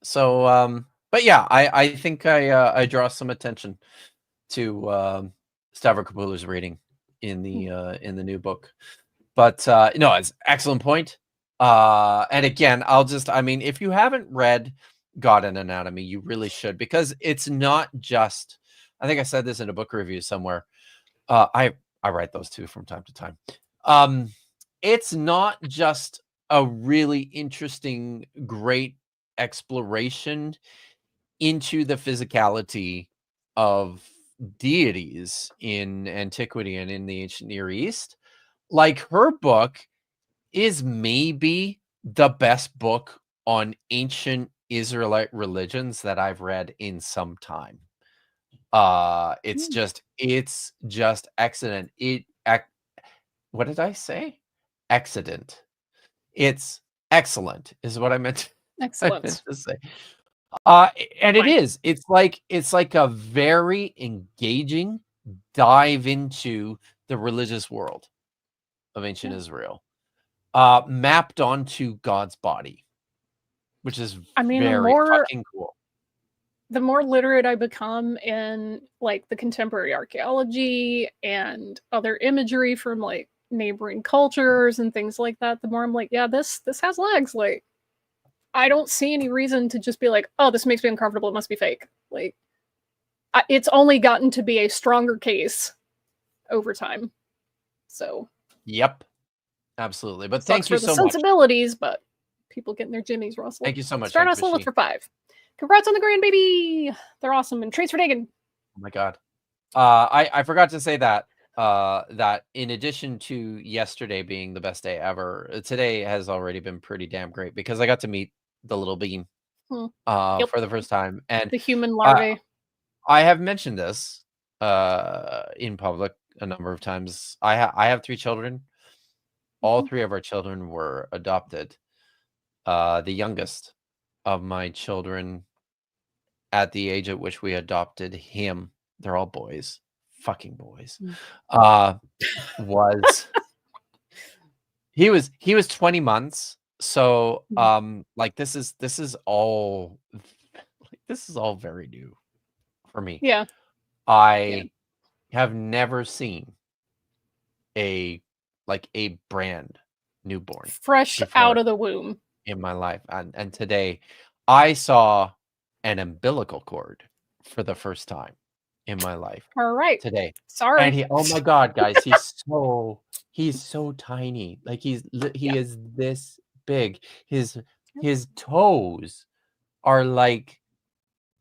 So, but yeah, I think I draw some attention to Stavrakopoulou's reading in the new book, but no, it's an excellent point. And again, if you haven't read God and Anatomy, you really should, because it's not just. I think I said this in a book review somewhere. I write those too from time to time. It's not just a really interesting, great exploration into the physicality of deities in antiquity and in the ancient Near East. Like, her book is maybe the best book on ancient Israelite religions that I've read in some time. It's just excellent. What did I say? Excellent. It's excellent is what I meant. Excellent. To say. And it is. It's like a very engaging dive into the religious world of ancient Israel, mapped onto God's body, which is very fucking cool. The more literate I become in like the contemporary archaeology and other imagery from like neighboring cultures and things like that, the more I'm like, yeah, this has legs. Like, I don't see any reason to just be like, oh, this makes me uncomfortable. It must be fake. Like, it's only gotten to be a stronger case over time. So. Yep. Absolutely. But Sucks thank you for the so much. sensibilities, but people getting their jimmies rustled. Thank you so much. Stardust Lilith for 5. Congrats on the grand baby. They're awesome. And trades for Dagan. Oh my God. I forgot to say that. That in addition to yesterday being the best day ever, today has already been pretty damn great because I got to meet the little bean for the first time. And the human larvae. I have mentioned this in public a number of times. I have 3 children. All 3 of our children were adopted. The youngest of my children, at the age at which we adopted him, they're all boys, fucking boys, was he was 20 months. So like this is all very new for me. Yeah. I have never seen a brand newborn fresh out of the womb in my life. And today I saw an umbilical cord for the first time in my life. All right. Today. Sorry. And oh my God, guys, he's so tiny. Like he is this big. His toes are like,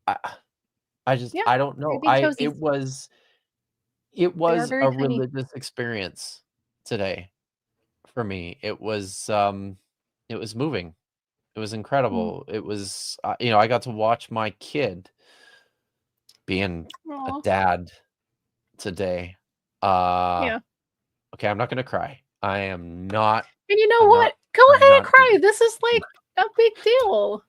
I don't know. It was a religious experience today for me. It was moving. It was incredible. It was I got to watch my kid being a dad today. Okay, I'm not gonna cry. I am not. And you know what? Go ahead and cry. This is like a big deal.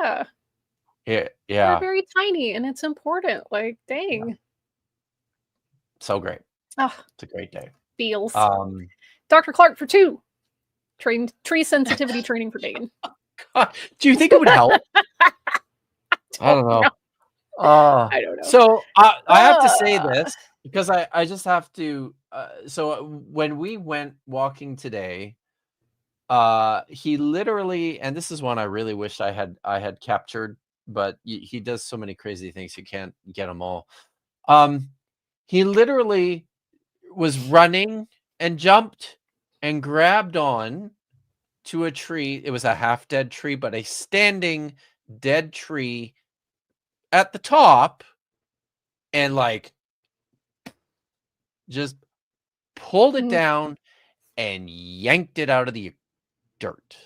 Yeah. Yeah. They're very tiny and it's important. Like, dang. Yeah. So great. Oh, it's a great day. Feels. Dr. Clark for 2. Tree sensitivity training for Dagan. Do you think it would help? I don't know. I don't know. So I have to say this because I just have to. So when we went walking today, he literally, and this is one I really wish I had captured, but he does so many crazy things you can't get them all. He literally was running and jumped and grabbed on to a tree. It was a half dead tree, but a standing dead tree at the top, and like just pulled it down and yanked it out of the dirt.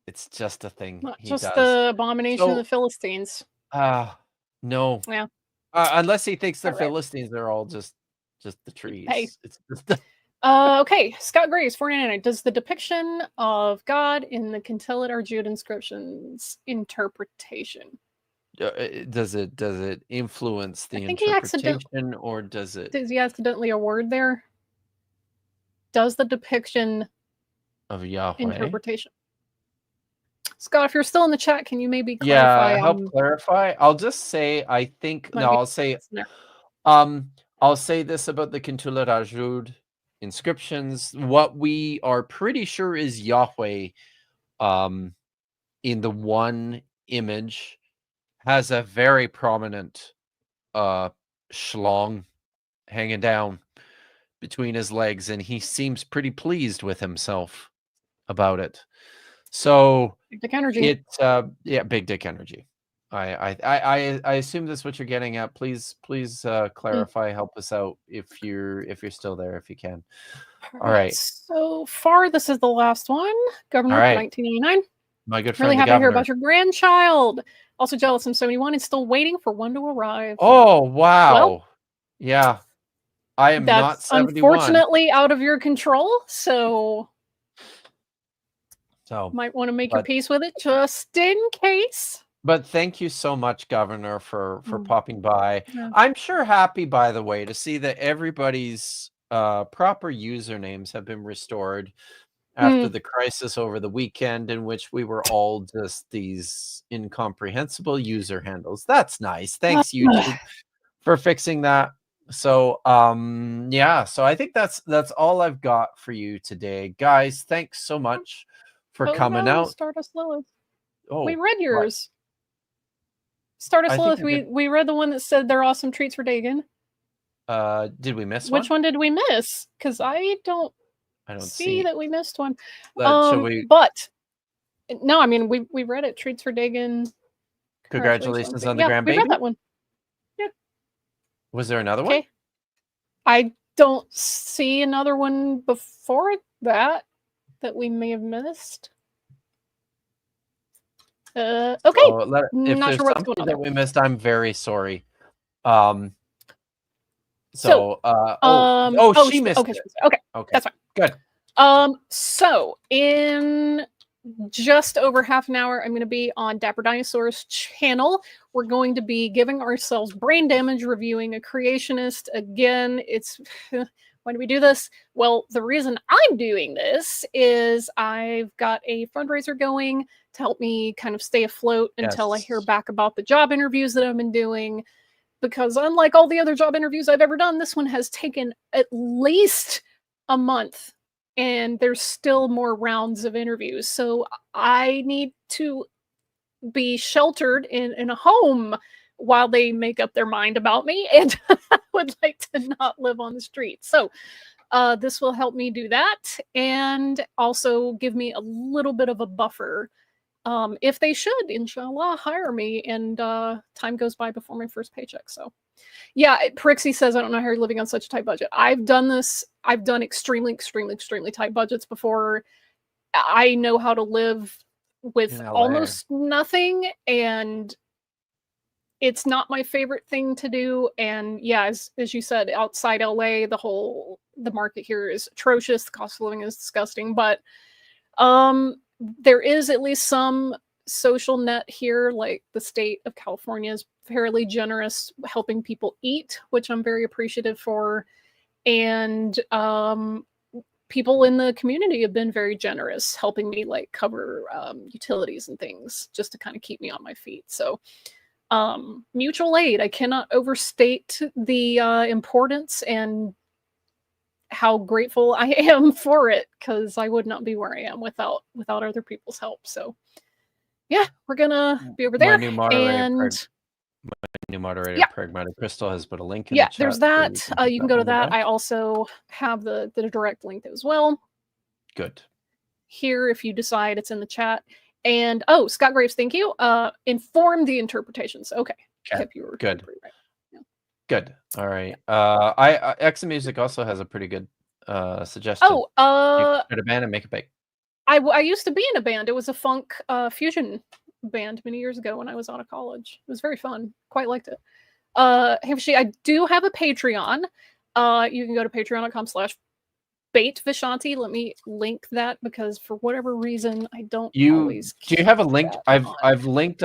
It's just a thing. Not just the abomination of the Philistines. No. Yeah. Unless he thinks the Philistines are all just the trees. Hey. It's just okay, Scott Graves, 499. Does the depiction of God in the Quintilet or Jude inscriptions interpretation? Does it influence the interpretation, or does it? Does he accidentally a word there? Does the depiction of Yahweh interpretation? Scott, if you're still in the chat, can you maybe clarify? Yeah, help clarify. I'll just say I think I'll say this about the Quintilet à Jude inscriptions. What we are pretty sure is Yahweh in the one image has a very prominent schlong hanging down between his legs, and he seems pretty pleased with himself about it. So big dick energy. Big dick energy. I assume that's what you're getting at. Please clarify, help us out if you're still there, if you can. All right. So far, this is the last one. Governor for 1989. My good friend. Really happy to hear about your grandchild. Also jealous I'm 71 and still waiting for one to arrive. Oh wow. Well, yeah. I am not 71. Unfortunately out of your control, so might want to make your peace with it just in case. But thank you so much, Governor, for popping by. Yeah. I'm sure happy, by the way, to see that everybody's proper usernames have been restored after the crisis over the weekend, in which we were all just these incomprehensible user handles. That's nice. Thanks, YouTube, for fixing that. So so I think that's all I've got for you today, guys. Thanks so much for coming no, out. Stardust Lilith. Oh, We read what? yours. Stardust I think Lilith, we read the one that said they're awesome treats for Dagon. Did we miss Which one? one did we miss? Because I don't see see. that we missed one. Shall we? But no, I mean we read it. Treats for Dagon. Congratulations on the yeah, grandbaby. we read that one. Was there another one? Okay. I don't see another one before that we may have missed. Okay. So if Not there's sure what's something going on that there. we missed, I'm very sorry. She missed okay, it. Okay, Okay, that's fine. good. So in just over half an hour, I'm going to be on Dapper Dinosaur's channel. We're going to be giving ourselves brain damage, reviewing A Creationist. Again, it's why do we do this? Well, the reason I'm doing this is I've got a fundraiser going to help me kind of stay afloat until I hear back about the job interviews that I've been doing. Because unlike all the other job interviews I've ever done, this one has taken at least a month. And there's still more rounds of interviews. So I need to be sheltered in a home while they make up their mind about me. And I would like to not live on the street. So this will help me do that. And also give me a little bit of a buffer. If they should, inshallah, hire me. And time goes by before my first paycheck. So yeah, Prixie says, I don't know how you're living on such a tight budget. I've done this. I've done extremely, extremely, extremely tight budgets before. I know how to live with almost nothing. And it's not my favorite thing to do. And yeah, as you said, outside LA, the market here is atrocious. The cost of living is disgusting. But there is at least some social net here, like the state of California is fairly generous helping people eat, which I'm very appreciative for. And people in the community have been very generous helping me like cover utilities and things just to kind of keep me on my feet. So mutual aid, I cannot overstate the importance and how grateful I am for it, because I would not be where I am without other people's help. So yeah, we're gonna be over there. My new moderator, Pragmatic Crystal, has put a link in the chat. There's that. You can go to that. I also have the direct link as well. Good. Here, if you decide, it's in the chat. And Scott Graves, thank you. Inform the interpretations. Okay. Good. Right. Yeah. Good. All right. X Music also has a pretty good suggestion. You could a band and make it big. I used to be in a band. It was a funk fusion band many years ago when I was out of college. It was very fun. Quite liked it. I do have a Patreon. You can go to patreon.com/BaitVishanti. Let me link that because for whatever reason I don't always. Do you have a link? I've linked.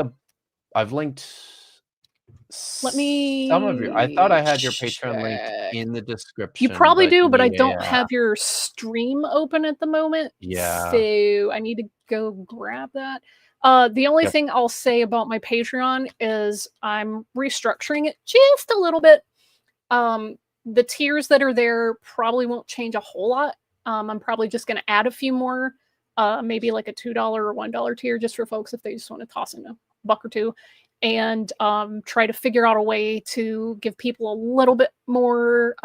Let me. Some of you. I thought I had your Patreon link in the description. You probably do, but I don't have your stream open at the moment. Yeah. So I need to go grab that. The only thing I'll say about my Patreon is I'm restructuring it just a little bit. The tiers that are there probably won't change a whole lot. I'm probably just going to add a few more, maybe like a $2 or $1 tier just for folks if they just want to toss in a buck or two, and try to figure out a way to give people a little bit more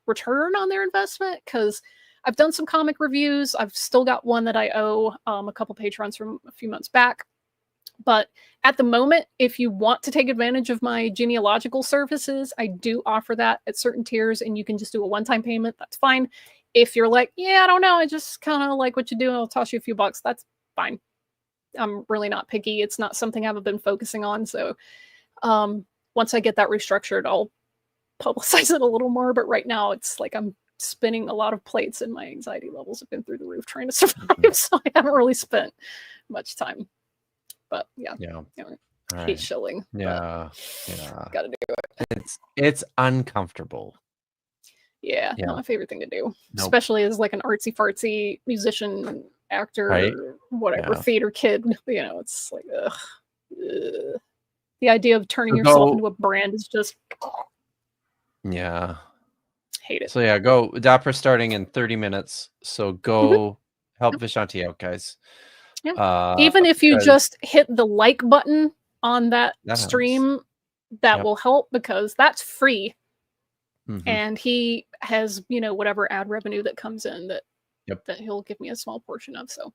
return on their investment, because I've done some comic reviews. I've still got one that I owe a couple patrons from a few months back. But at the moment, if you want to take advantage of my genealogical services, I do offer that at certain tiers, and you can just do a one-time payment. That's fine. If you're like, yeah, I don't know, I just kind of like what you do, and I'll toss you a few bucks, that's fine. I'm really not picky. It's not something I've been focusing on. So once I get that restructured, I'll publicize it a little more. But right now, it's like I'm spinning a lot of plates and my anxiety levels have been through the roof trying to survive. So I haven't really spent much time. But yeah. Hate shilling. Yeah. Gotta do it. It's uncomfortable. Yeah, not my favorite thing to do. Nope. Especially as like an artsy fartsy musician, actor, right? Whatever, theater kid. It's like ugh. The idea of turning yourself into a brand is just hate it. So go Dapper starting in 30 minutes. So go help Vishanti out, guys. Even if you because just hit the like button on that that helps. stream, that Yep. will help because that's free. Mhm. And he has, whatever ad revenue that comes in that Yep. that he'll give me a small portion of. So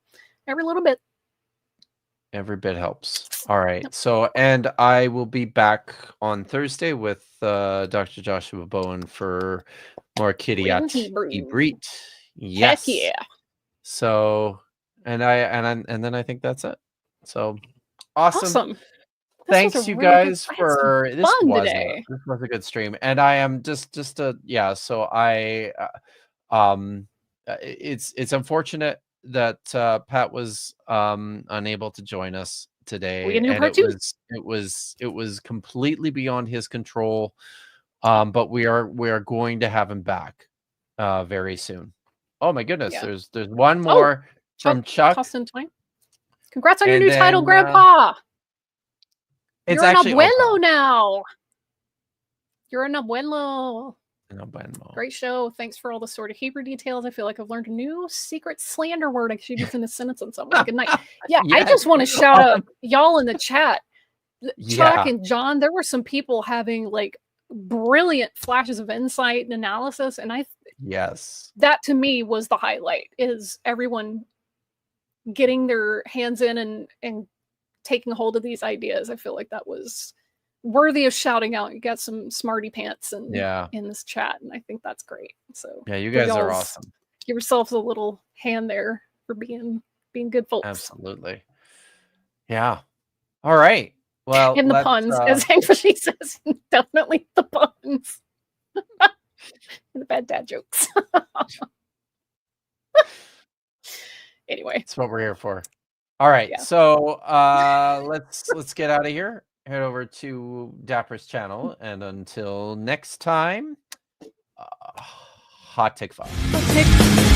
every little bit. Every bit helps. All right. Yep. So, and I will be back on Thursday with Dr. Joshua Bowen for more Kiryat Hebrew. Ibrit. Heck Yes. yeah. So, and then I think that's it. So, awesome. Awesome. This was Thanks, a you really good- guys, I had some for this fun was today. this was a good stream, and I am just yeah. So I it's unfortunate that Pat was unable to join us today, We can do and part two. it was completely beyond his control. But we are going to have him back very soon. Oh my goodness, Yeah. there's one more from Chuck. Tossed in 20. Congrats on your And new title, then, Grandpa. It's You're an actually abuelo Opa. now. You're an abuelo. No bueno. Great show. Thanks for all the sort of Hebrew details. I feel like I've learned a new secret slander word I should use in a sentence on something. Good night. Yeah, I Yes. just want to shout out y'all in the chat. Chuck Yeah. and John, there were some people having like brilliant flashes of insight and analysis. And Yes. that to me was the highlight, is everyone getting their hands in and taking hold of these ideas. I feel like that was worthy of shouting out. You got some smarty pants in this chat, and I think that's great. So Yeah, you guys are awesome. Give yourselves a little hand there for being good folks. Absolutely. Yeah. All right. Well, And the puns, as Angie says, definitely the puns. And the bad dad jokes. Anyway, that's what we're here for. All right. Yeah. So let's get out of here. Head over to Dapper's channel, and until next time, hot tikva. Hot tikva.